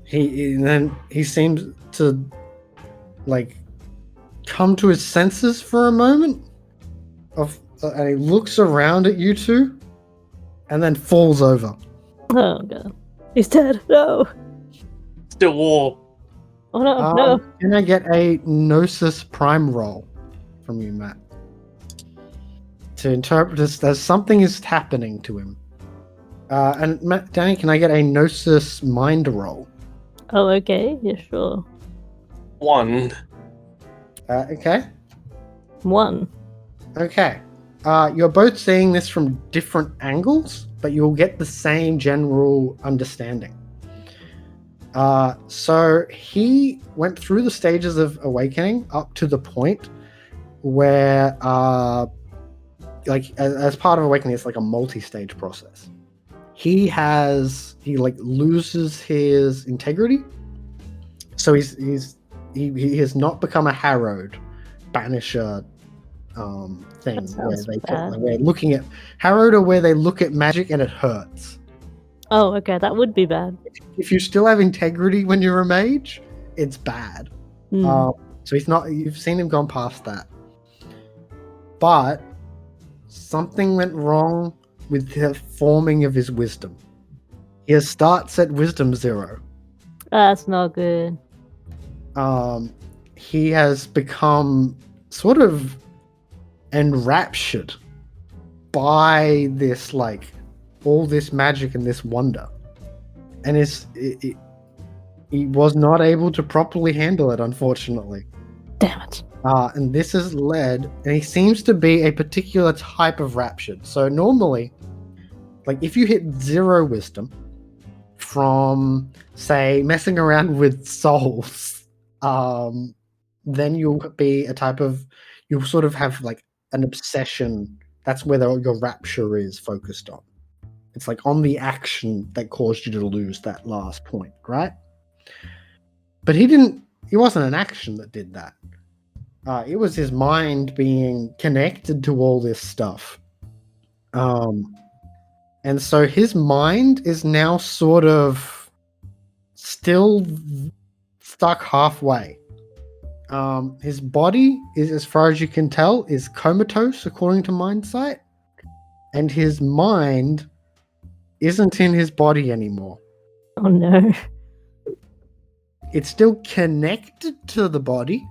He seems to like come to his senses for a moment and he looks around at you two and then falls over. Oh god. He's dead. No. Still war. Oh no, no. Can I get a Gnosis Prime roll from you, Matt? To interpret this as something is happening to him. And Matt, Danny, can I get a Gnosis Mind roll? Oh, okay. Yeah, sure. 1. Okay. 1. Okay. You're both seeing this from different angles, but you'll get the same general understanding. So he went through the stages of awakening up to the point where, as part of awakening, it's like a multi-stage process. He loses his integrity, so he has not become a harrowed banisher thing where they're looking at harrowed, or where they look at magic and it hurts. Oh, okay, that would be bad. If you still have integrity when you're a mage, it's bad. So he's not. You've seen him gone past that, but something went wrong with the forming of his wisdom. He starts at wisdom 0. That's not good. He has become sort of enraptured by this, like, all this magic and this wonder, and he was not able to properly handle it, unfortunately. Damn it. And this has led, and he seems to be a particular type of raptured. So normally, like, if you hit 0 wisdom from, say, messing around with souls, then you'll be a type of, you'll sort of have like an obsession. That's where your rapture is focused on. It's like on the action that caused you to lose that last point, right? But it wasn't an action that did that. It was his mind being connected to all this stuff. And so his mind is now sort of still stuck halfway. His body is, as far as you can tell, is comatose according to Mindsight, and his mind isn't in his body anymore. Oh no. It's still connected to the body.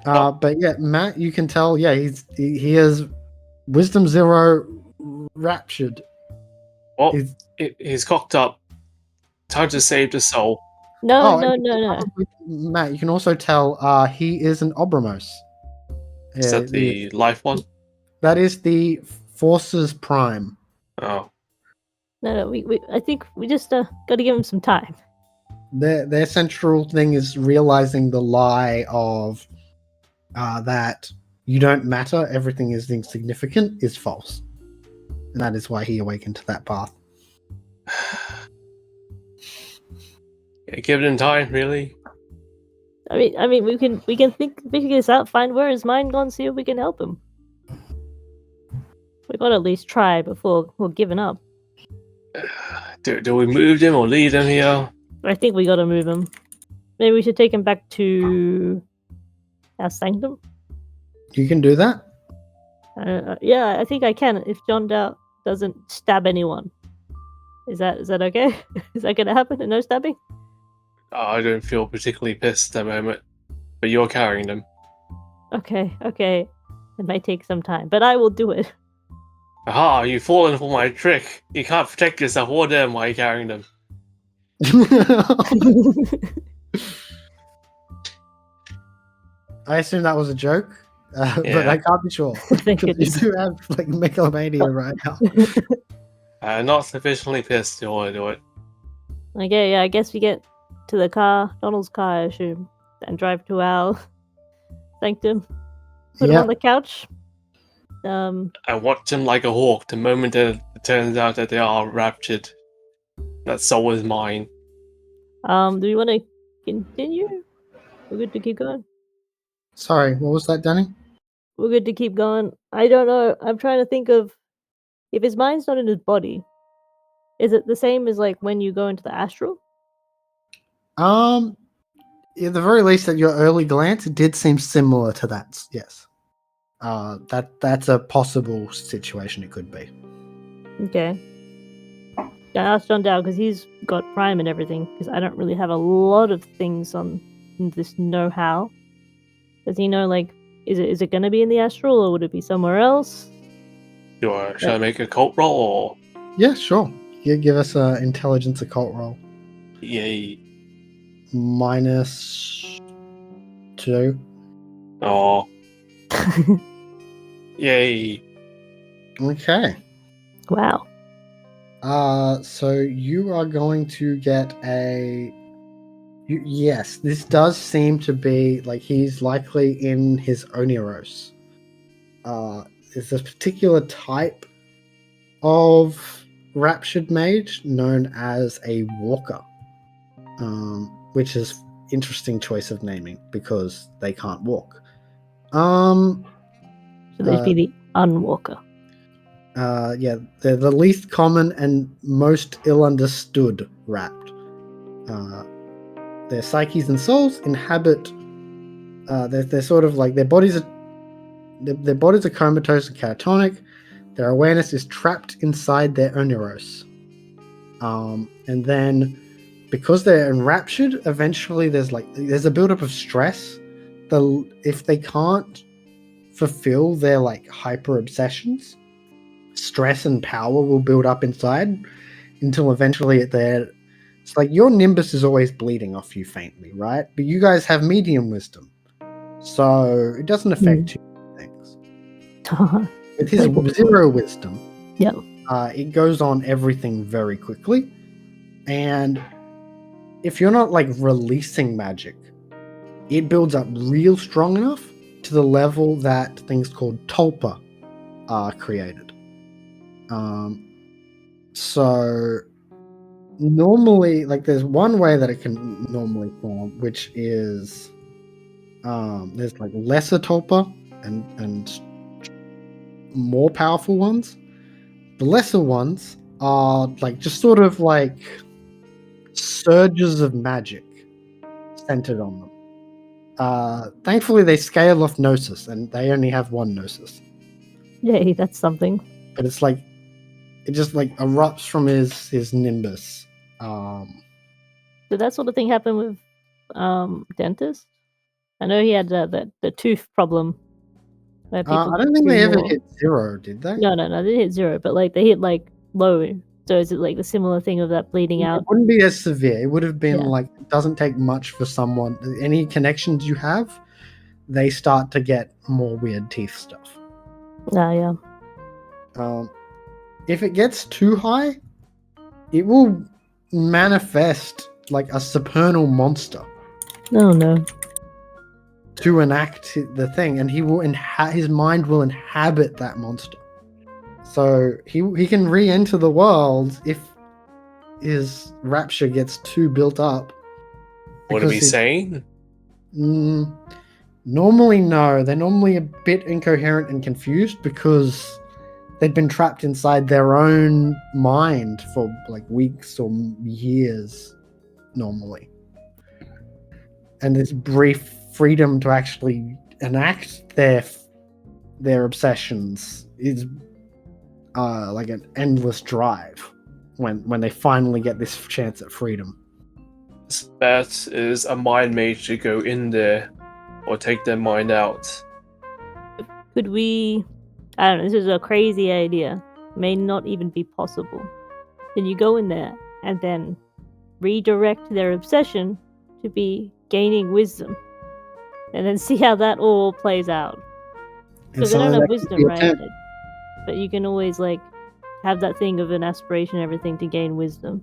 But yeah, Matt, you can tell, yeah, he has wisdom 0 raptured. Well, he's cocked up. Time to save the soul. No. Matt, you can also tell he is an Obramos. Is that the life one? That is the Forces Prime. Oh. No, I think we just got to give him some time. Their central thing is realizing the lie of that you don't matter, everything is insignificant, is false. And that is why he awakened to that path. Yeah, give him time, really. I mean, we can figure this out, find where his mind gone, see if we can help him. We gotta at least try before we're giving up. Do we move them or leave them here? I think we gotta move him. Maybe we should take him back to our sanctum. You can do that. Yeah, I think I can if John Dow doesn't stab anyone. Is that okay? Is that gonna happen? No stabbing? I don't feel particularly pissed at the moment, but you're carrying them. Okay. It might take some time, but I will do it. Aha, you've fallen for my trick. You can't protect yourself or them while you're carrying them. I assume that was a joke, but Yeah. I can't be sure. Thank You goodness. do have like megalomania right now. Not sufficiently pissed to want to do it. Okay, yeah, I guess we get to the car, Donald's car, I assume, and drive to our sanctum. Put him on the couch. I watch them like a hawk the moment that it turns out that they are raptured. That soul is mine. Do we want to continue? We're good to keep going. Sorry, what was that, Danny? We're good to keep going. I don't know. I'm trying to think of if his mind's not in his body. Is it the same as like when you go into the astral? At the very least, at your early glance, it did seem similar to that. Yes. That's a possible situation. It could be. Okay. I asked John Dow because he's got Prime and everything. Because I don't really have a lot of things on this know-how. Does he know, like, is it going to be in the astral or would it be somewhere else? Should I make a cult roll or? Yeah, sure. You give us an intelligence occult roll. Yay. -2. Oh. Yay. Okay. Wow. So you are going to get yes, this does seem to be like he's likely in his Oniros. There's a particular type of raptured mage known as a walker, which is interesting choice of naming because they can't walk. Should they be the unwalker? Yeah, they're the least common and most ill understood wrapped. Their psyches and souls inhabit. They're sort of like their bodies are comatose and catatonic. Their awareness is trapped inside their Oniros. And then because they're enraptured, eventually there's a buildup of stress. If they can't fulfill their like hyper obsessions, stress and power will build up inside until eventually it's like your nimbus is always bleeding off you faintly, right? But you guys have medium wisdom, so it doesn't affect you things. With his 0 wisdom, it goes on everything very quickly, and if you're not like releasing magic, it builds up real strong enough to the level that things called tulpa are created. So normally, like there's one way that it can normally form, which is there's like lesser tulpa and more powerful ones. The lesser ones are like just sort of like surges of magic centered on them. Thankfully, they scale off gnosis, and they only have one gnosis. Yay, that's something. But it's like it just like erupts from his nimbus. Did that sort of thing happen with Dentist? I know he had the tooth problem. Where people I don't think they ever hit 0, did they? No, they didn't hit 0, but like they hit like low. So is it like the similar thing of that bleeding out? It wouldn't be as severe. It would have been like it doesn't take much for someone. Any connections you have, they start to get more weird teeth stuff. Yeah. If it gets too high, it will manifest like a supernal monster. Oh no. To enact the thing, and he will his mind will inhabit that monster. So he can re-enter the world if his rapture gets too built up. What are we saying? Normally, no. They're normally a bit incoherent and confused because they'd been trapped inside their own mind for like weeks or years normally. And this brief freedom to actually enact their obsessions is like an endless drive when they finally get this chance at freedom. That is a mind mage to go in there or take their mind out. Could we... I don't know, this is a crazy idea. May not even be possible. Can you go in there and then redirect their obsession to be gaining wisdom? And then see how that all plays out. Because they don't have wisdom, right? But you can always, like, have that thing of an aspiration and everything to gain wisdom.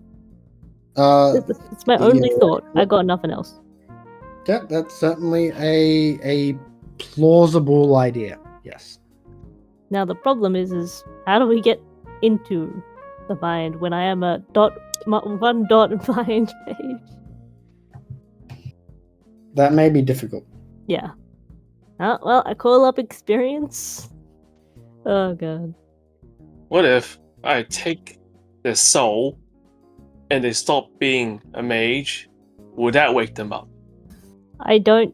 It's my only thought. I got nothing else. Yeah, that's certainly a plausible idea. Yes. Now the problem is how do we get into the mind when I am a one dot mind page? That may be difficult. Yeah. Well, I call up experience. Oh god. What if I take their soul and they stop being a mage? Would that wake them up? I don't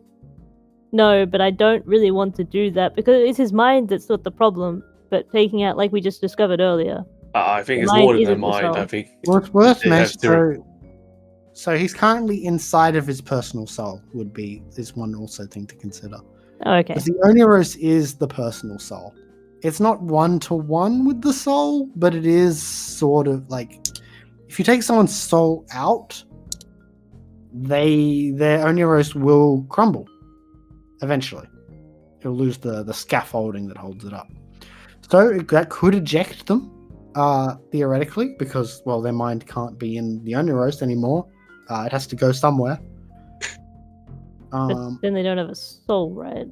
know, but I don't really want to do that because it's his mind that's not the problem. But taking out, like we just discovered earlier, I think it's more than their mind. soul. I think what's worth mentioning. So he's currently inside of his personal soul. Is one also thing to consider. Oh, okay. Because the Oniros is the personal soul. It's not 1-to-1 with the soul, but it is sort of like if you take someone's soul out, their Oniros will crumble eventually. It'll lose the scaffolding that holds it up. So that could eject them, theoretically, because, well, their mind can't be in the Oniros anymore. It has to go somewhere. But then they don't have a soul, right?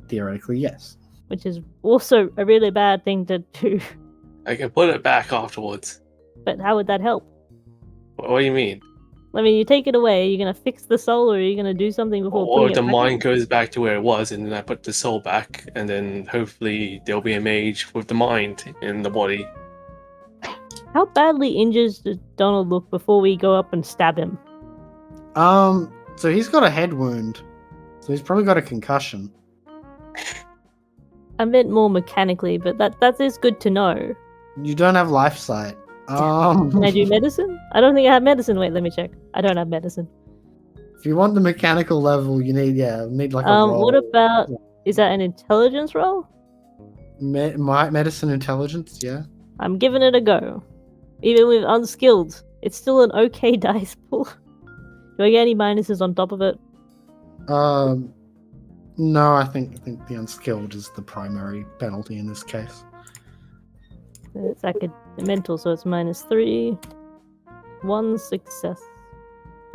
Theoretically, yes. Which is also a really bad thing to do. I can put it back afterwards. But how would that help? What do you mean? I mean, you take it away, are you going to fix the soul, or are you going to do something before Or putting the it back mind in? goes back to where it was, and then I put the soul back, and then hopefully there'll be a mage with the mind in the body. How badly injured does Donald look before we go up and stab him? So he's got a head wound. So he's probably got a concussion. I meant more mechanically, but that is good to know. You don't have life sight. Can I do medicine? I don't think I have medicine. Wait, let me check. I don't have medicine. If you want the mechanical level, you need like a roll. What about... Is that an intelligence roll? Medicine intelligence, yeah. I'm giving it a go. Even with unskilled, it's still an okay dice pool. Do I get any minuses on top of it? No, I think the unskilled is the primary penalty in this case. It's mental, so it's -3. 1 success.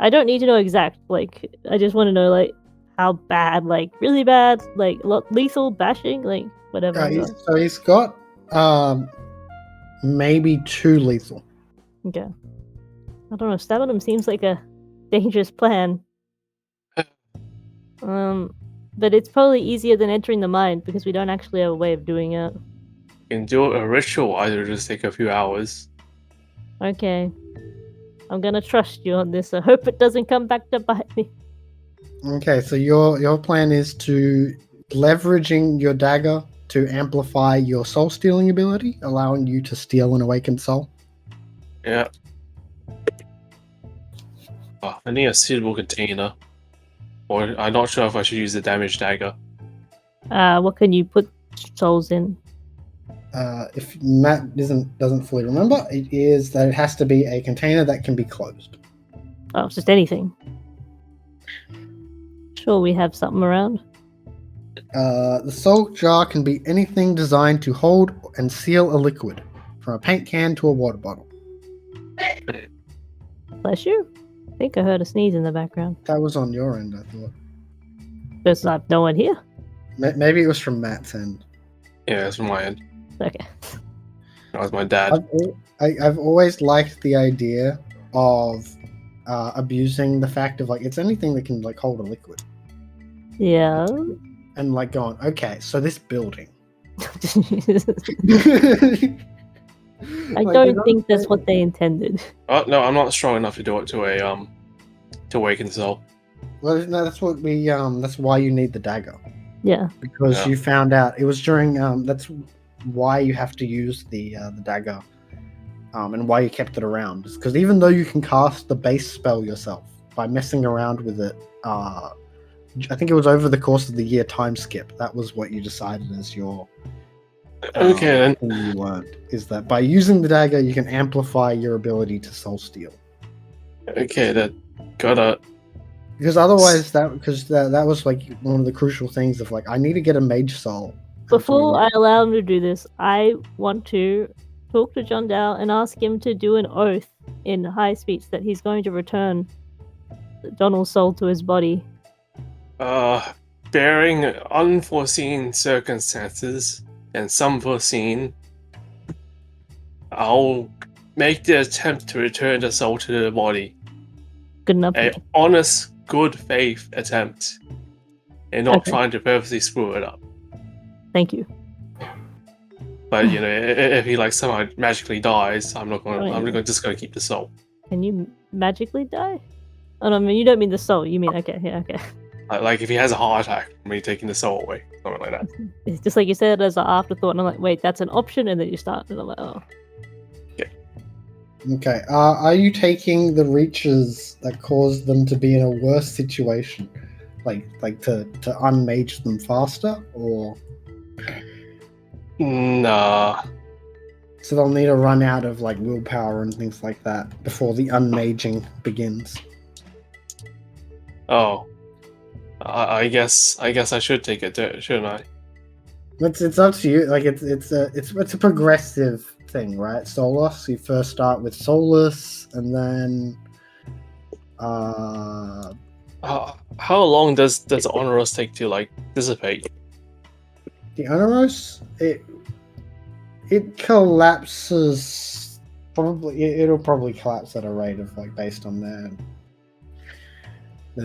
I don't need to know exact, like, I just want to know, like, how bad, like, really bad, like, lethal bashing, like, whatever. So he's got, maybe 2 lethal. Okay. I don't know, stabbing him seems like a dangerous plan. But it's probably easier than entering the mind, because we don't actually have a way of doing it. You can do a ritual, either just take a few hours. Okay. I'm gonna trust you on this. I hope it doesn't come back to bite me. Okay, so your plan is to leveraging your dagger to amplify your soul stealing ability, allowing you to steal an awakened soul. Yeah. Oh, I need a suitable container. Or I'm not sure if I should use the damage dagger. What can you put souls in? If Matt doesn't fully remember, it is that it has to be a container that can be closed. Oh, it's just anything. Sure, we have something around. The soul jar can be anything designed to hold and seal a liquid, from a paint can to a water bottle. Bless you. I think I heard a sneeze in the background. That was on your end, I thought. There's no one here. Maybe it was from Matt's end. Yeah, that's from my end. Okay. That was my dad. I've always liked the idea of abusing the fact of, like, it's anything that can, like, hold a liquid. Yeah. And, like, going, okay, so this building, I don't think that's what they intended. Oh no, I'm not strong enough to do it to awaken the soul. Well, no, that's what we. That's why you need the dagger. Yeah. Because you found out it was during. That's why you have to use the dagger. And why you kept it around is because even though you can cast the base spell yourself by messing around with it, I think it was over the course of the year time skip. That was what you decided as your. Okay, then. Thing you learned is that by using the dagger, you can amplify your ability to soul steal. Okay, that gotta. Because otherwise, that was like one of the crucial things of like I need to get a mage soul. Before I allow him to do this, I want to talk to John Dow and ask him to do an oath in high speech that he's going to return Donald's soul to his body. Bearing unforeseen circumstances and some foreseen, I'll make the attempt to return the soul to the body. Good enough. An honest, good faith attempt, and not trying to purposely screw it up. Thank you. But if he like somehow magically dies, I'm not going. I'm just going to keep the soul. Can you magically die? Oh no, I mean you don't mean the soul. You mean okay, yeah, okay. Like if he has a heart attack, me taking the soul away, something like that. It's just like you said as an afterthought, and I'm like, wait, that's an option, and then you start, and I'm like, oh. Okay. Are you taking the reaches that caused them to be in a worse situation, like to unmage them faster, or? Nah. So they'll need to run out of like willpower and things like that before the unmaging begins. Oh. I guess I should take it, shouldn't I? It's up to you. Like it's a progressive thing, right? Solus. You first start with Solus, and then how long does Oneros take to like dissipate? The Oneros, it collapses. It'll probably collapse at a rate of like based on the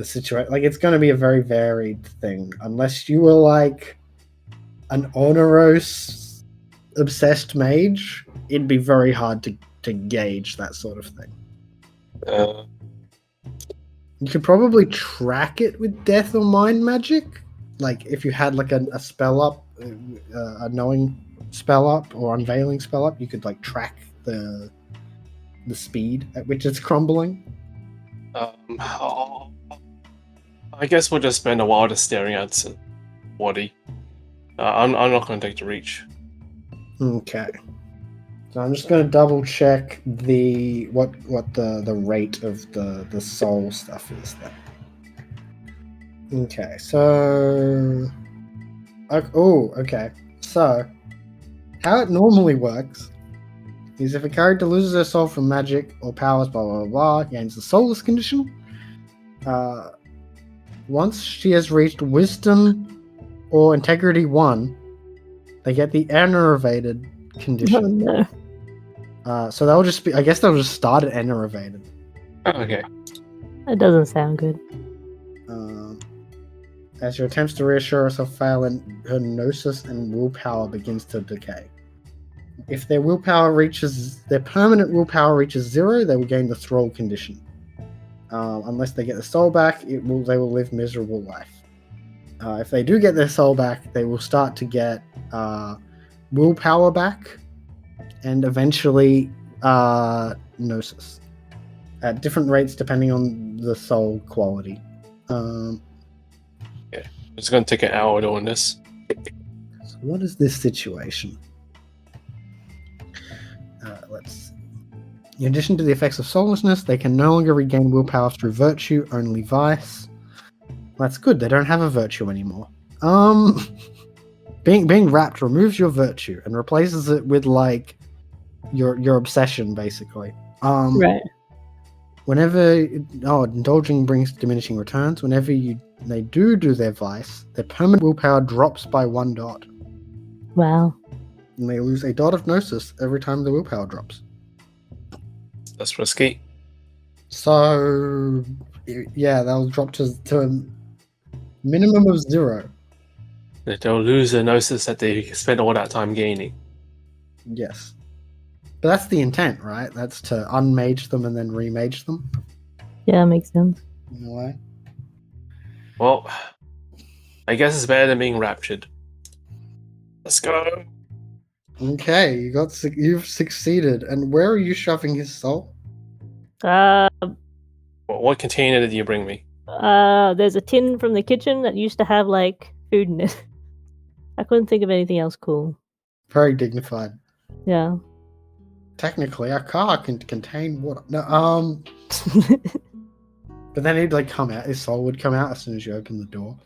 situation. Like it's going to be a very varied thing, unless you were like an Oneros obsessed mage. It'd be very hard to gauge that sort of thing. You could probably track it with death or mind magic. Like if you had like a spell up, a knowing spell up or unveiling spell up, you could like track the speed at which it's crumbling. I guess we'll just spend a while just staring at the body. I'm not going to take the reach. Okay. So I'm just going to double check what the rate of the soul stuff is then. Okay, so okay. So how it normally works is if a character loses their soul from magic or powers, blah blah blah, gains the soulless condition. Once she has reached Wisdom or Integrity 1, they get the enervated condition. Oh, no. So they'll just be. I guess they'll just start at enervated. Okay. That doesn't sound good. As your attempts to reassure herself fail, and her gnosis and willpower begins to decay. If their permanent willpower reaches 0, they will gain the Stroll condition. Unless they get the soul back, they will live miserable life. If they do get their soul back, they will start to get willpower back, and eventually gnosis at different rates depending on the soul quality. It's going to take an hour doing this. So what is this situation? Let's see. In addition to the effects of soullessness, they can no longer regain willpower through virtue, only vice. That's good, they don't have a virtue anymore. Being wrapped removes your virtue and replaces it with like your obsession, basically. Right. Whenever indulging brings diminishing returns. Whenever they do their vice, their permanent willpower drops by 1 dot. Wow. And they lose a dot of gnosis every time the willpower drops. That's risky. So yeah, they'll drop to a minimum of 0. They'll lose the gnosis that they spent all that time gaining. Yes. But that's the intent, right? That's to unmage them and then remage them. Yeah, makes sense. In a way. Well, I guess it's better than being raptured. Let's go. Okay, you've succeeded. And where are you shoving his soul? What container did you bring me? There's a tin from the kitchen that used to have like food in it. I couldn't think of anything else cool. Very dignified. Yeah. Technically, a car can contain water. No, but then he'd like come out. His soul would come out as soon as you open the door.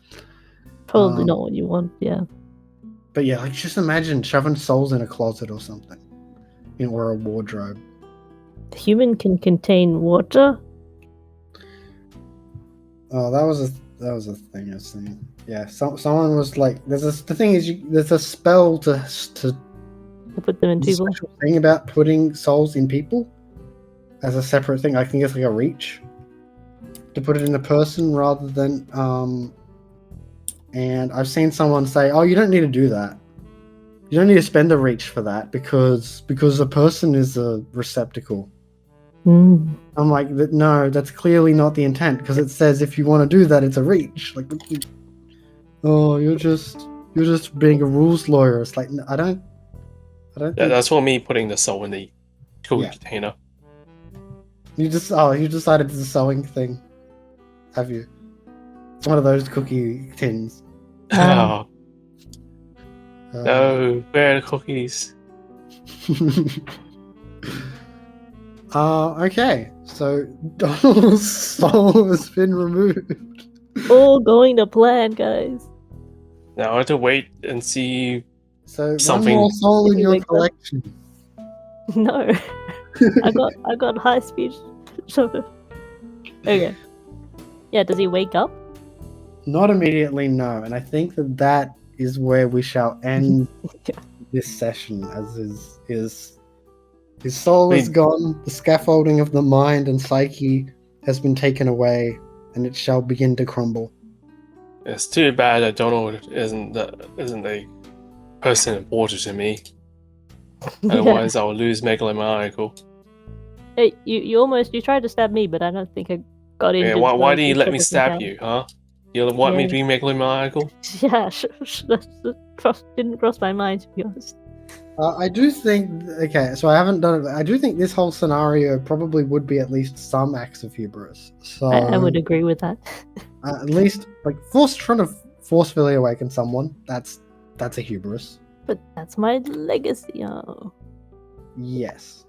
Probably not what you want. Yeah. But yeah, like just imagine shoving souls in a closet or something, or a wardrobe. The human can contain water. Oh, that was a thing I was saying. Yeah, someone was like, the thing is, there's a spell to put them in people. Special thing about putting souls in people as a separate thing. I think it's like a reach to put it in a person rather than and I've seen someone say, "Oh, you don't need to do that. You don't need to spend a reach for that because a person is a receptacle." Mm. I'm like, no, that's clearly not the intent because it says if you want to do that, it's a reach. Like, you're just being a rules lawyer. It's like, I don't. That's what me putting the soul in the cookie container. You decided it's a sewing thing, have you? It's one of those cookie tins. No, where are the cookies? Okay, so Donald's soul has been removed. All going to plan, guys. Now I have to wait and see. So something. one more soul in your collection. No, I got high speech. Okay. Yeah, does he wake up? Not immediately, no. And I think that is where we shall end this session, as his soul is gone, the scaffolding of the mind and psyche has been taken away, and it shall begin to crumble. It's too bad that Donald isn't a person important to me. Otherwise, I will lose megalomaniacal. Hey, you tried to stab me, but I don't think I got in. Yeah, why do you let me stab you, huh? You want me to be megalomaniacal? Yeah, didn't cross my mind, to be honest. I do think, okay, so I haven't done it. I do think this whole scenario probably would be at least some acts of hubris. So I would agree with that. At least, like, trying to forcefully awaken someone, that's a hubris. But that's my legacy, oh. Yes.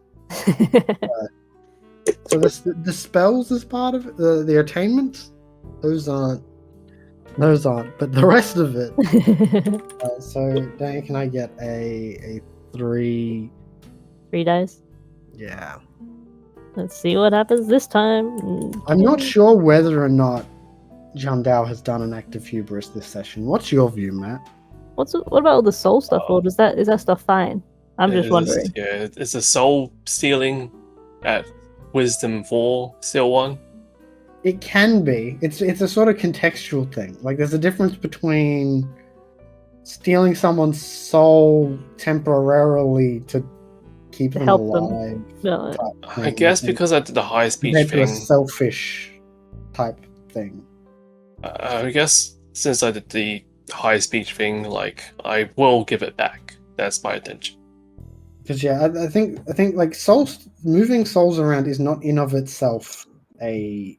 So the spells is part of it, the attainments, those aren't, but the rest of it. So, Daniel, can I get a 3 dice? Yeah. Let's see what happens this time. I'm not sure whether or not Jandao has done an act of hubris this session. What's your view, Matt? What about all the soul stuff, or is that stuff fine? I'm just wondering. Yeah, it's a soul stealing at Wisdom 4 still one. It can be. It's a sort of contextual thing. Like, there's a difference between stealing someone's soul temporarily to keep them help alive. No. I guess because I did the high speech thing. thing. A selfish type thing. I guess since I did the high speech thing, like, I will give it back. That's my intention. Because I think like moving souls around is not in of itself a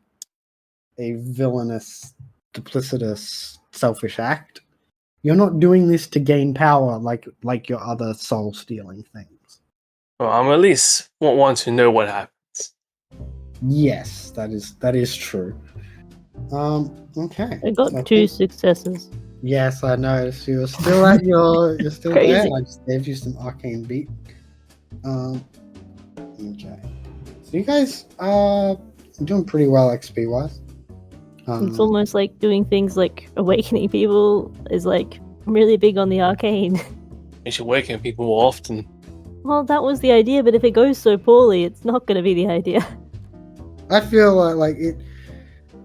villainous, duplicitous, selfish act. You're not doing this to gain power like your other soul stealing things. Well, I'm at least want to know what happens. Yes, that is true. Okay. I got 2 successes. Yes, I noticed. You're still at you're still Crazy. there. I just gave you some arcane beat. Okay. So you guys are doing pretty well XP wise. It's almost like doing things like awakening people is like really big on the arcane. You should awaken people more often. Well, that was the idea, but if it goes so poorly, it's not going to be the idea. I feel like it.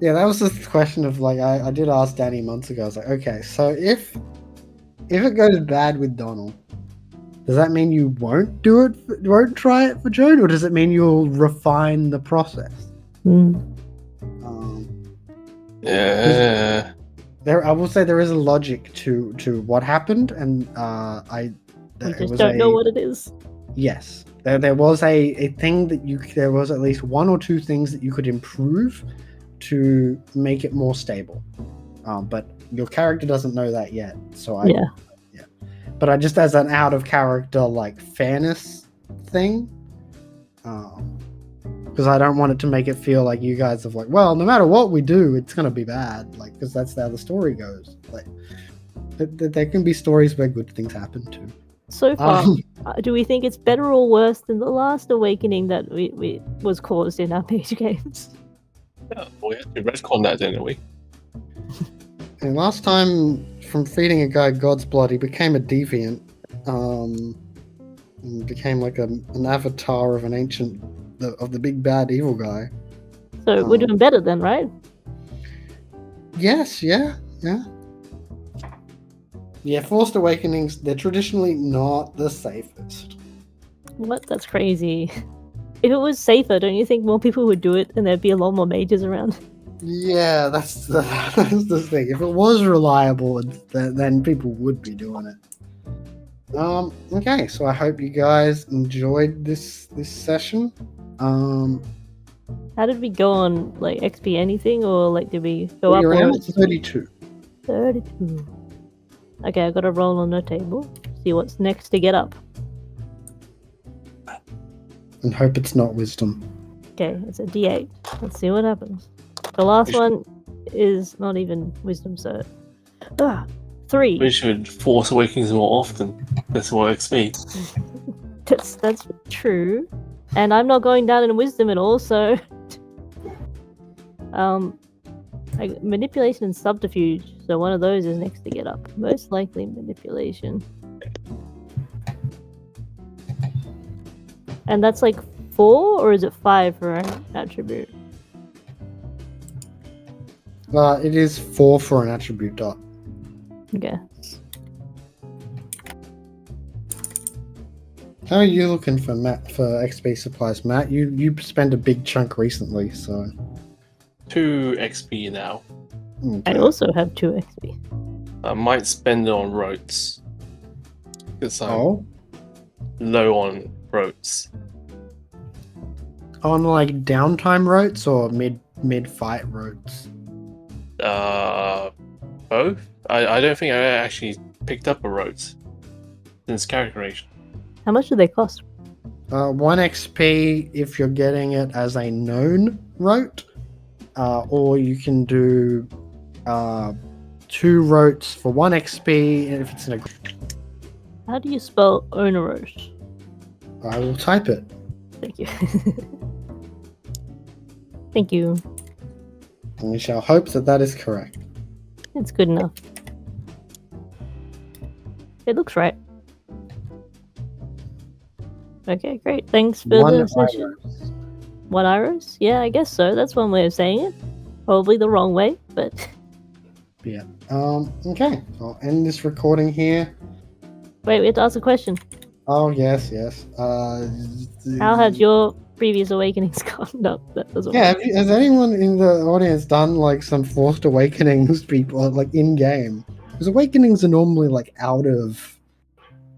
Yeah, that was just the question of like I did ask Danny months ago. I was like, okay, so if if it goes bad with Donald, does that mean you won't do it? Won't try it for Joan, or does it mean you'll refine the process? Yeah. I will say there is a logic to what happened, and We just don't know what it is. Yes, there was a thing that there was at least one or two things that you could improve to make it more stable, but your character doesn't know that yet. So but I just, as an out of character like fairness thing, because I don't want it to make it feel like you guys have like, well, no matter what we do, it's gonna be bad, like, because that's how the story goes. Like, there can be stories where good things happen too. So far, do we think it's better or worse than the last awakening that we was caused in our mage games? Yeah, we had to retcon that, didn't we? And last time, from feeding a guy God's blood, he became a deviant, and became like an avatar of an ancient, of the big bad evil guy. So we're doing better then, right? Yes, yeah. Yeah, Forced Awakenings, they're traditionally not the safest. What? That's crazy. If it was safer, don't you think more people would do it and there'd be a lot more mages around? Yeah, that's the thing. If it was reliable, then people would be doing it. Okay, so I hope you guys enjoyed this session. How did we go on, like, XP anything, or like did we go up? We're or at 32. 32. Okay, I gotta roll on the table. See what's next to get up. And hope it's not wisdom. Okay, it's a D8. Let's see what happens. The last one is not even wisdom, so 3. We should force awakenings more often. That's more XP. That's true. And I'm not going down in wisdom at all, so manipulation and subterfuge. So one of those is next to get up. Most likely manipulation. And that's like 4, or is it 5 for an attribute? It is 4 for an attribute dot. Okay. How are you looking for XP supplies, Matt? You spent a big chunk recently, so 2 XP now. Okay. I also have 2 XP. I might spend it on rotes. Because I'm low on rotes. On like downtime rotes or mid fight rotes? Both. I don't think I actually picked up a rotes since character creation. How much do they cost? 1 XP if you're getting it as a known rote, or you can do 2 rotes for 1 XP if it's in a. How do you spell onerous? I will type it. Thank you. Thank you. And we shall hope that is correct. It's good enough. It looks right. Okay, great. Thanks for the session. 1 iris? Yeah, I guess so. That's one way of saying it. Probably the wrong way, but yeah. Okay. I'll end this recording here. Wait, we have to ask a question. Oh yes. How has your previous awakenings gone? No, that doesn't work. Has anyone in the audience done like some Forced Awakenings people like in game? Because awakenings are normally like out of,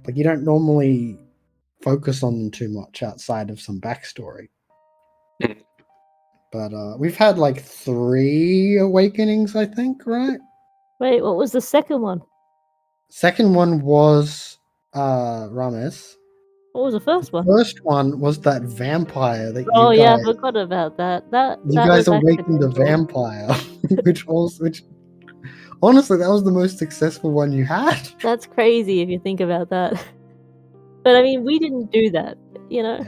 like, you don't normally focus on them too much outside of some backstory. But we've had like 3 awakenings, I think, right? Wait, what was the second one? Second one was Rames. What was the first one? The first one was that vampire that I forgot about that. You guys awakened a vampire, which honestly, that was the most successful one you had. That's crazy if you think about that. But I mean, we didn't do that, you know?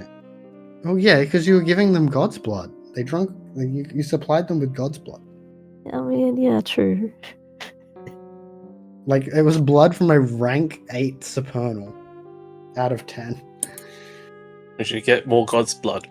Oh yeah, because you were giving them God's blood. They drank. You supplied them with God's blood. I mean, yeah, true. Like, it was blood from a rank 8 supernal out of 10. We should get more God's blood.